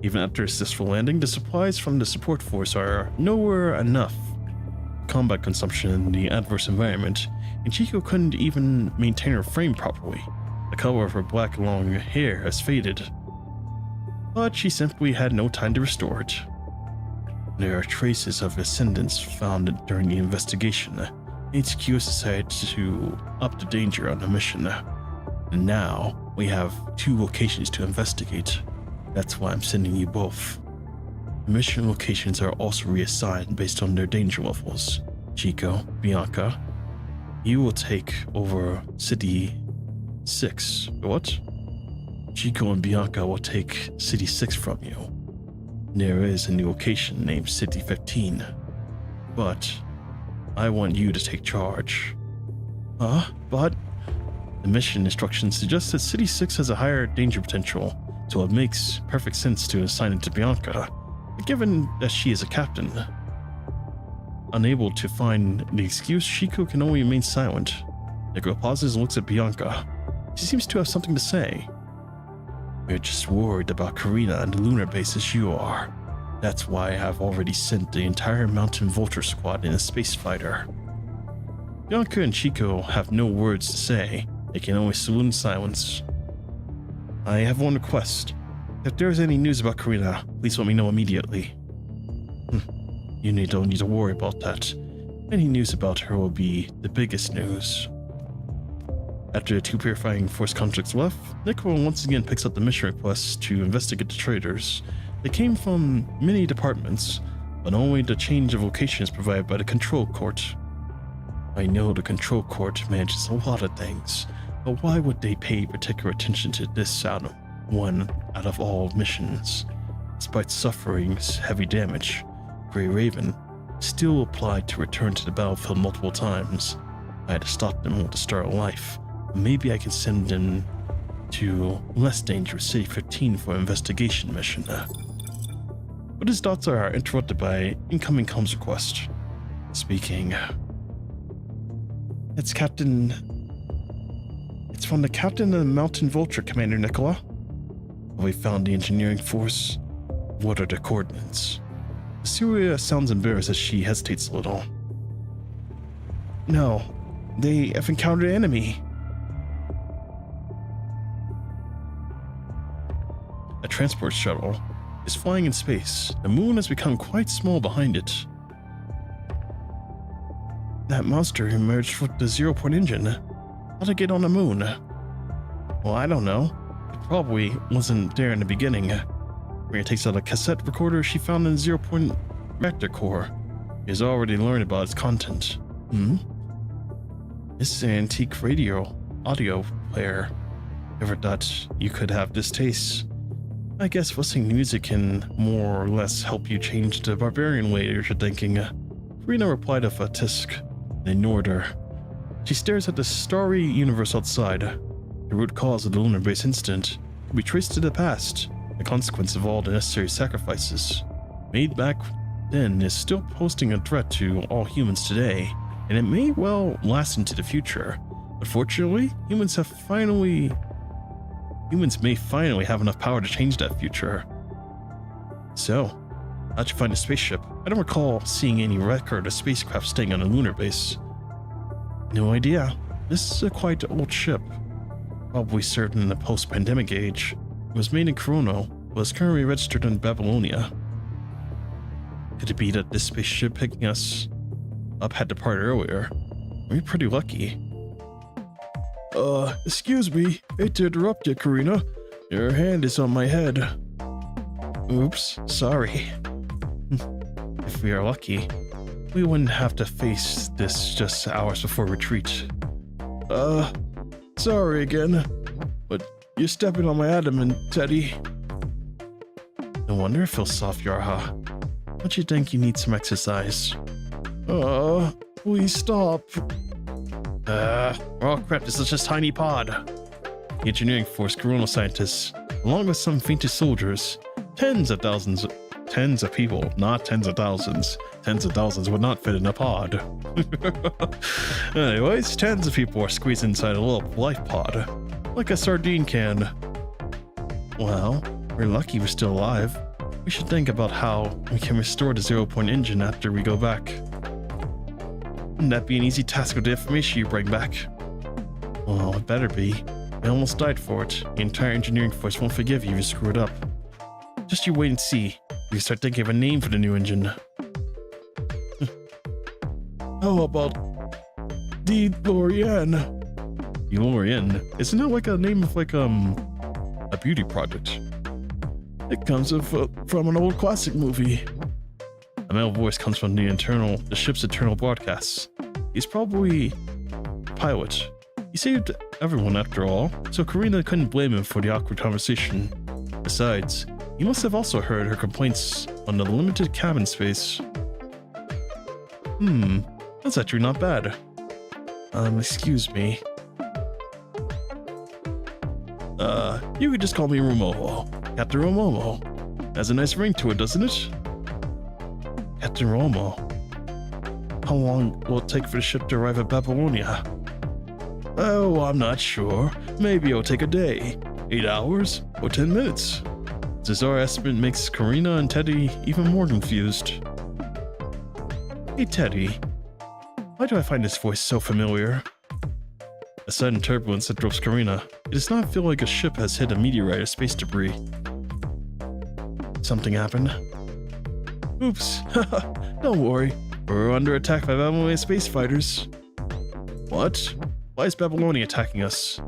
Even after a successful landing, the supplies from the support force are nowhere enough. Combat consumption in the adverse environment, and Chico couldn't even maintain her frame properly. The color of her black long hair has faded, but she simply had no time to restore it. There are traces of ascendants found during the investigation. HQ decided to up the danger on the mission. And now, we have 2 locations to investigate. That's why I'm sending you both. The mission locations are also reassigned based on their danger levels. Chico, Bianca, you will take over City 6. What? Chico and Bianca will take City 6 from you. There is a new location named City 15. But I want you to take charge. But the mission instructions suggest that City 6 has a higher danger potential, so it makes perfect sense to assign it to Bianca. But given that she is a captain, unable to find the excuse, Chico can only remain silent. Nicola pauses and looks at Bianca. She seems to have something to say. We're just worried about Karina and the lunar base as you are. That's why I have already sent the entire Mountain Vulture squad in a space fighter. Bianca and Chico have no words to say. They can only salute in silence. I have one request. If there is any news about Karina, please let me know immediately. You don't need to worry about that. Any news about her will be the biggest news. After the two purifying force constructs left, Nicola once again picks up the mission request to investigate the traitors. They came from many departments, but only the change of location is provided by the control court. I know the control court manages a lot of things, but why would they pay particular attention to this one out of all missions? Despite suffering heavy damage, Grey Raven still applied to return to the battlefield multiple times. I had to stop them at the start of life. Maybe I can send them to less dangerous City 15 for an investigation mission. But his thoughts are interrupted by incoming comms request. Speaking. It's from the captain of the Mountain Vulture, Commander Nicola. We found the engineering force. What are the coordinates? Syria sounds embarrassed as she hesitates a little. No, they have encountered an enemy. A transport shuttle is flying in space. The moon has become quite small behind it. That monster emerged with the 0-point engine. How'd it get on the moon? Well, I don't know. It probably wasn't there in the beginning. Maria takes out a cassette recorder she found in the 0-point reactor core. She has already learned about its content. This is an antique audio player. Never thought you could have this taste. I guess listening to music can more or less help you change the barbarian way you're thinking. Rena replied with a tisk and ignored her. She stares at the starry universe outside. The root cause of the lunar base incident can be traced to the past. The consequence of all the necessary sacrifices made back then is still posing a threat to all humans today, and it may well last into the future. But fortunately, humans may finally have enough power to change that future. So, how'd you find a spaceship? I don't recall seeing any record of spacecraft staying on a lunar base. No idea. This is a quite old ship. Probably certain in the post-pandemic age. It was made in Corona, but is currently registered in Babylonia. Could it be that this spaceship picking us up had departed earlier? We're pretty lucky. Excuse me. Hate to interrupt you, Karina. Your hand is on my head. Oops, sorry. If we are lucky, we wouldn't have to face this just hours before retreat. Sorry again. But you're stepping on my adamant, Teddy. No wonder it feels soft, Yarha. Don't you think you need some exercise? Please stop. Oh crap, this is just a tiny pod. The engineering force Corona scientists, along with some fainted soldiers, tens of people, not tens of thousands. Tens of thousands would not fit in a pod. Anyways, tens of people are squeezed inside a little life pod, like a sardine can. Well, we're lucky we're still alive. We should think about how we can restore the 0-point engine after we go back. Wouldn't that be an easy task with the information you bring back? Well, it better be. I almost died for it. The entire engineering force won't forgive you if you screw it up. Just you wait and see. We start thinking of a name for the new engine. How about DeLorean? DeLorean? Isn't that like a name of like a beauty product? It comes from an old classic movie. A male voice comes from the ship's internal broadcasts. He's probably a pilot. He saved everyone after all, so Karina couldn't blame him for the awkward conversation. Besides, he must have also heard her complaints on the limited cabin space. That's actually not bad. Excuse me. You could just call me Romomo. Captain Romomo. Has a nice ring to it, doesn't it? Captain Romo. How long will it take for the ship to arrive at Babylonia? Oh, I'm not sure. Maybe it'll take a day, 8 hours, or 10 minutes. This our estimate makes Karina and Teddy even more confused. Hey Teddy, why do I find this voice so familiar? A sudden turbulence that drops Karina. It does not feel like a ship has hit a meteorite or space debris. Something happened. Oops, don't worry. We're under attack by Babylonian space fighters. What? Why is Babylonia attacking us?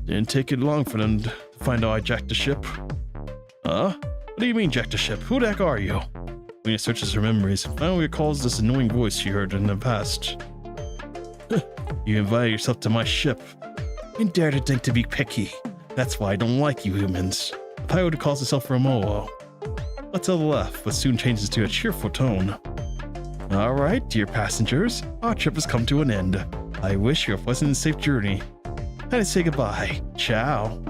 Didn't take it long for them to find out I jacked the ship. Huh? What do you mean jacked the ship? Who the heck are you? Lena searches her memories and finally recalls this annoying voice she heard in the past. You invited yourself to my ship. You dare to think to be picky. That's why I don't like you humans. The pilot calls himself Romoa. Let's all laugh, but soon changes to a cheerful tone. Alright, dear passengers, our trip has come to an end. I wish you a pleasant and safe journey. Time to say goodbye. Ciao.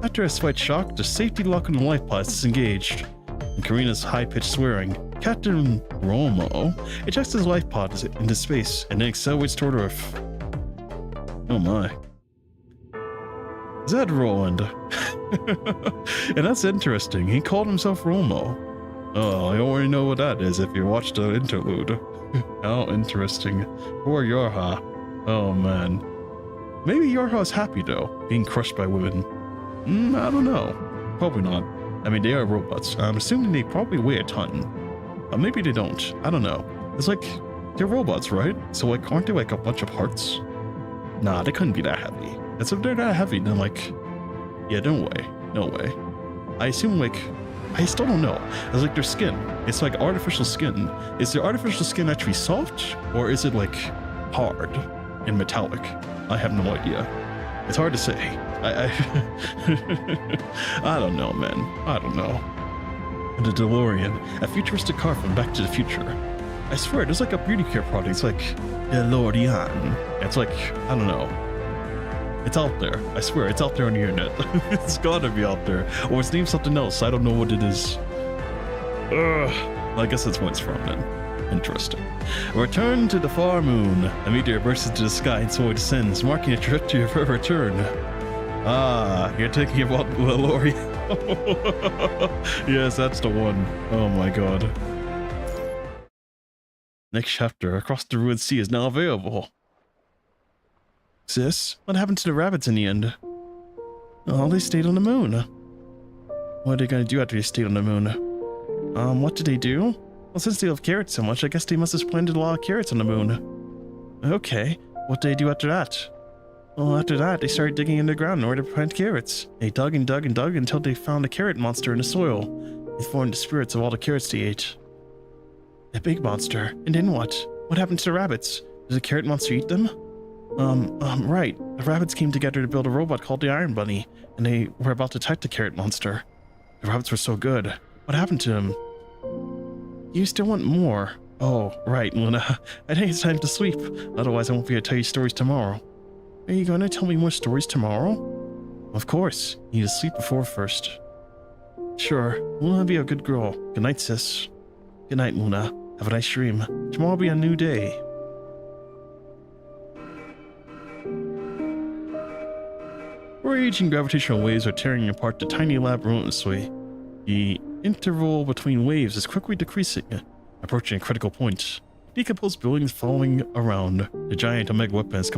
After a slight shock, the safety lock on the life pod is disengaged. And Karina's high-pitched swearing, Captain Romo ejects his life pod into space and then accelerates toward Earth. Oh my. Is that Roland? And that's interesting. He called himself Romo. Oh, I already know what that is if you watched the interlude. How interesting. Poor Yorha. Oh man. Maybe Yorha's happy though, being crushed by women. I don't know. Probably not. I mean, they are robots. I'm assuming they probably weigh a ton. Maybe they don't. I don't know. It's like, they're robots, right? So like, aren't they like a bunch of parts? Nah, they couldn't be that heavy. And so if they're that heavy, then like, yeah, no way. No way. I assume like, I still don't know. It's like their skin. It's like artificial skin. Is their artificial skin actually soft? Or is it like hard and metallic? I have no idea. It's hard to say. I don't know, man. I don't know. The DeLorean, a futuristic car from Back to the Future. I swear, there's like a beauty care product. It's like DeLorean. It's like, I don't know. It's out there. I swear, it's out there on the internet. It's gotta be out there. Or it's named something else. I don't know what it is. Ugh. I guess that's what it's from then. Interesting. Return to the far moon. A meteor bursts into the sky and slowly descends, marking a trajectory of her return. Ah, you're thinking about DeLorean. Yes, that's the one. Oh my god. Next chapter, Across the Ruined Sea, is now available. Sis, what happened to the rabbits in the end? Oh, they stayed on the moon. What are they gonna do after they stayed on the moon? What did they do? Well, since they love carrots so much, I guess they must have planted a lot of carrots on the moon. Okay, what did they do after that? Well, after that, they started digging in the ground in order to plant carrots. They dug and dug and dug until they found a carrot monster in the soil. They formed the spirits of all the carrots they ate. A big monster. And then what? What happened to the rabbits? Did the carrot monster eat them? Right. The rabbits came together to build a robot called the Iron Bunny, and they were about to attack the carrot monster. The rabbits were so good. What happened to them? You still want more? Oh, right, Luna. I think it's time to sleep. Otherwise, I won't be able to tell you stories tomorrow. Are you going to tell me more stories tomorrow? Of course. You need to sleep before first. Sure. Luna, be a good girl. Good night, sis. Good night, Luna. Have a nice dream. Tomorrow will be a new day. Raging gravitational waves are tearing apart the tiny lab relentlessly. The interval between waves is quickly decreasing, approaching a critical point. Decomposed buildings falling around. The giant Omega weapon has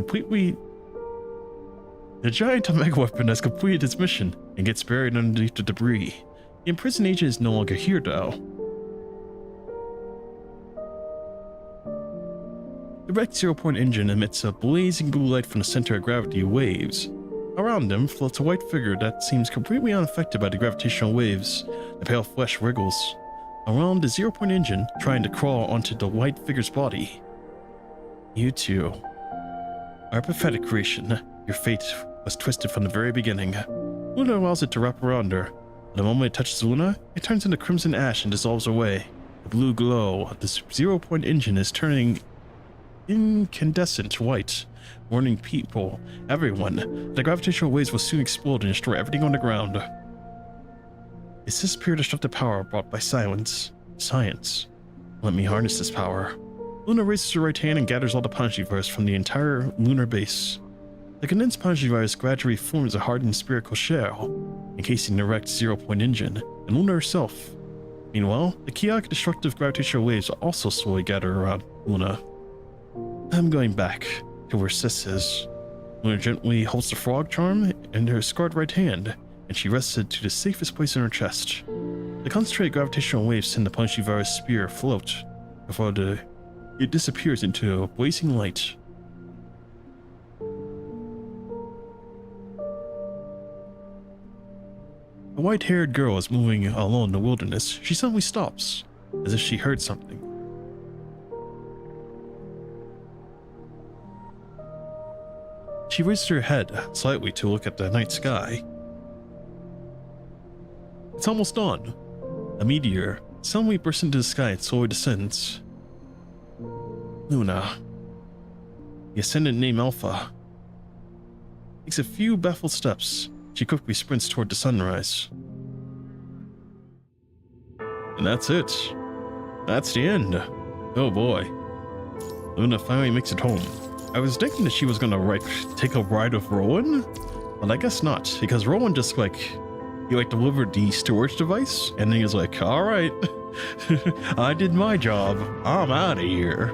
completed its mission and gets buried underneath the debris. The imprisoned agent is no longer here, though. The wrecked zero-point engine emits a blazing blue light from the center of gravity waves. Around him floats a white figure that seems completely unaffected by the gravitational waves. The pale flesh wriggles around the zero-point engine, trying to crawl onto the white figure's body. You two are a pathetic creation. Your fate was twisted from the very beginning. Luna allows it to wrap around her. The moment it touches Luna, it turns into crimson ash and dissolves away. The blue glow of the zero-point engine is turning incandescent white, warning people, everyone, the gravitational waves will soon explode and destroy everything on the ground. Is this pure destructive power brought by science? Let me harness this power. Luna raises her right hand and gathers all the Panjivirus from the entire lunar base. The condensed Panjivirus gradually forms a hardened spherical shell, encasing the wrecked zero-point engine, and Luna herself. Meanwhile, the chaotic destructive gravitational waves also slowly gather around Luna. I'm going back to where Sis is. Luna gently holds the frog charm in her scarred right hand, and she rests it to the safest place in her chest. The concentrated gravitational waves send the Panjivirus spear afloat before the it disappears into a blazing light. A white-haired girl is moving along in the wilderness. She suddenly stops, as if she heard something. She raises her head slightly to look at the night sky. It's almost dawn. A meteor suddenly bursts into the sky and slowly descends. Luna, the ascendant named Alpha, takes a few baffled steps. She quickly sprints toward the sunrise. And that's it. That's the end. Oh boy. Luna finally makes it home. I was thinking that she was gonna take a ride with Rowan, but I guess not, because Rowan just he delivered the storage device, and then he was like, alright, I did my job, I'm out of here.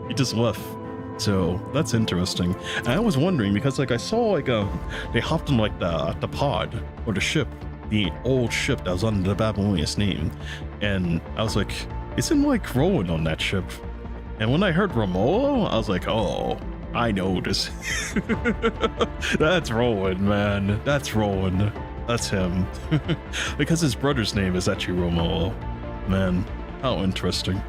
He just left. So that's interesting. And I was wondering because I saw they hopped on the pod or the ship, the old ship that was under the Babylonia's name, and I was like, isn't Rowan on that ship? And when I heard Romola, I was like, oh, I know this. That's Rowan, man. That's Rowan. That's him. Because his brother's name is actually Romola. Man, how interesting.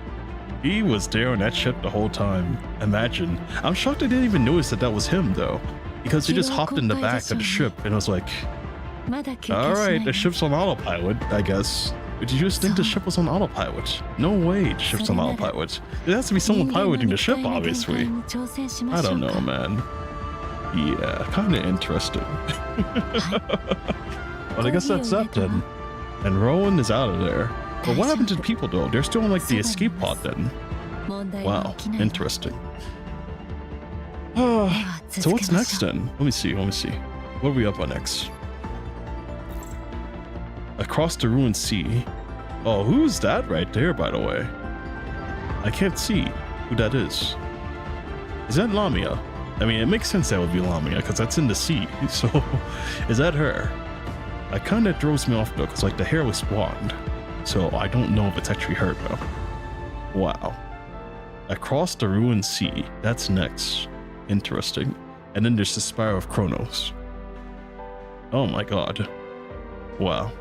He was there on that ship the whole time. Imagine. I'm shocked I didn't even notice that was him, though. Because he just hopped in the back of the ship and was like, alright, the ship's on autopilot, I guess. Did you just think the ship was on autopilot? No way the ship's on autopilot. There has to be someone piloting the ship, obviously. I don't know, man. Yeah, kind of interesting. But I guess that's that then. And Rowan is out of there. But what happened to the people though? They're still in the escape pod then. Wow, interesting. So what's next then? Let me see. What are we up on next? Across the ruined sea. Oh, who's that right there, by the way? I can't see who that is. Is that Lamia? I mean, it makes sense that would be Lamia, because that's in the sea. So, is that her? That kind of throws me off, though, because, the hair was blonde. So, I don't know if it's actually her, though. Wow. Across the ruined sea. That's next. Interesting. And then there's the Spire of Kronos. Oh my god. Wow.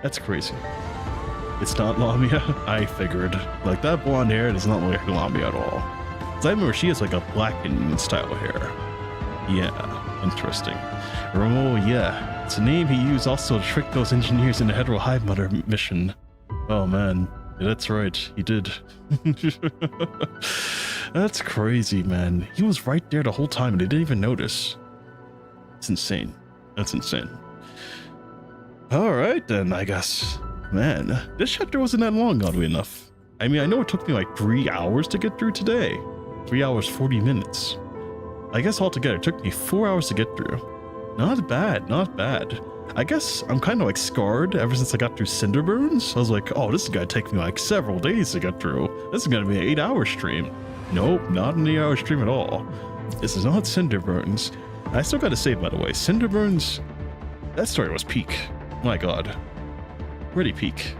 That's crazy. It's not Lamia? I figured. That blonde hair does not look like Lamia at all. Because I remember she has a black Indian style hair. Yeah, interesting. Romo, yeah. It's a name he used also to trick those engineers in the Hetero Hive Mother mission. Oh man. Yeah, that's right. He did. That's crazy, man. He was right there the whole time and they didn't even notice. It's insane. That's insane. Alright then, I guess. Man, this chapter wasn't that long, oddly enough. I mean, I know it took me 3 hours to get through today. 3 hours, 40 minutes. I guess altogether it took me 4 hours to get through. Not bad, not bad. I guess I'm kind of scarred ever since I got through Cinderburns. I was like, oh, this is gonna take me several days to get through. This is gonna be an 8-hour stream. Nope, not an 8-hour stream at all. This is not Cinderburns. I still gotta say, by the way, Cinderburns, that story was peak. My god. Pretty peak.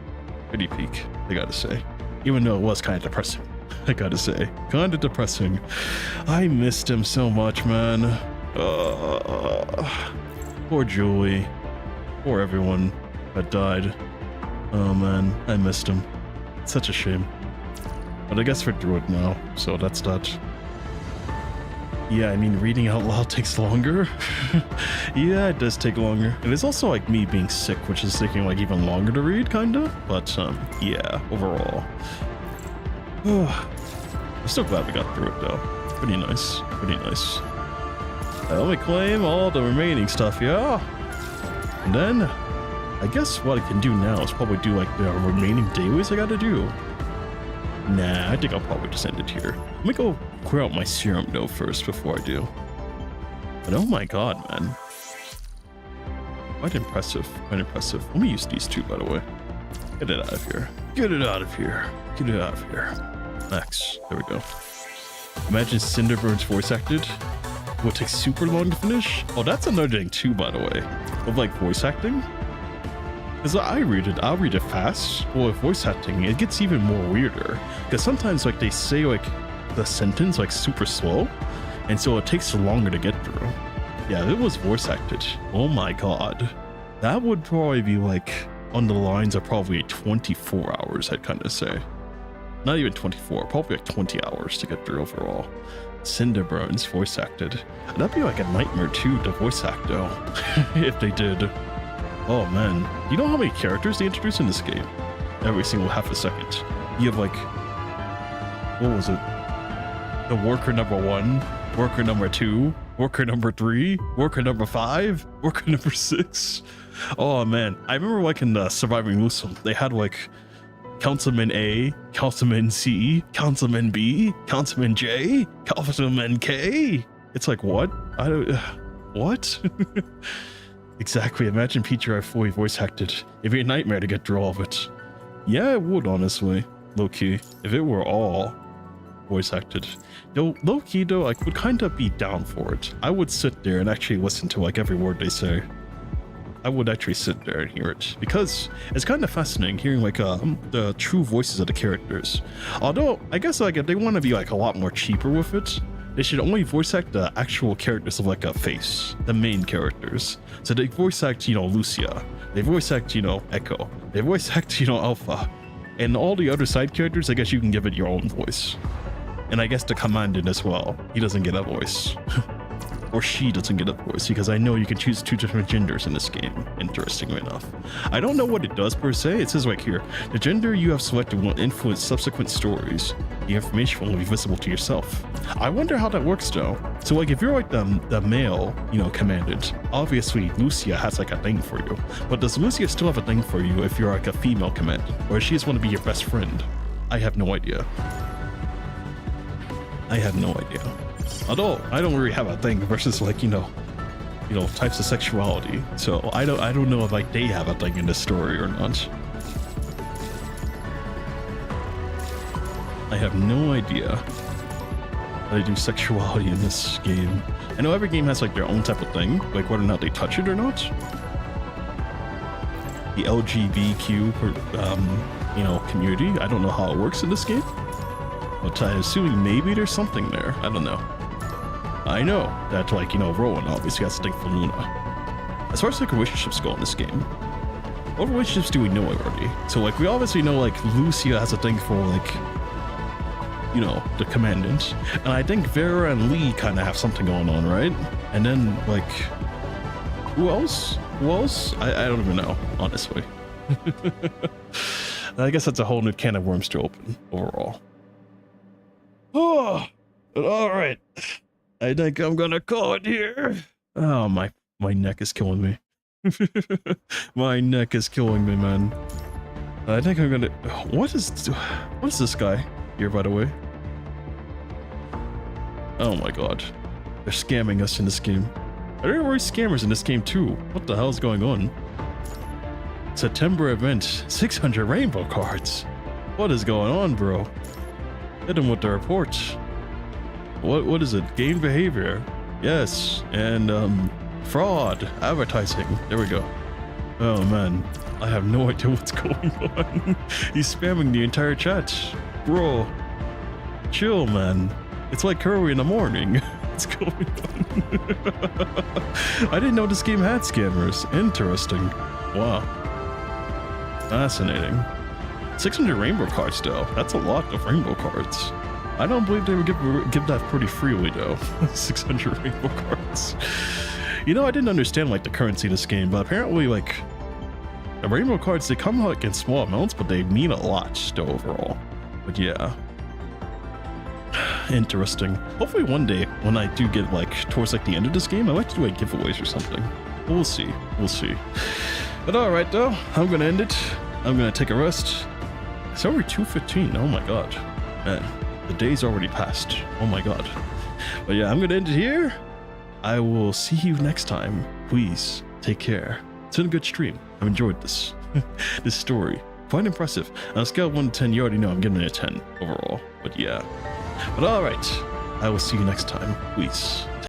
Pretty peak, I gotta say. Even though it was kind of depressing, I gotta say. Kind of depressing. I missed him so much, man. Poor Julie. Poor everyone that died. Oh man, I missed him. It's such a shame. But I guess we're through it now, so that's that. Yeah, I mean, reading out loud takes longer. Yeah, it does take longer. And it's also me being sick, which is taking even longer to read, kinda. But yeah, overall. I'm still glad we got through it though. Pretty nice, pretty nice. Let me claim all the remaining stuff, yeah? And then, I guess what I can do now is probably do the remaining dailies I gotta do. Nah, I think I'll probably just end it here. Let me go clear out my serum though first before I do. But oh my god, man. Quite impressive, quite impressive. Let me use these two, by the way. Get it out of here. Get it out of here. Get it out of here. Max, there we go. Imagine Cinderbird's voice acted. It would take super long to finish. Oh, that's another thing too, by the way. Of voice acting. Because I'll read it fast. Well, with voice acting, it gets even more weirder. Because sometimes like they say like the sentence like super slow, and so it takes longer to get through. Yeah, if it was voice acted, oh my god, that would probably be like on the lines of probably 24 hours, I'd kind of say. Not even 24, probably like 20 hours to get through overall. Cinderburns voice acted. That'd be like a nightmare too to voice act though, if they did. Oh man, you know how many characters they introduce in this game? Every single half a second. You have like, what was it? The worker number 1, worker number 2, worker number 3, worker number 5, worker number 6. Oh man, I remember like in the Surviving Muslim, they had like Councilman A, Councilman C, Councilman B, Councilman J, Councilman K. It's like, what? I don't, what? Exactly, imagine PTR fully voice acted. It'd be a nightmare to get through all of it. Yeah, it would, honestly. Low-key. If it were all voice acted. Though, low-key though, I would kind of be down for it. I would sit there and actually listen to like every word they say. I would actually sit there and hear it. Because it's kind of fascinating hearing like the true voices of the characters. Although, I guess like if they want to be like a lot more cheaper with it, they should only voice act the actual characters of like a face, the main characters. So they voice act, you know, Lucia. They voice act, you know, Echo. They voice act, you know, Alpha. And all the other side characters, I guess you can give it your own voice. And I guess the Commandant as well. He doesn't get a voice. Or she doesn't get a voice, because I know you can choose 2 different genders in this game, interestingly enough. I don't know what it does per se. It says right here, the gender you have selected will influence subsequent stories. The information will be visible to yourself. I wonder how that works though. So like if you're like the male, you know, Commandant, obviously Lucia has like a thing for you. But does Lucia still have a thing for you if you're like a female Commandant? Or does she just want to be your best friend? I have no idea. I have no idea. Although I don't really have a thing versus like, you know, types of sexuality. So I don't know if like they have a thing in this story or not. I have no idea how they do sexuality in this game. I know every game has like their own type of thing, like whether or not they touch it or not. The LGBTQ, you know, community. I don't know how it works in this game, but I'm assuming maybe there's something there. I don't know. I know that, like, you know, Rowan obviously has a thing for Luna. As far as like relationships go in this game, what relationships do we know already? So like we obviously know like Lucia has a thing for like, you know, the Commandant, and I think Vera and Lee kind of have something going on, right? And then like, who else? I don't even know, honestly. I guess that's a whole new can of worms to open overall. Oh, all right. I think I'm gonna call it here. Oh, my neck is killing me. My neck is killing me, man. I think I'm gonna. What is this guy here, by the way? Oh my god, they're scamming us in this game. Are there already scammers in this game too? What the hell is going on? September event, 600 rainbow cards. What is going on, bro? Hit them with the report. What is it? Game behavior. Yes, and fraud, advertising. There we go. Oh man, I have no idea what's going on. He's spamming the entire chat. Bro, chill, man. It's like early in the morning. What's going on? I didn't know this game had scammers. Interesting. Wow. Fascinating. 600 rainbow cards though. That's a lot of rainbow cards. I don't believe they would give that pretty freely though. 600 rainbow cards. You know, I didn't understand like the currency in this game, but apparently like the rainbow cards, they come like in small amounts, but they mean a lot still overall. But yeah. Interesting. Hopefully one day when I do get like towards like the end of this game, I'd like to do like giveaways or something. We'll see. We'll see. But alright though, I'm gonna end it. I'm gonna take a rest. It's already 2:15. Oh my god. Man. The day's already passed. Oh my god. But yeah, I'm gonna end it here. I will see you next time. Please take care. It's been a good stream. I've enjoyed this. This story. Quite impressive. On a scale of 1 to 10, you already know I'm giving it a 10 overall. But yeah. But alright. I will see you next time. Peace.